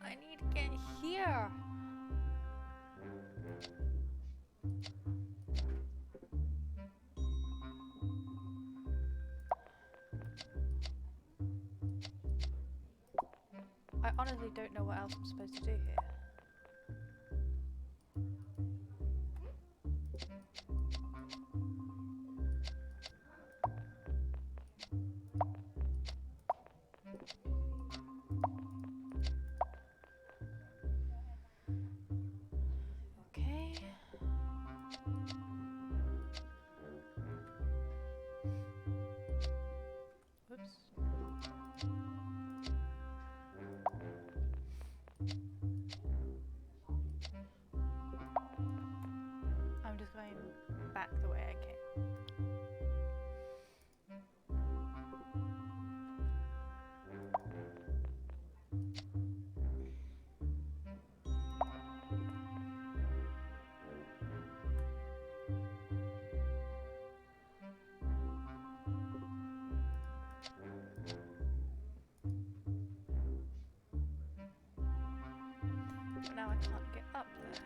I need to get here. I honestly don't know what else I'm supposed to do here. Okay. Whoops. I'm just going back the way I came. But now I can't get up there.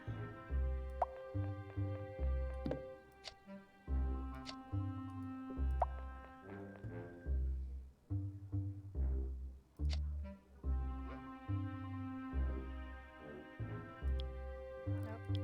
Nope.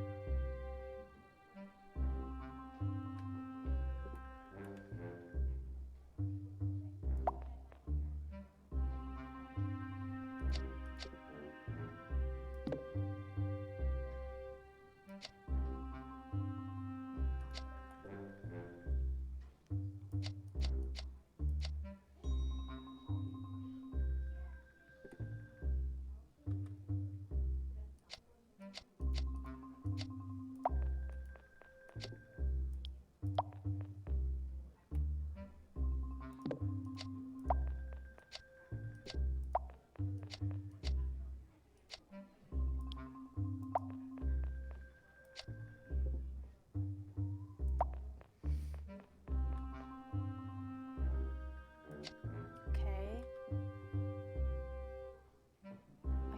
Okay.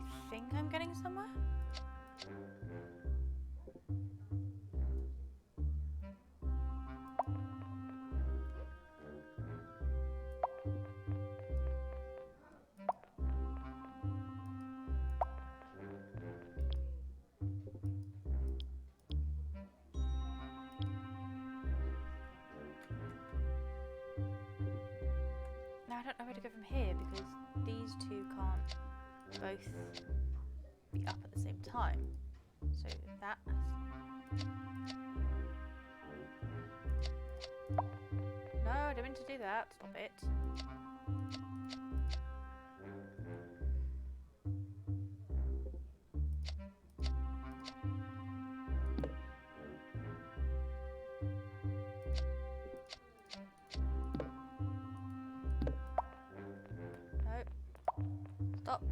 I think I'm getting somewhere. Now I don't know where to go from here because these two can't both be up at the same time. So that. No, I didn't mean to do that. Stop it. No. Stop.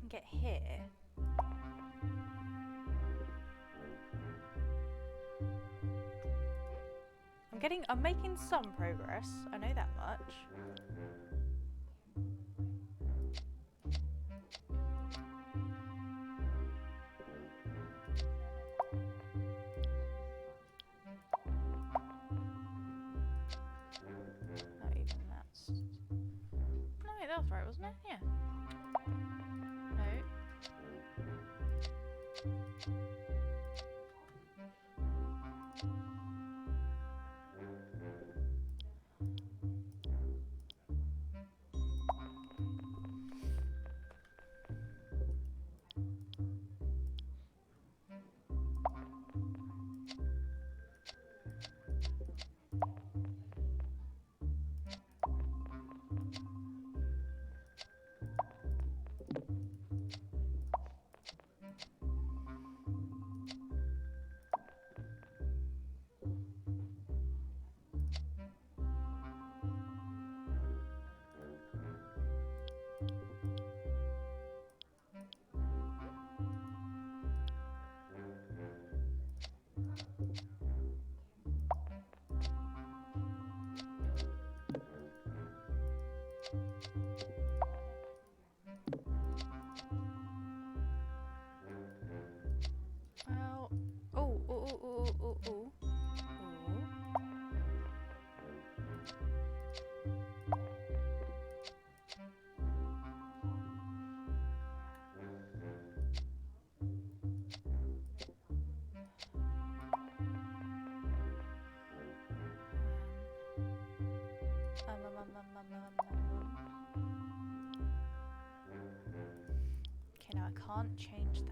can get here. I'm making some progress, I know that much. Not even that's... No, wait, that was right, wasn't it? Yeah. No. Well, oh. Okay, now I can't change that.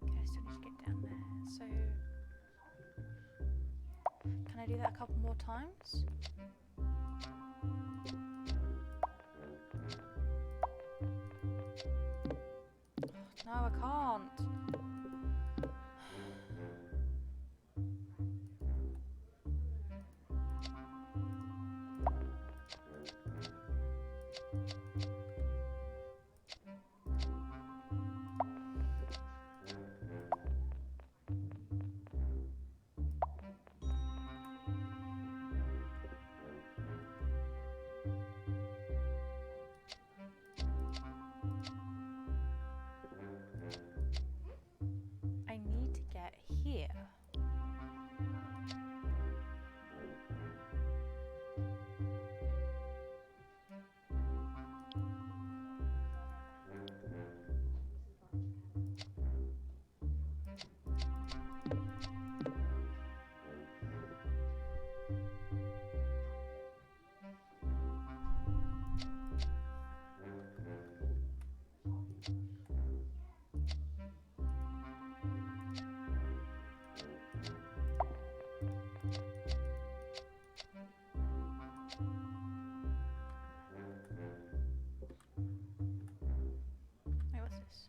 Okay, I still need to get down there. So, can I do that a couple more times? No, I can't. I need to get here. Wait, what's this?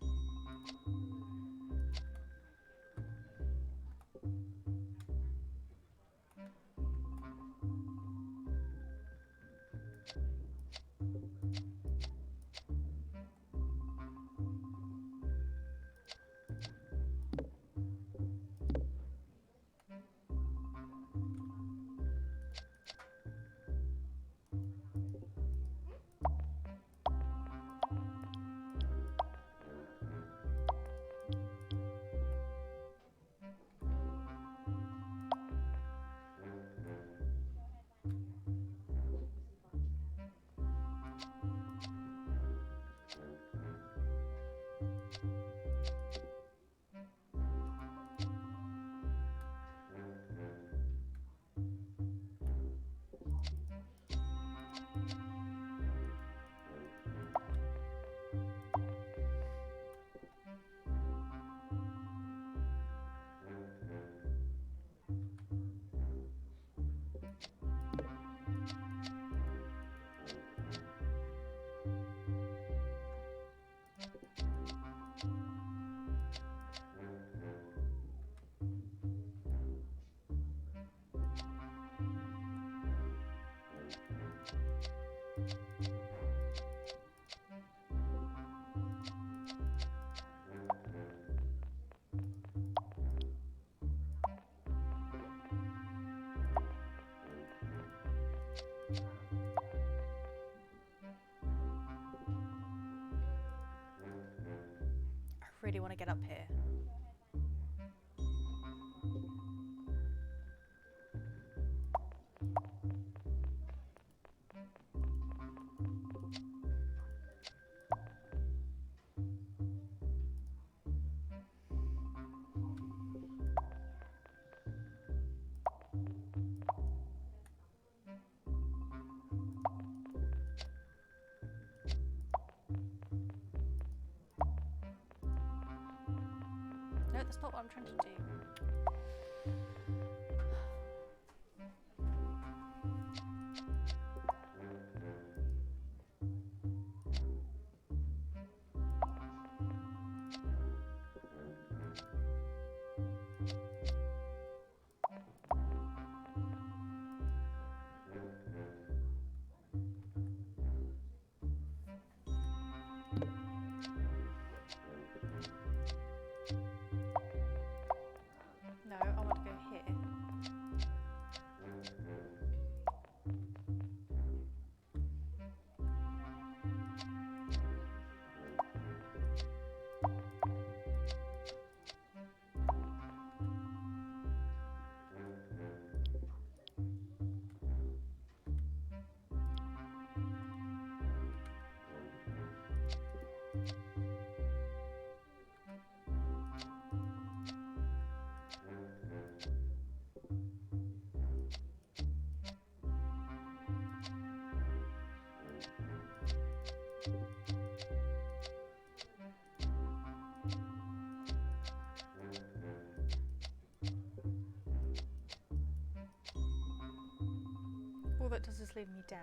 want to get up here. No, that's not what I'm trying to do. No, I want to go here. All that does is lead me down.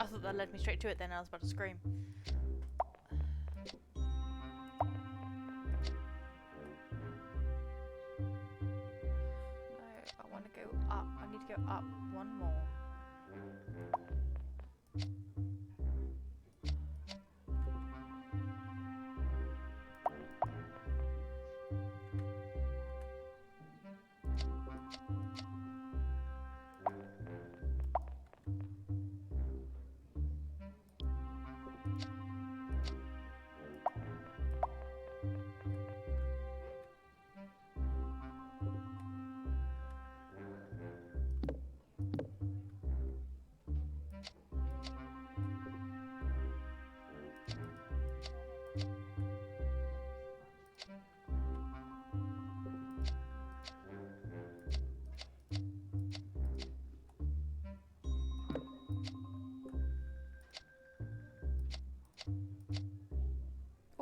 I thought that led me straight to it then, I was about to scream. No, I want to go up. I need to go up one more.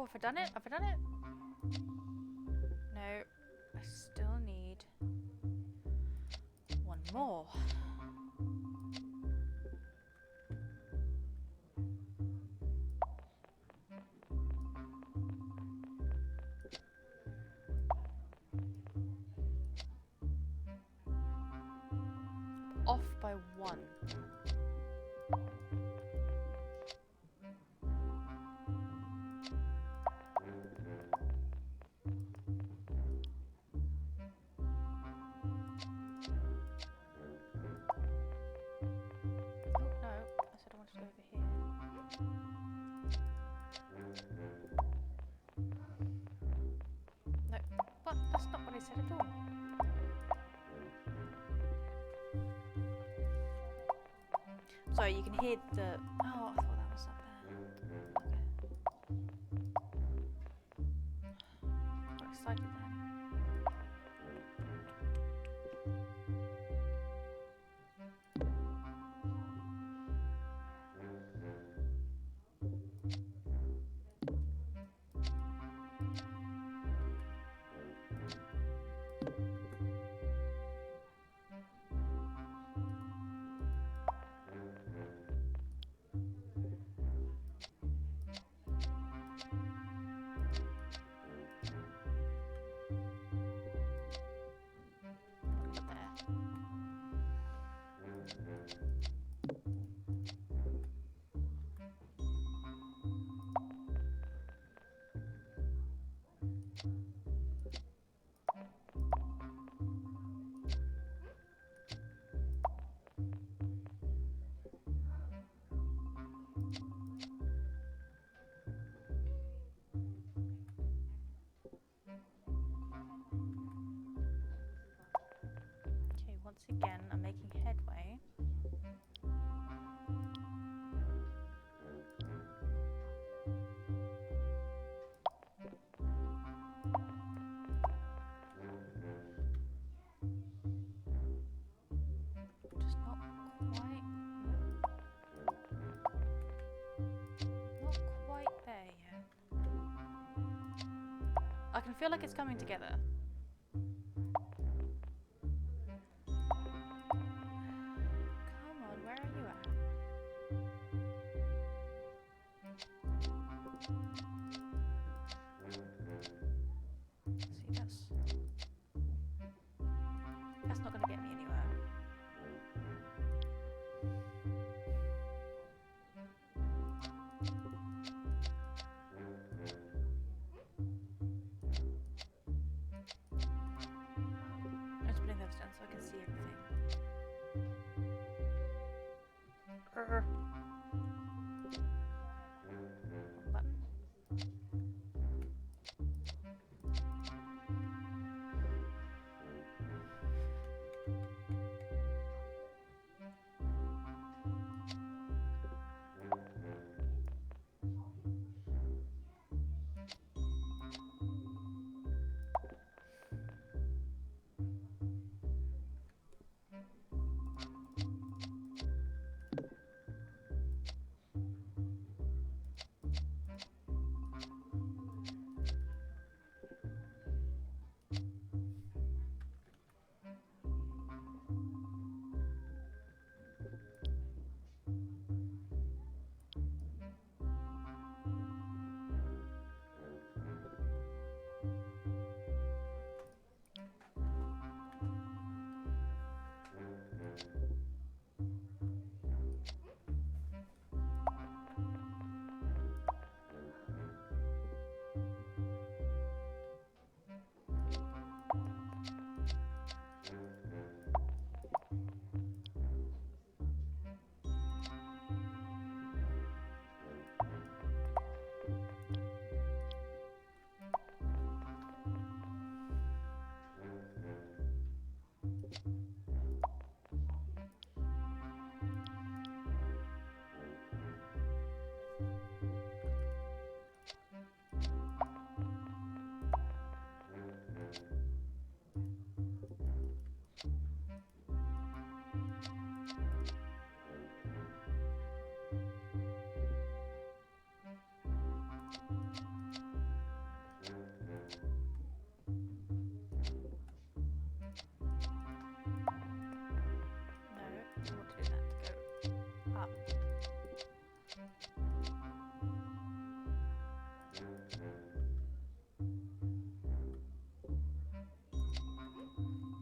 Oh, have I done it? Have I done it? No, I still need one more. Off by one. Sorry, you can hear the... Oh, I thought that was up there. Okay. Got excited then. Okay, once again, I'm making headway. Just not quite there yet. I can feel like it's coming together. Come on, where are you at? See, that's not gonna get me anywhere. Let's put in those down so I can see everything. Wrong button.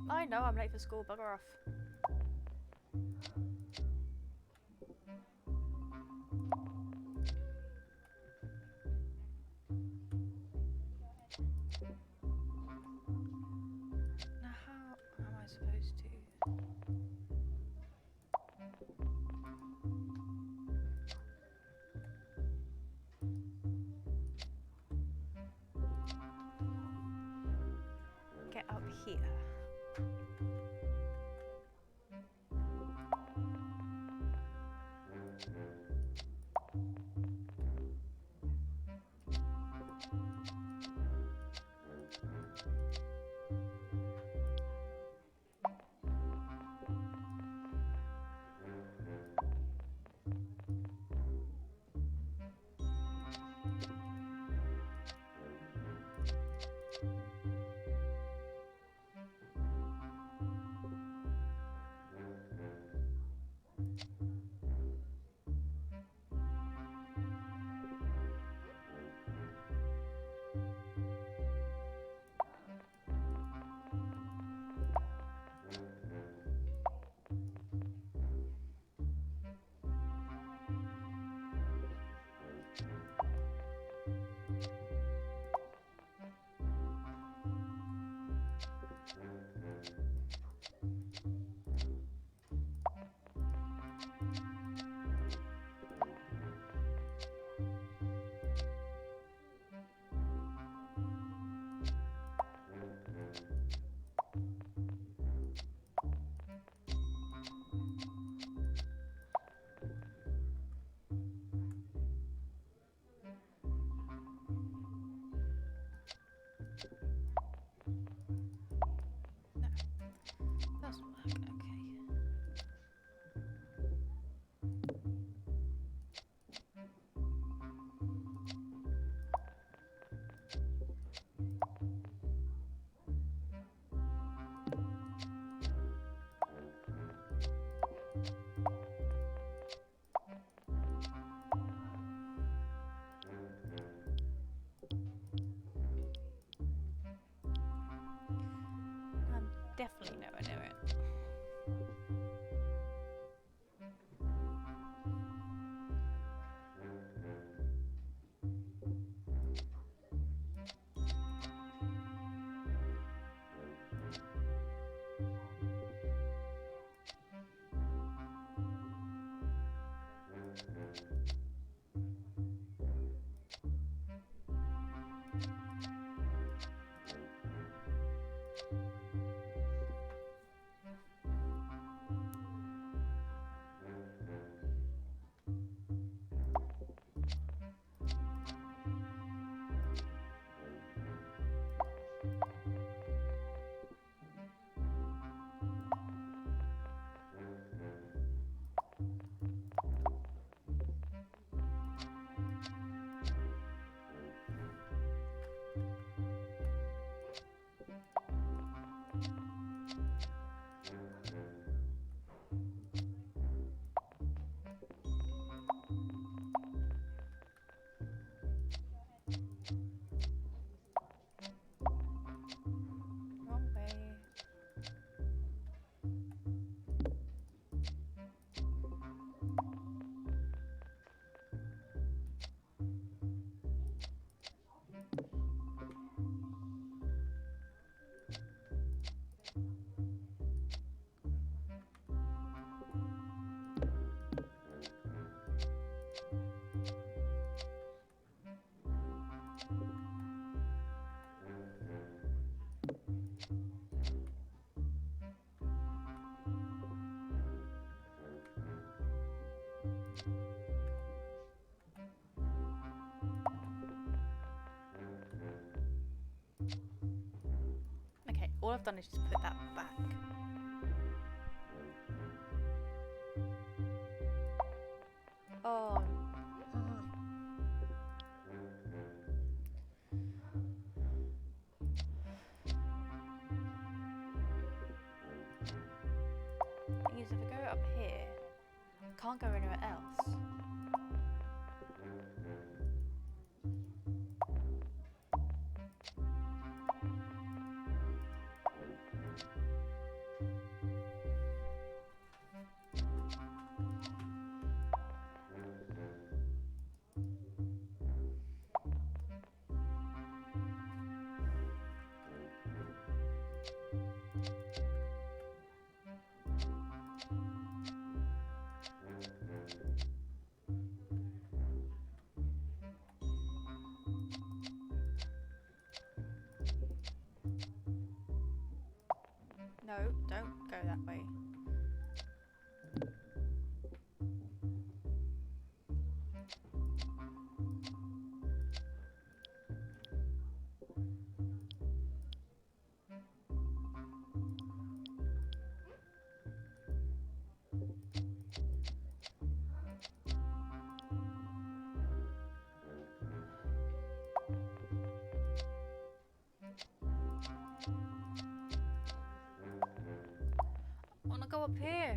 I know I'm late for school, bugger off. Now how am I supposed to? Get up here. definitely nowhere near it. Wrong way. Okay, all I've done is just put that back. Oh. Thing is, if I go up here, I can't go anywhere else. No, don't go that way. I wanna go up here.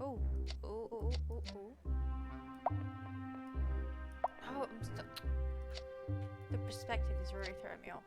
Oh, oh, oh, oh, oh. Oh, I'm stuck. The perspective is really throwing me off.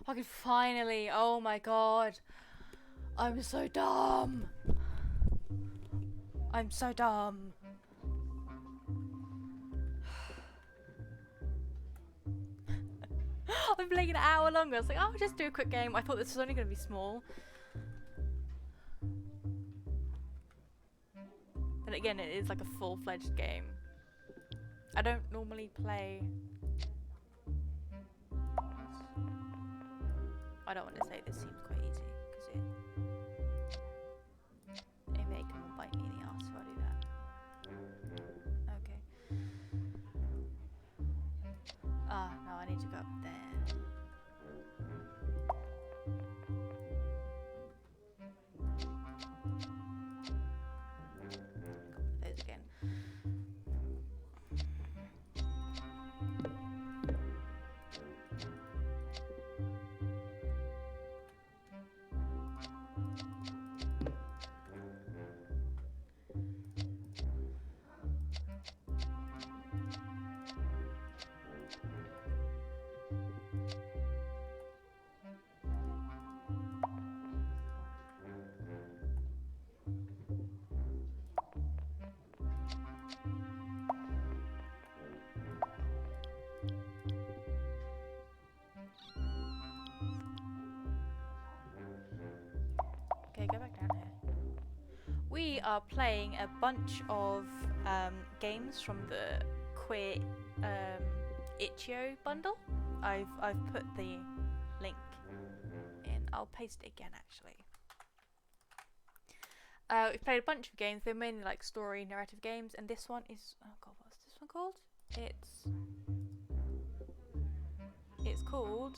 I can finally. Oh my god. I'm so dumb. I'm so dumb. I've been playing an hour longer. I was like, oh, I'll just do a quick game. I thought this was only going to be small. Then again, it is like a full-fledged game. I don't normally play... I don't want to say this seems quite easy, because it may come and bite me in the arse if I do that. Okay. Ah, no, I need to go up there. Those again. Okay, go back down here. We are playing a bunch of games from the queer itchio bundle. I've put the link in. I'll paste it again actually. We've played a bunch of games. They're mainly like story narrative games, and this one is, oh god, what's this one called? It's called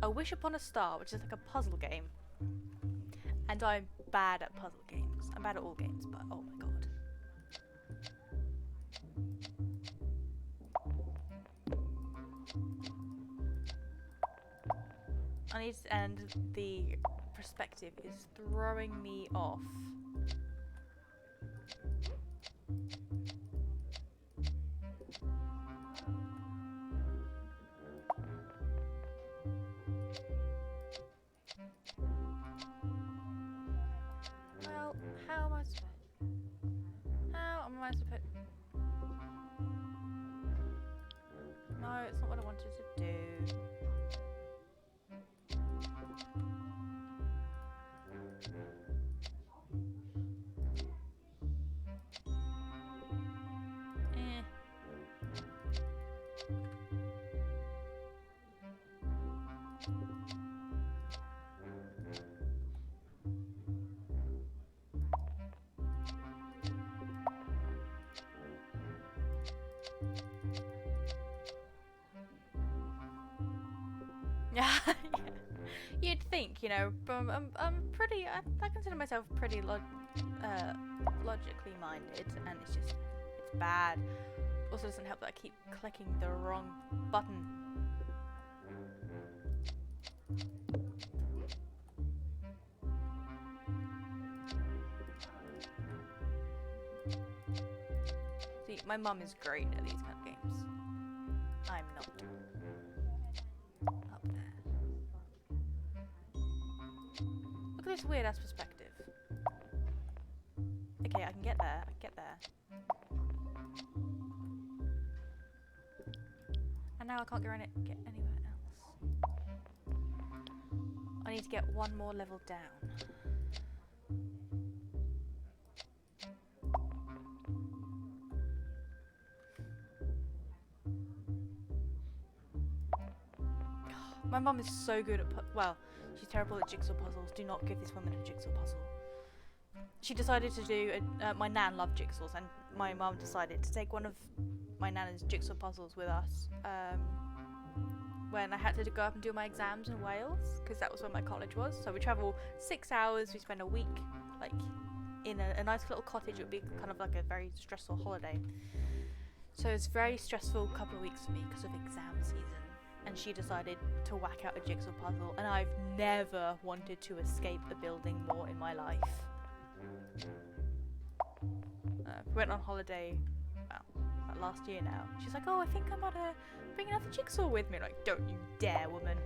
A Wish Upon a Star, which is like a puzzle game. And I'm bad at puzzle games. I'm bad at all games, but oh my god. And the perspective is throwing me off. Well, how am I supposed to put... No, it's not what I wanted to do. Yeah, you'd think, you know, I'm pretty, I consider myself pretty logically minded, and it's bad. Also doesn't help that I keep clicking the wrong button. See, my mum is great at these kind of games. I'm not. Up there. Look at this weird ass perspective. Okay, I can get there. I can get there. And now I can't get anywhere else. I need to get one more level down. My mum is so good at well, she's terrible at jigsaw puzzles. Do not give this woman a jigsaw puzzle. She decided to do my nan loved jigsaws, and my mum decided to take one of my nana's jigsaw puzzles with us when I had to go up and do my exams in Wales, because that was where my college was. So we travel 6 hours. We spend a week like in a nice little cottage. It would be kind of like a very stressful holiday. So it's a very stressful couple of weeks for me because of exam season. And she decided to whack out a jigsaw puzzle, and I've never wanted to escape a building more in my life. We went on holiday, well, last year now. She's like, oh, I think I'm gonna bring another jigsaw with me. I'm like, don't you dare, woman.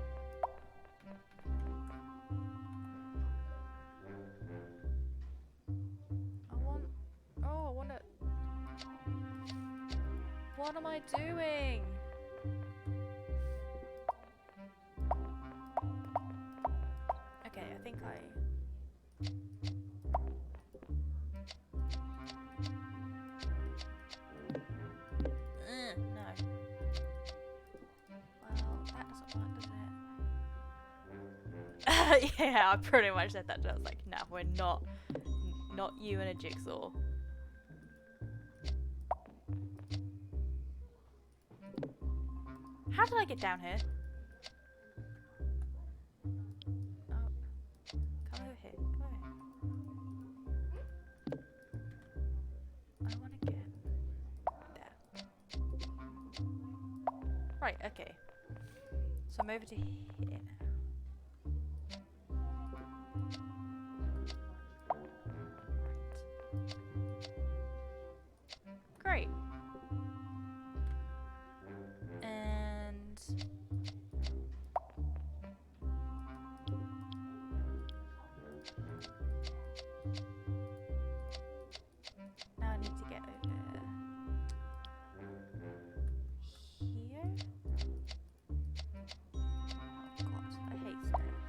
What am I doing? Okay, I think no. Well, that doesn't work, does it? Yeah, I pretty much said that. I was like, no, we're not you and a jigsaw. How did I get down here? Oh, come over here. Come over here. I want to get there. Right. Okay. So I'm over to here now. Great. And now I need to get over here. Oh god, I hate stairs.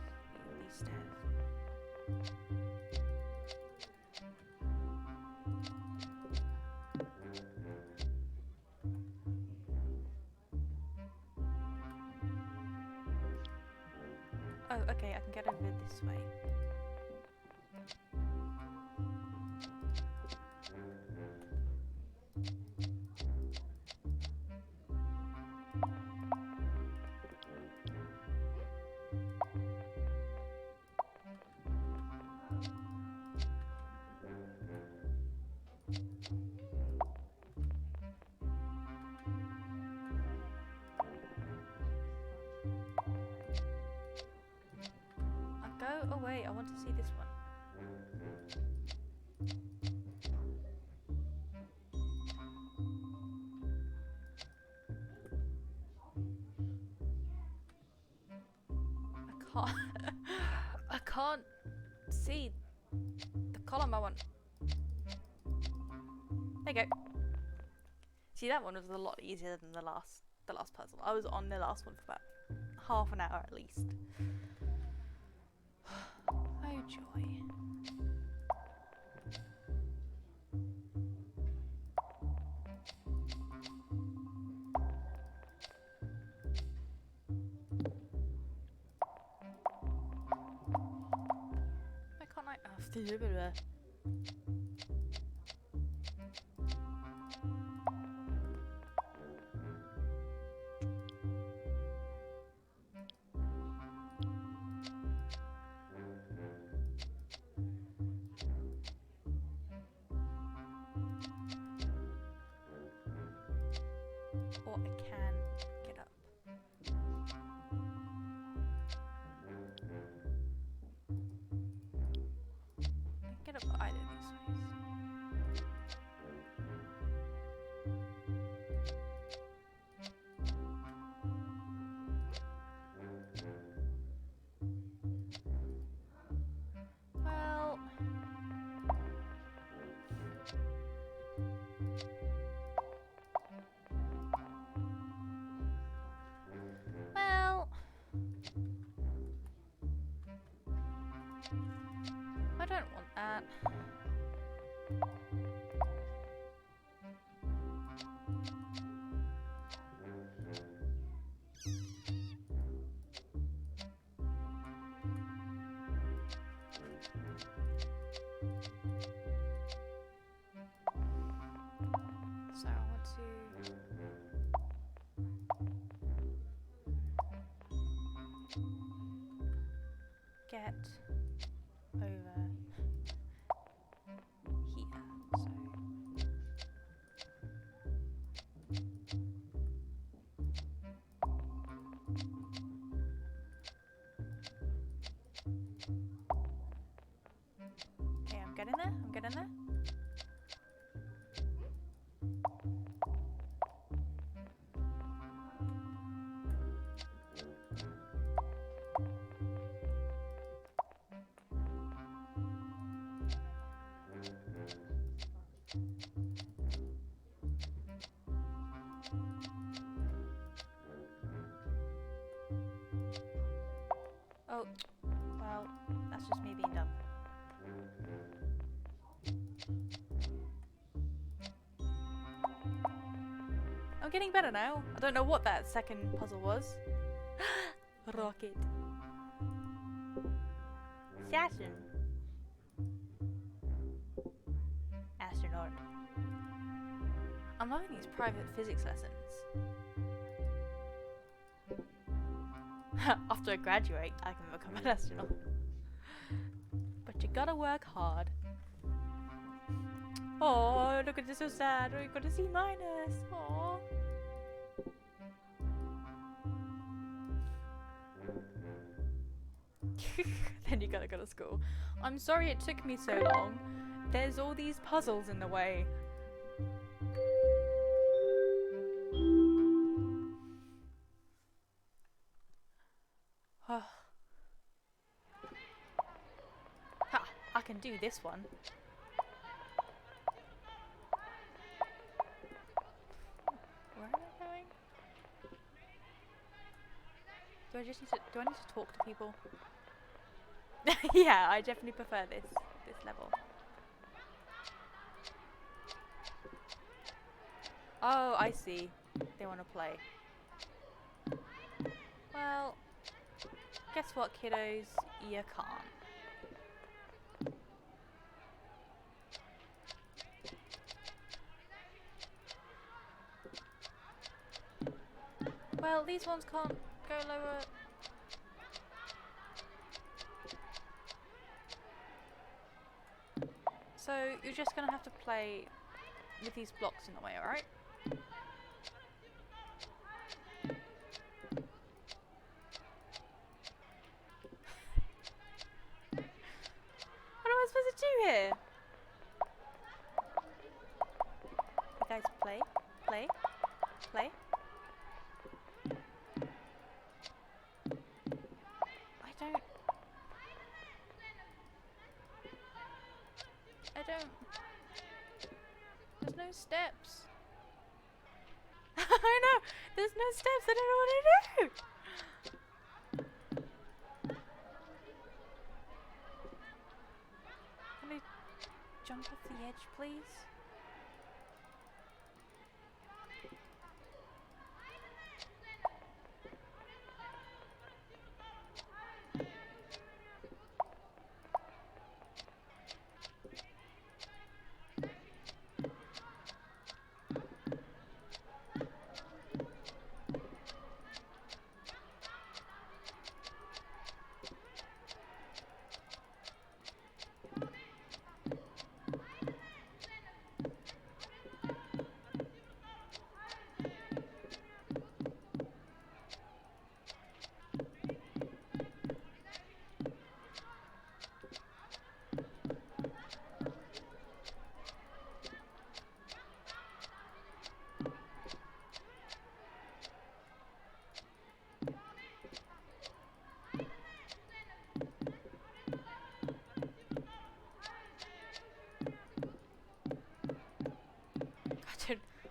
These stairs. Oh, okay, I can get over this way. Go away, I want to see this one. I can't see the column I want. There you go. See, that one was a lot easier than the last puzzle. I was on the last one for about half an hour at least. Oh joy. Why can't I? Oh, or I can get up. I can get up either of these ways. Well, I don't want that. So I want to get over here. So okay, I'm getting there. I'm getting there. I'm getting better now. I don't know what that second puzzle was. Rocket. Assassin. Astronaut. I'm loving these private physics lessons. After I graduate, I can become an astronaut. But you gotta work hard. Oh, look at this, so sad. We got a C minus. Oh. Then you gotta go to school. I'm sorry it took me so long. There's all these puzzles in the way. Ha! I can do this one. Where am I going? Do I just need to? Do I need to talk to people? Yeah, I definitely prefer this level. Oh, I see. They want to play. Well, guess what, kiddos? You can't. Well, these ones can't go lower. So you're just gonna have to play with these blocks in the way, alright? What am I supposed to do here? You guys play? Play? Play? I don't. There's no steps. I know! There's no steps, I don't know what to do! Can I jump off the edge, please?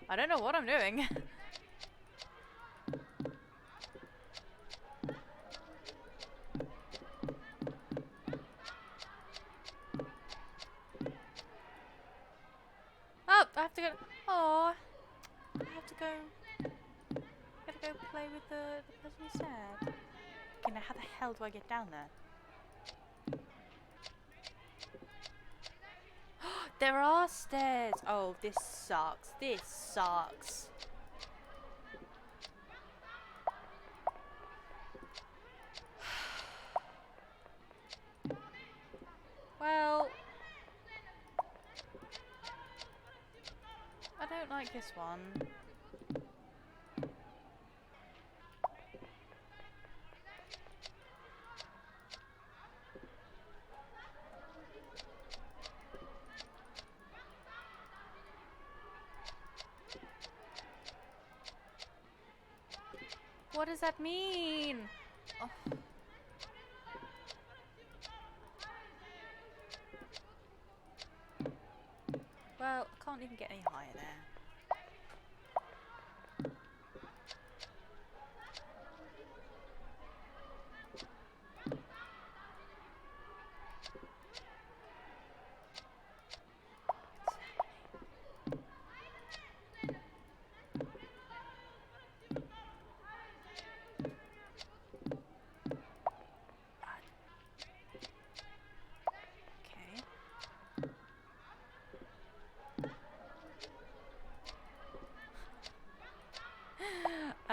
I don't know what I'm doing. Oh, I have to go. Oh, I have to go. Gotta go play with the person who's sad. Okay, now how the hell do I get down there? There are stairs. Oh, this sucks. This sucks. Well, I don't like this one. What does that mean? Oh. Well, I can't even get any higher there.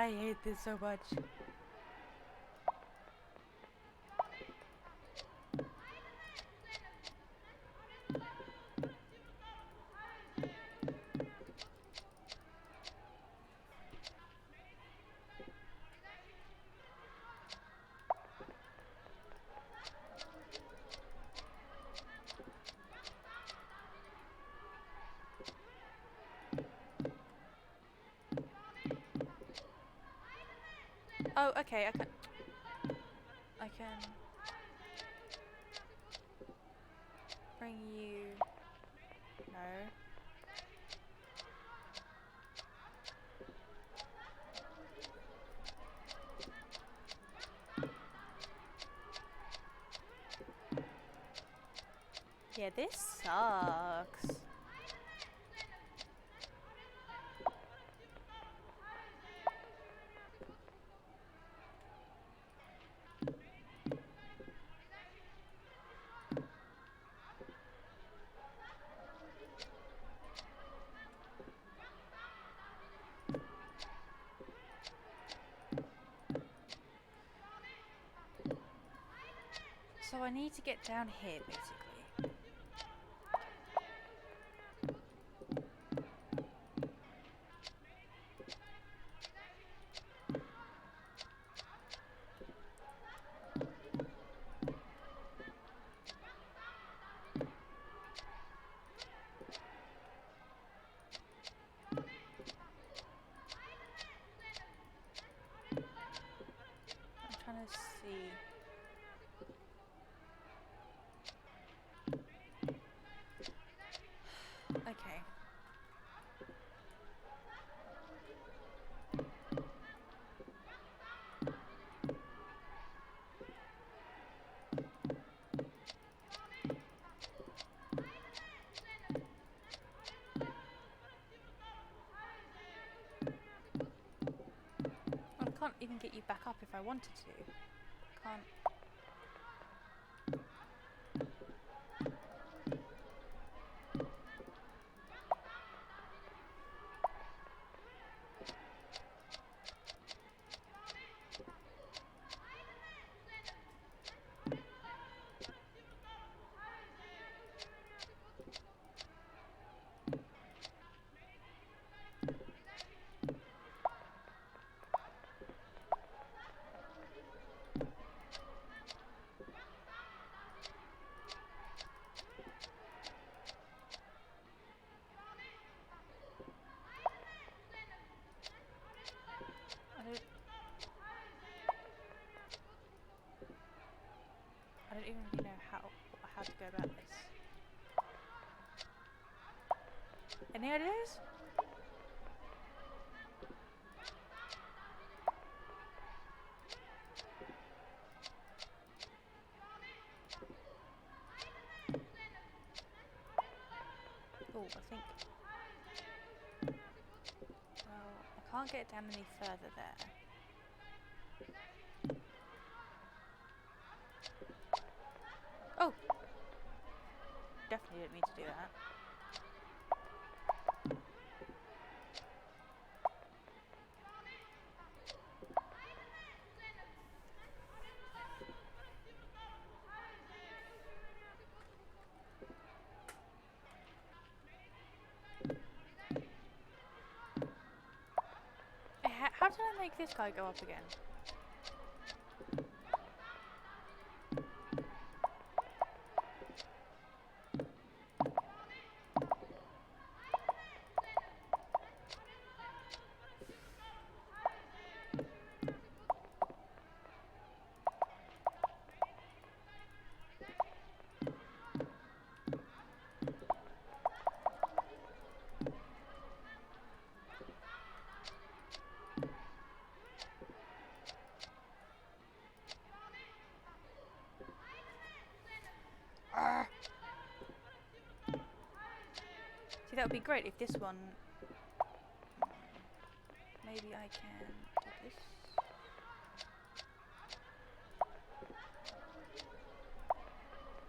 I hate this so much. Oh, okay, I can bring you. No. Yeah, this sucks. So I need to get down here, basically. I'm trying to see. Okay. I can't even get you back up if I wanted to. Can't. I don't even really know how to go about this. Any ideas? Oh, I think. Well, I can't get down any further there. Oh! Definitely didn't mean to do that. How did I make this guy go up again? See, that would be great if this one... Maybe I can do this.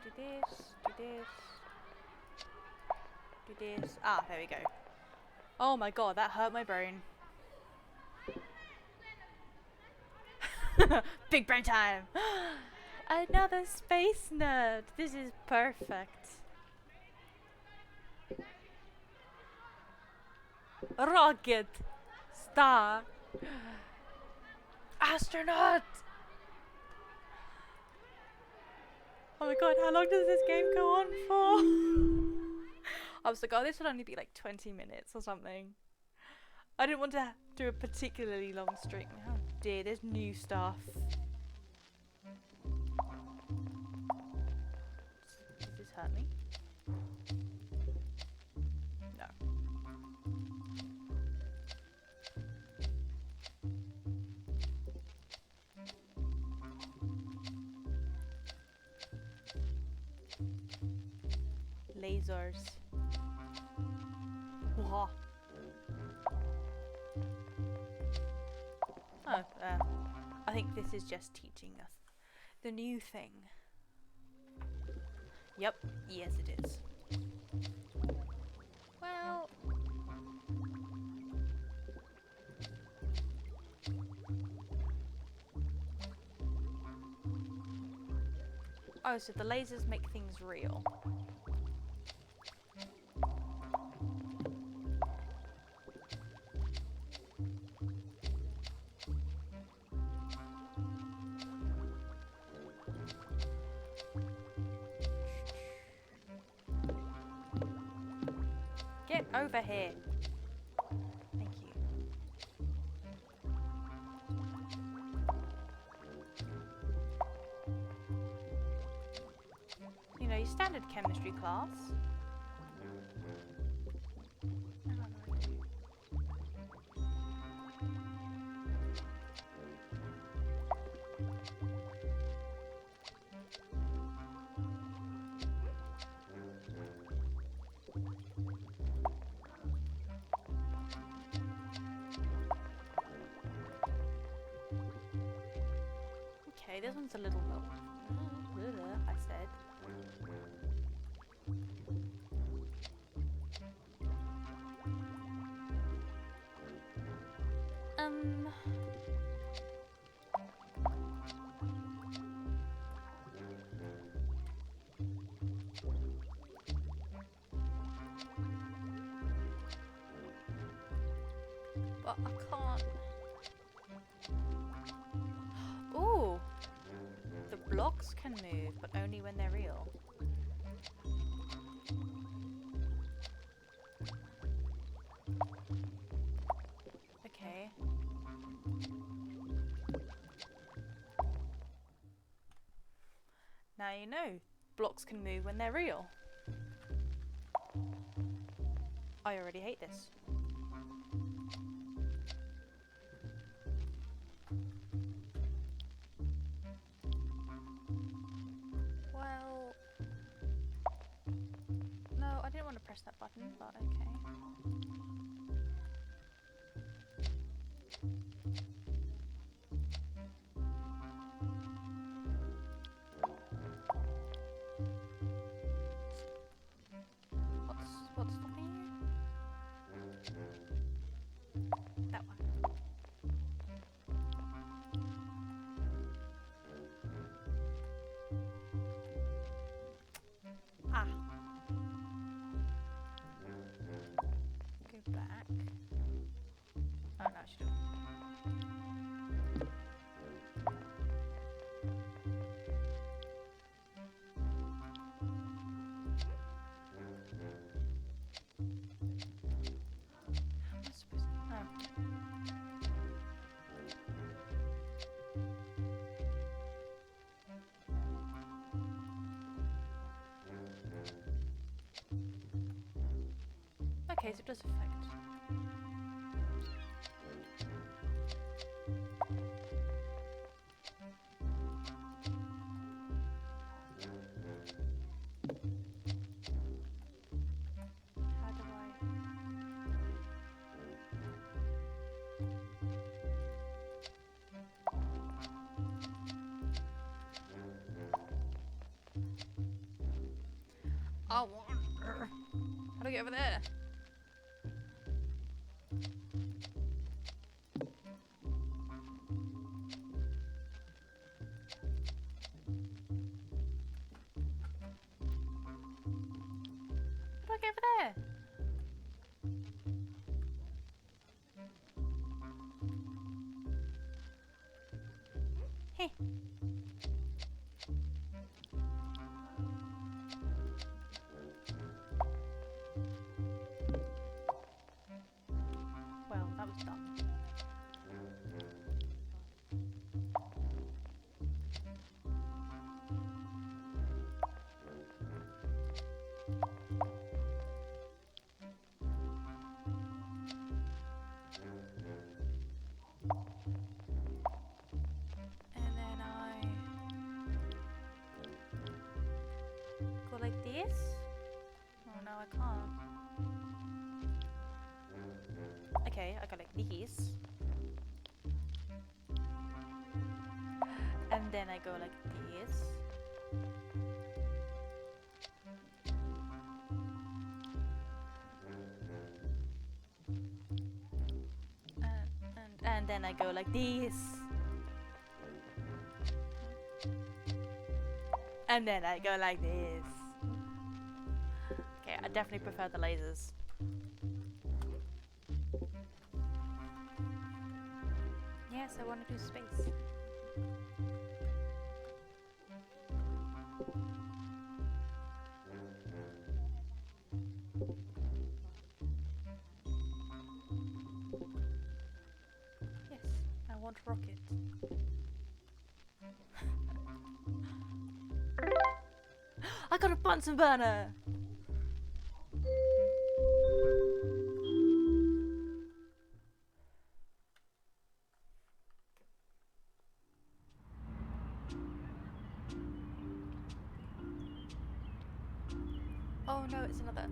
Do this, do this. Do this. Ah, there we go. Oh my god, that hurt my brain. Big brain time! Another space nerd! This is perfect. Rocket! Star! Astronaut! Oh my god, how long does this game go on for? I was like, oh, this would only be like 20 minutes or something. I didn't want to do a particularly long stream. Oh dear, there's new stuff. Does this hurt me? No. Lasers. Whoa. Oh, I think this is just teaching us the new thing. Yep, yes it is. Well... Oh, so the lasers make things real. Get over here. Thank you. You know, your standard chemistry class. Okay, this one's a little low. I said. But I can't. Ooh! The blocks can move, but only when they're real. Okay. Now you know. Blocks can move when they're real. I already hate this. Well... No, I didn't want to press that button, but okay. What's stopping you? That one. Ah. Go back. Oh no, I should have. Okay, so it does affect. How do I... Oh, how do I get over there? Heh. Well, that was dumb. And then I go like this. Oh no, I can't. Okay, I go like this. And then I go like this. And then I go like this. And then I go like this. Okay, I definitely prefer the lasers. Yes, I want to do space. Yes, I want rocket. I got a Bunsen burner! Oh no, it's another.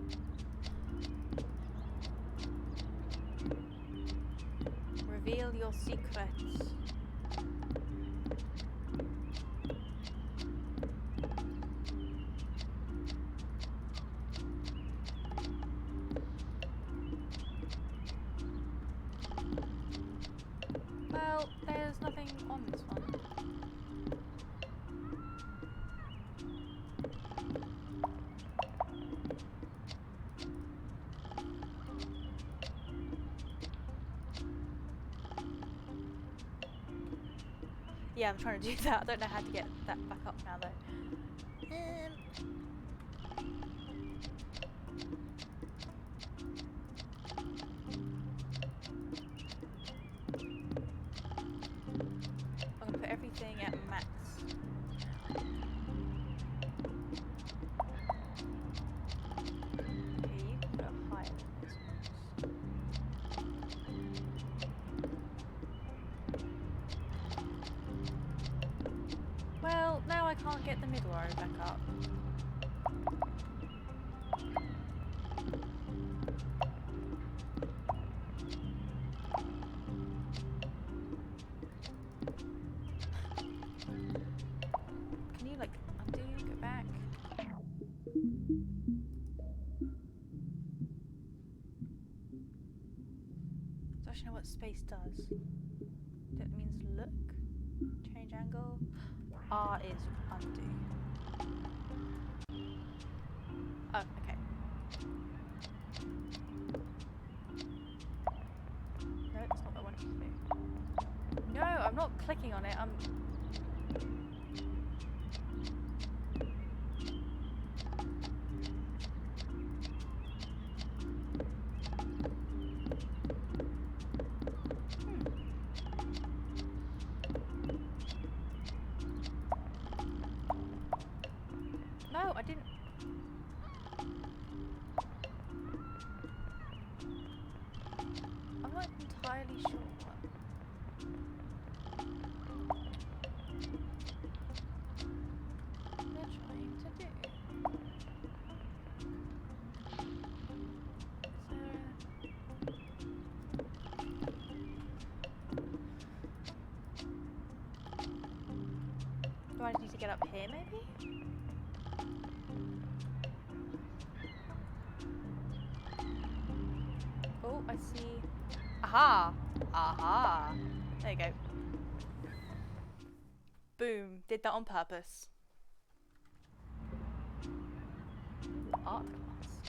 Reveal your secrets. Well, there's nothing on this one. Yeah, I'm trying to do that. I don't know how to get that back up now though. I'm gonna put everything at max. Okay, you can go higher than this one. Well, now I can't get the middle row back up. Can you like undo, go back? So I actually know what space does. That means look, change angle. R is undo. Oh, okay. No, that's not what I wanted to do. No, I'm not clicking on it. I'm. No, I didn't. I'm not entirely sure what they're trying to do. Do I need to get up here maybe? Oh, I see. Aha! Aha! There you go. Boom. Did that on purpose. Art class.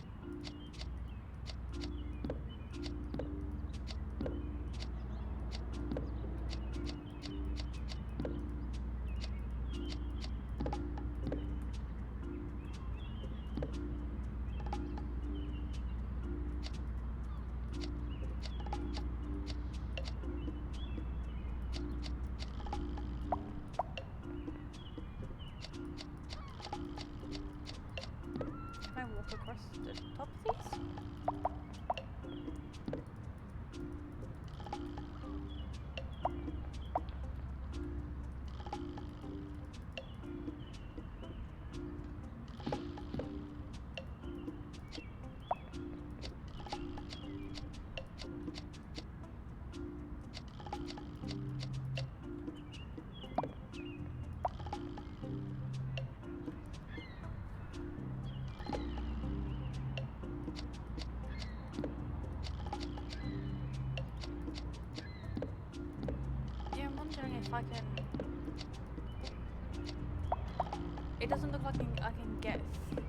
wondering if I can... It doesn't look like I can get through.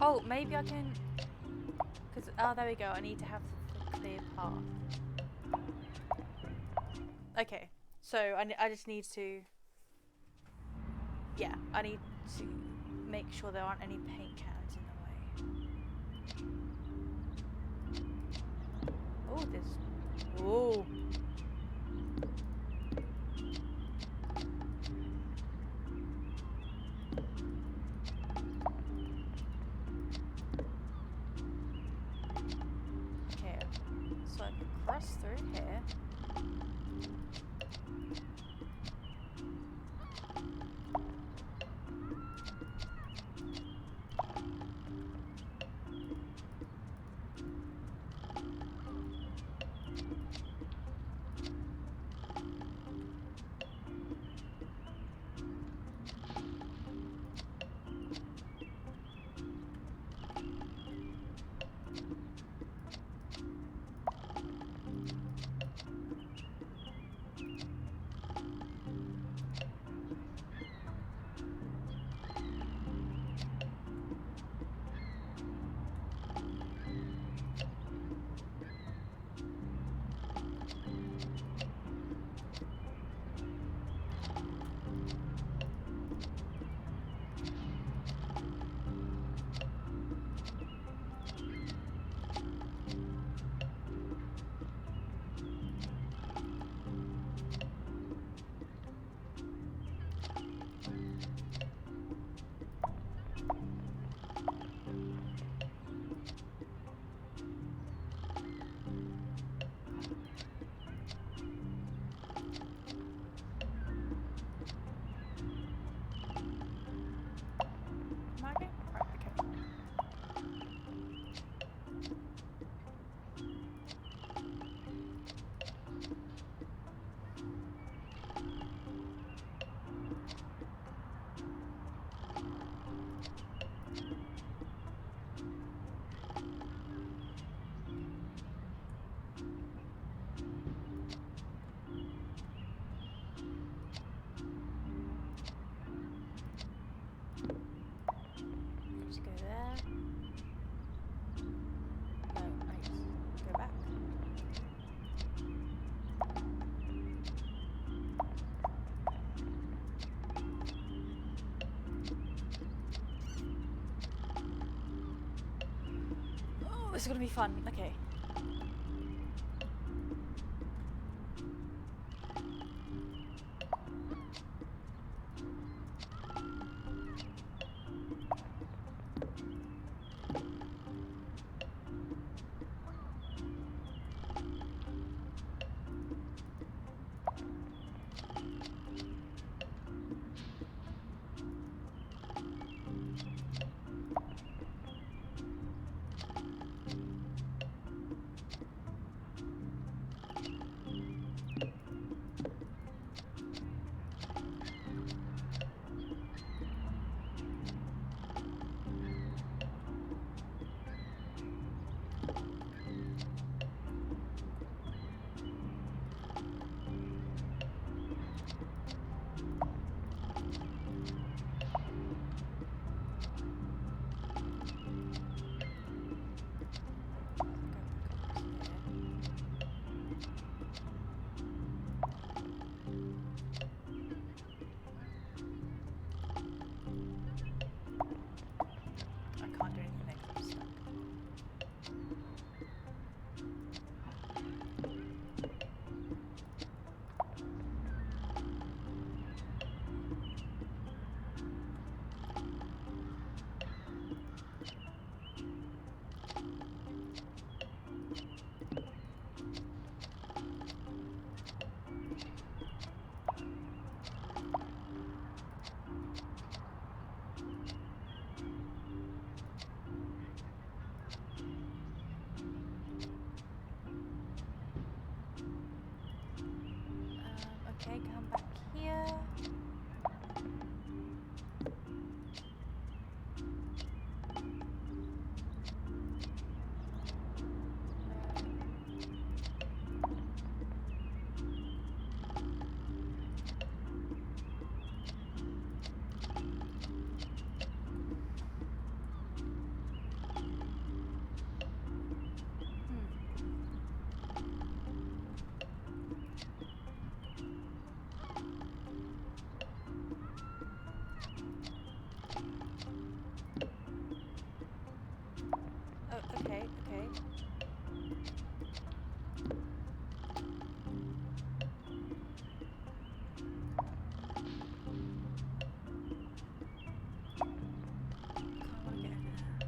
Oh, maybe I can... Because, oh, there we go. I need to have the clear path. Okay, so I just need to... Yeah, I need to make sure there aren't any paint cans in the way. Oh, there's... Oh! Okay, so I can cross through here. This is gonna be fun. Okay. come back here. Okay. Can't wanna get over there.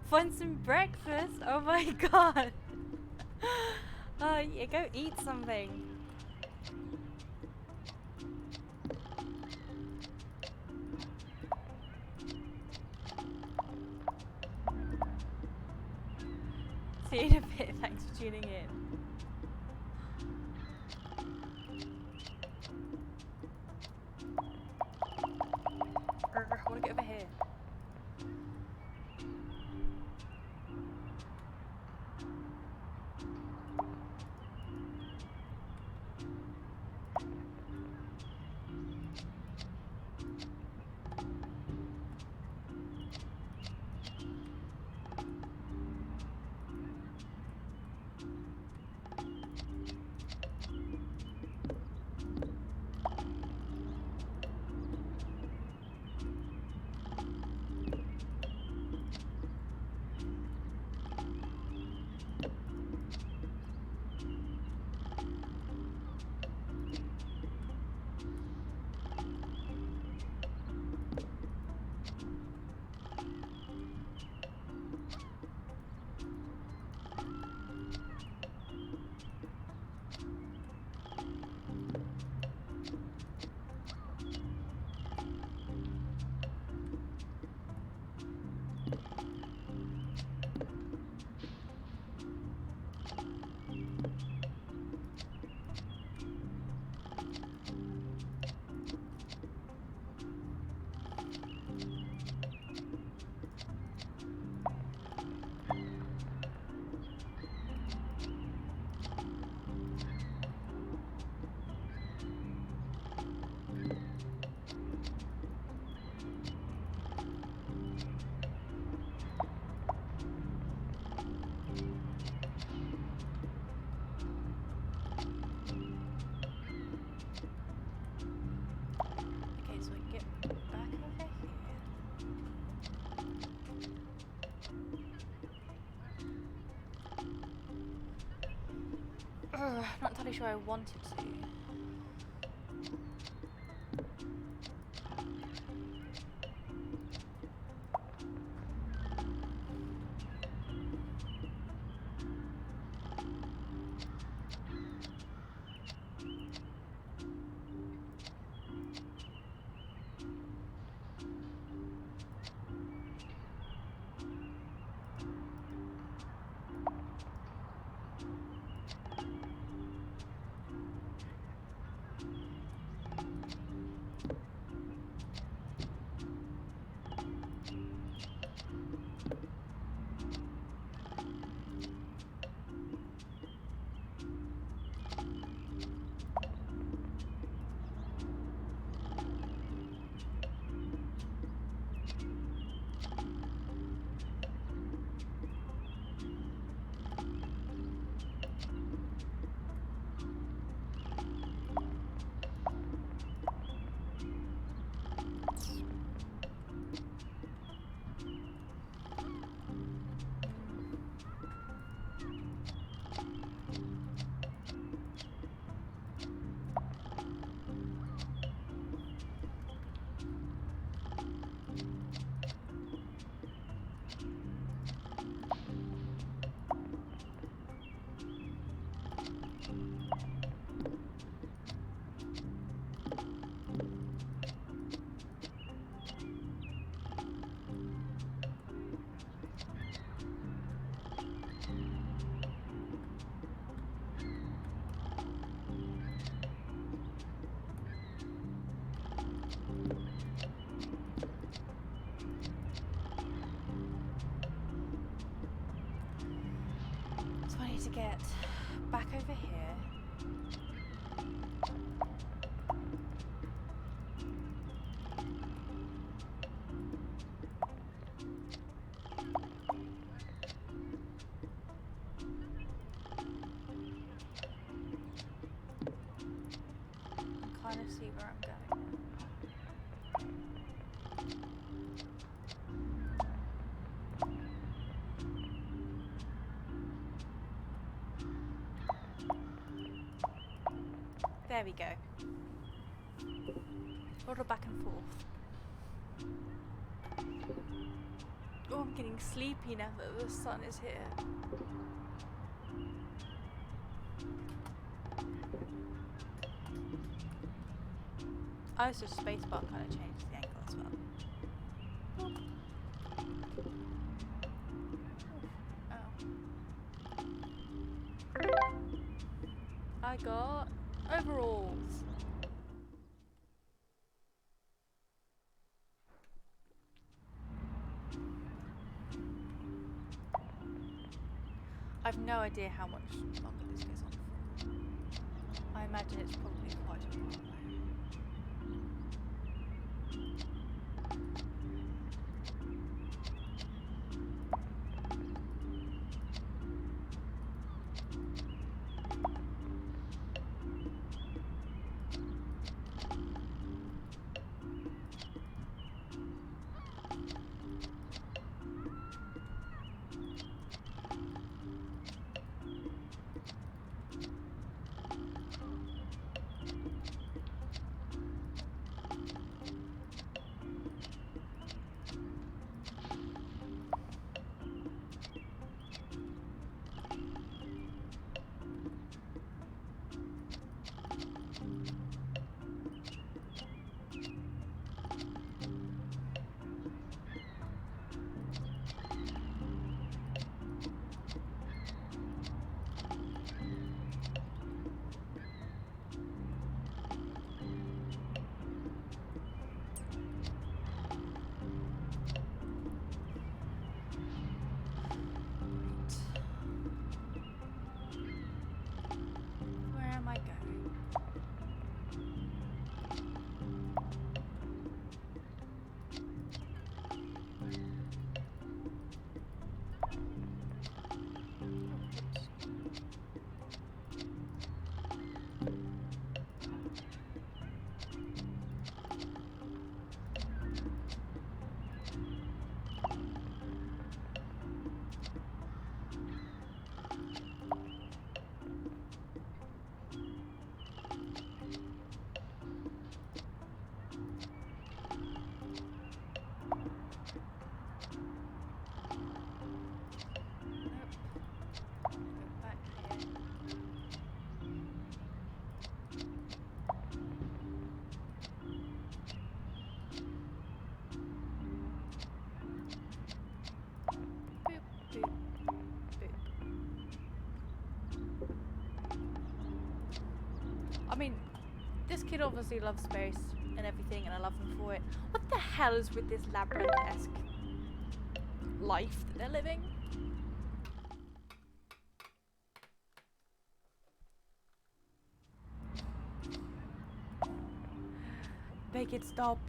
Find some breakfast? Oh my god! Yeah, go eat something. See you in a bit, thanks for tuning in. I wanna get over here. Not entirely sure I wanted to. get back over here. And kind of see where I'm going. There we go. Waddle back and forth. Oh, I'm getting sleepy now that the sun is here. Oh, so spacebar kind of changes the angle as well. Oh. I got overalls. I've no idea how much longer this goes on for. I imagine it's probably quite a while. I mean, this kid obviously loves space and everything, and I love them for it. What the hell is with this labyrinth-esque life that they're living? Make it stop.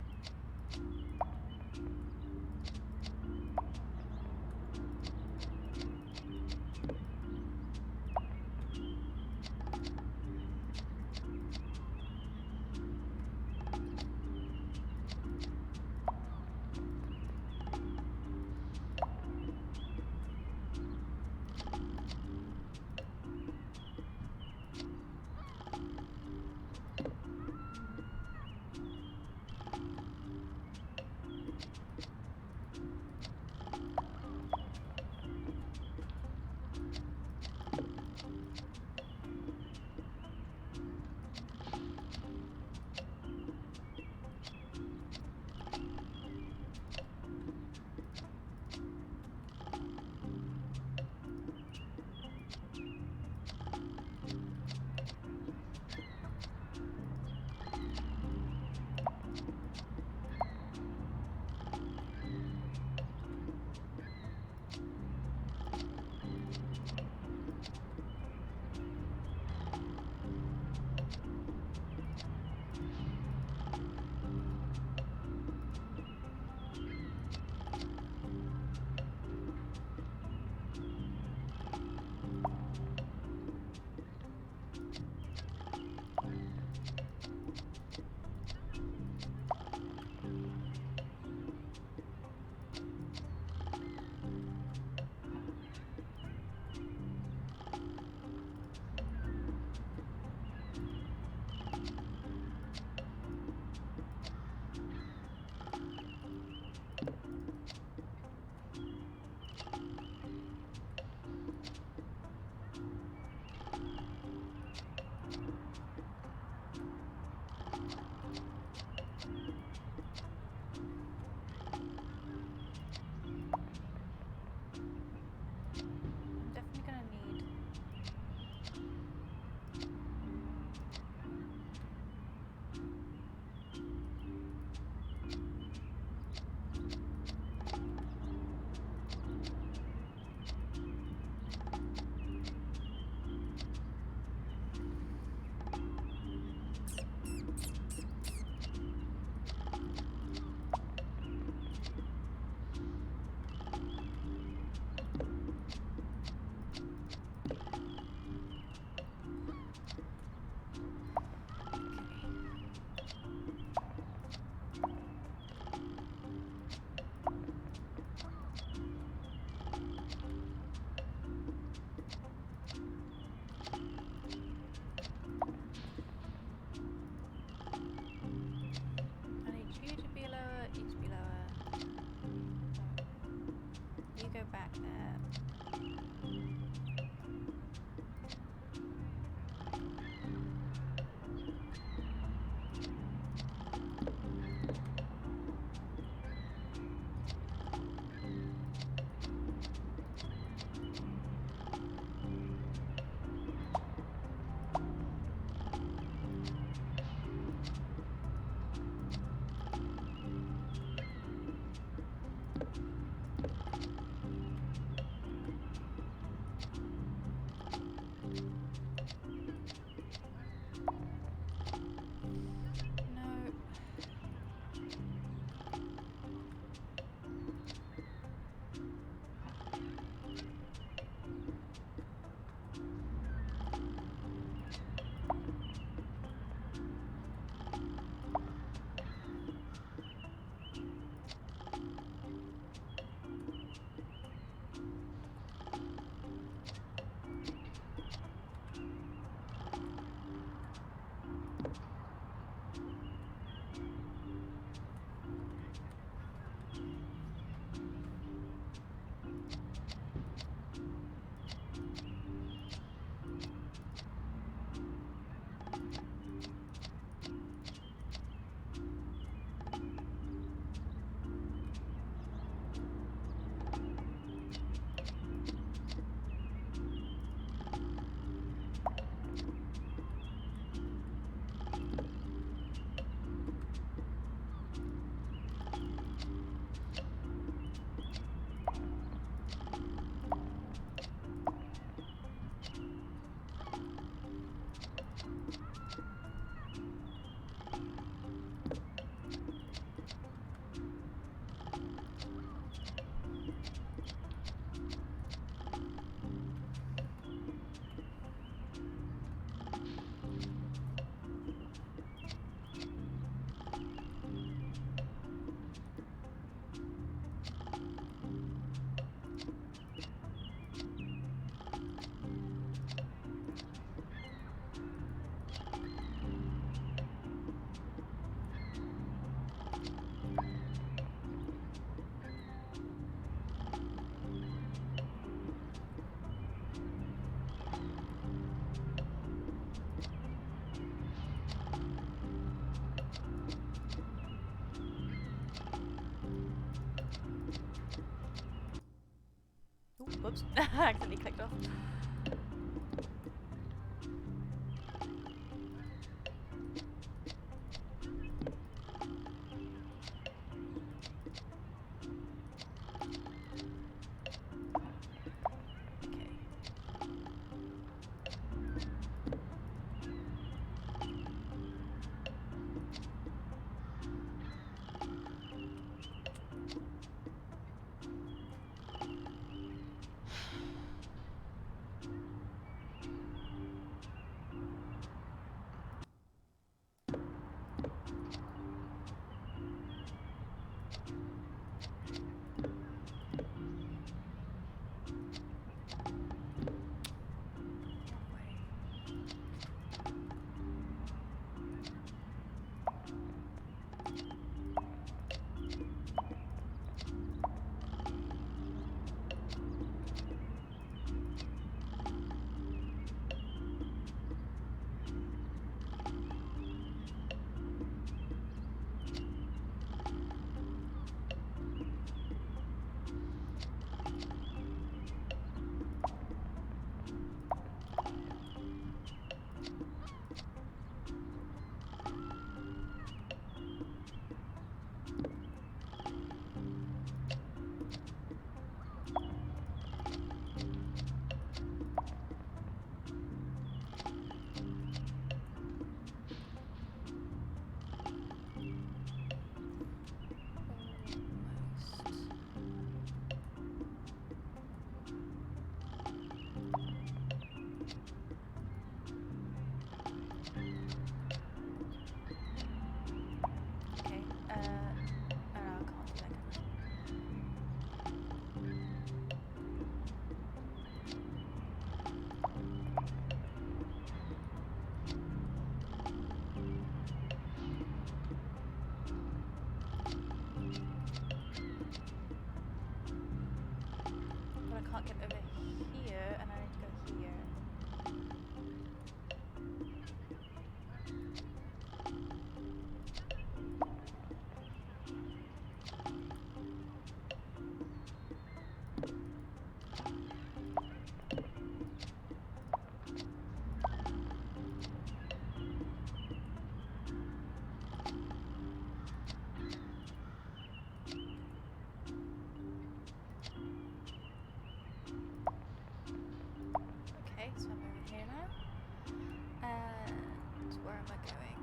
go back there. Whoops, I accidentally clicked off. can't get over here, and I need to go here. Okay, so I'm over here now. And where am I going?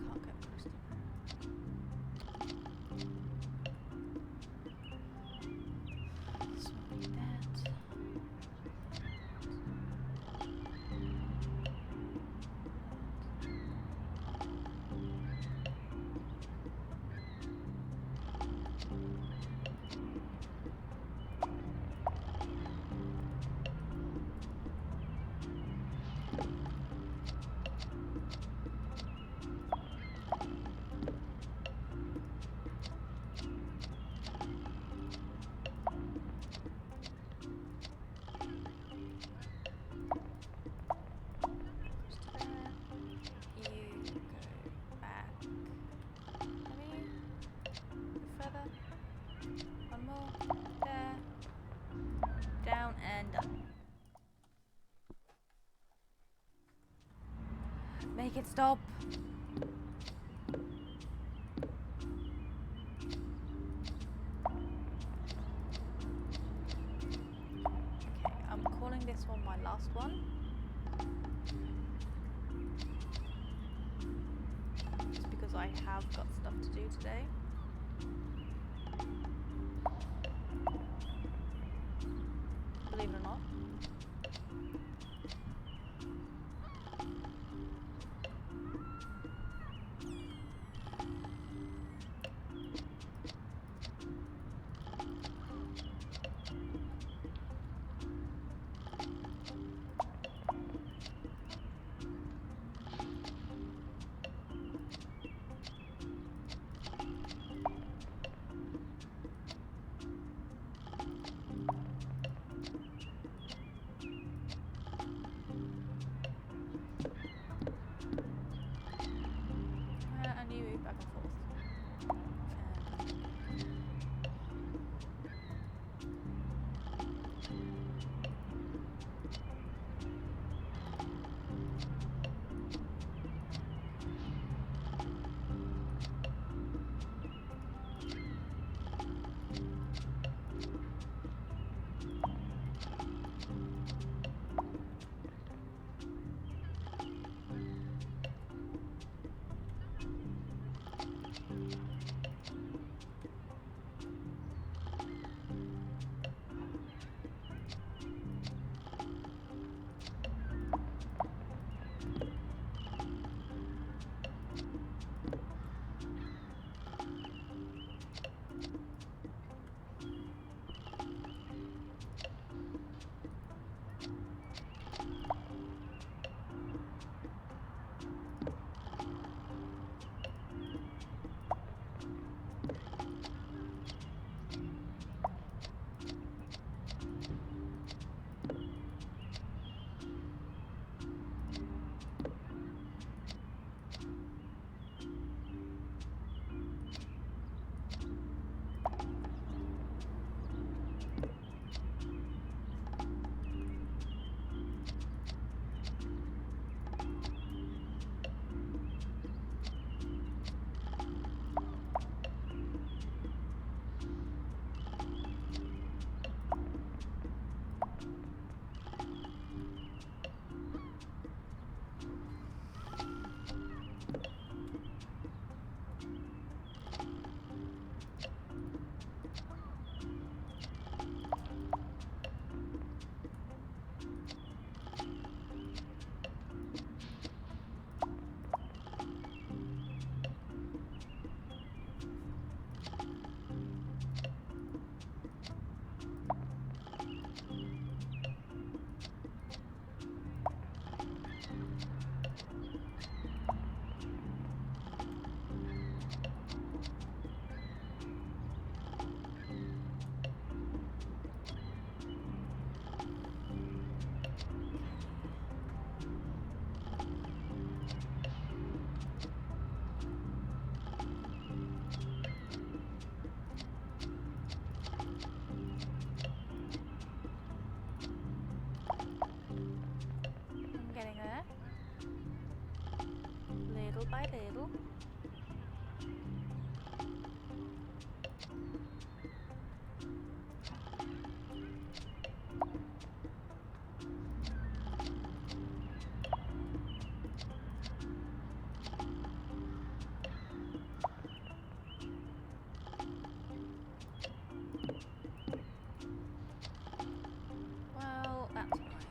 Can't get close to this will be that. Down and done. Make it stop. Okay, I'm calling this one my last one. Just because I have got stuff to do today. Believe it or not. by little. Well, that's annoying.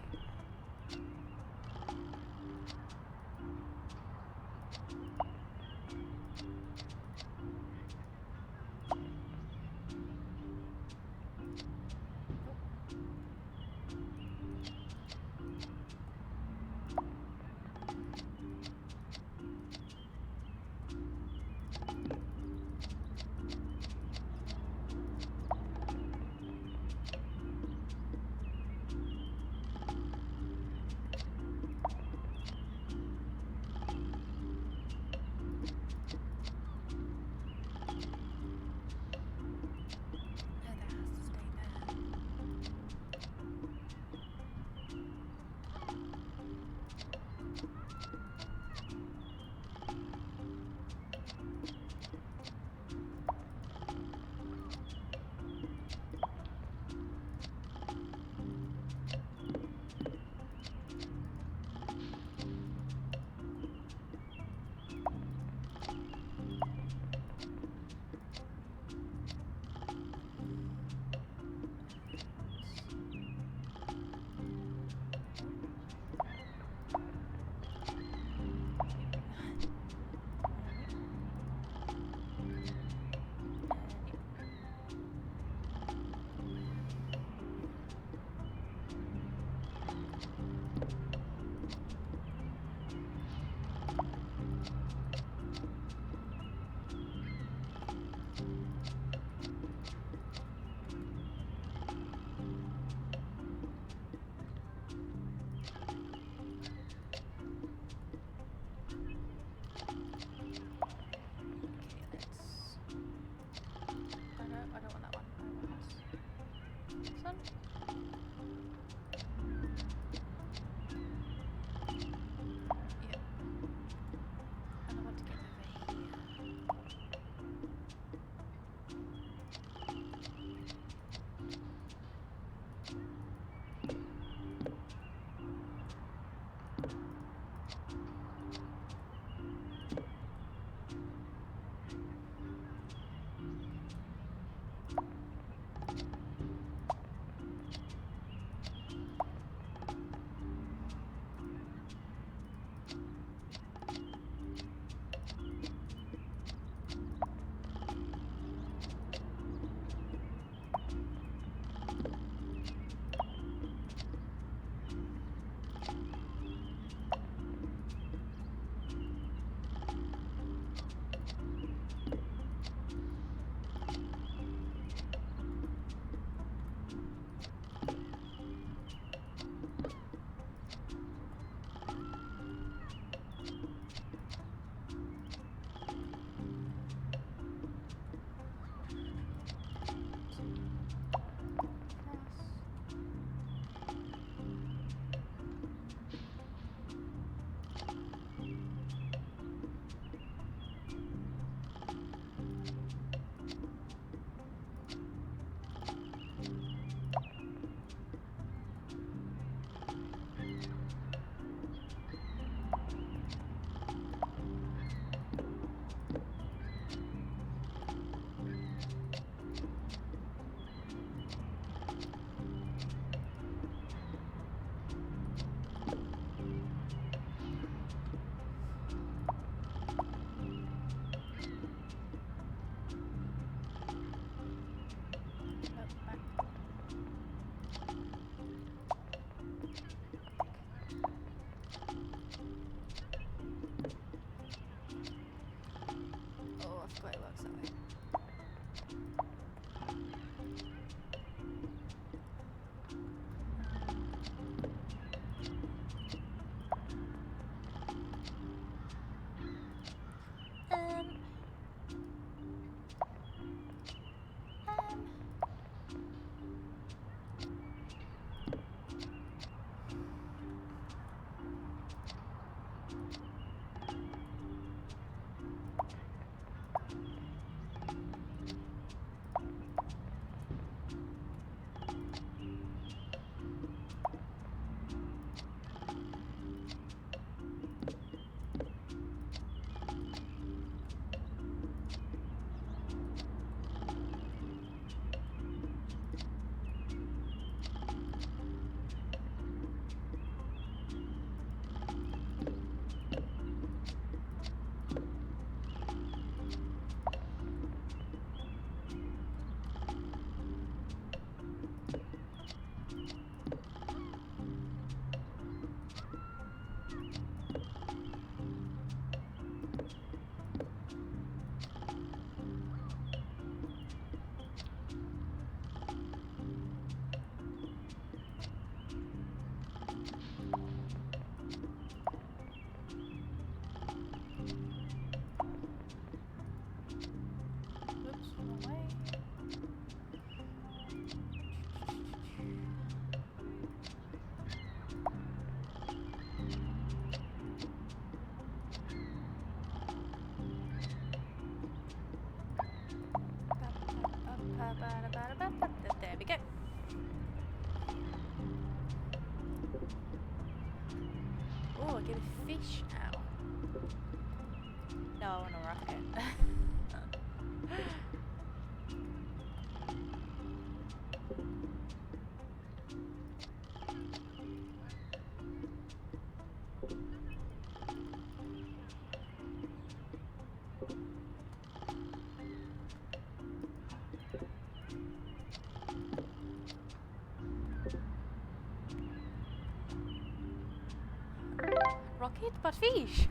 But fish.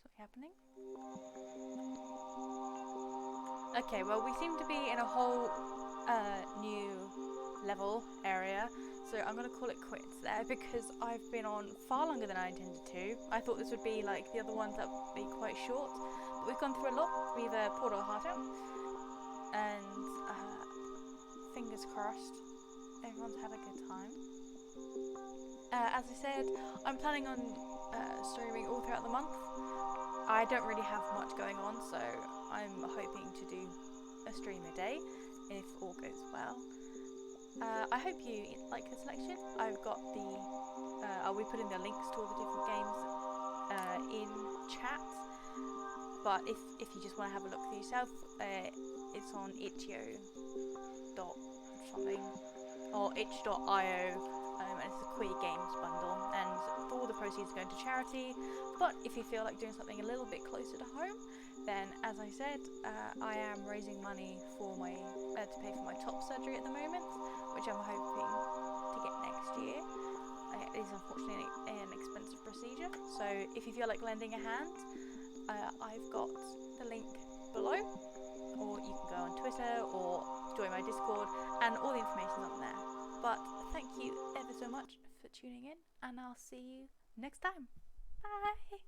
What's happening? Okay, well, we seem to be in a whole new level area, so I'm gonna call it quits there because I've been on far longer than I intended to. I thought this would be like the other ones that would be quite short, but we've gone through a lot. We've poured our heart out, and fingers crossed, everyone's had a good time. As I said, I'm planning on streaming all throughout the month. I don't really have much going on, so I'm hoping to do a stream a day if all goes well. I hope you like the selection. I've got the I'll be putting the links to all the different games in chat, but if you just want to have a look for yourself, it's on itchio dot something or itch.io. And it's a queer games bundle, and all the proceeds are going to charity. But if you feel like doing something a little bit closer to home, then as I said, I am raising money for my to pay for my top surgery at the moment, which I'm hoping to get next year. It is unfortunately an expensive procedure, so if you feel like lending a hand, I've got the link below, or you can go on Twitter or join my Discord, and all the information's on there. But thank you ever so much for tuning in, and I'll see you next time. Bye!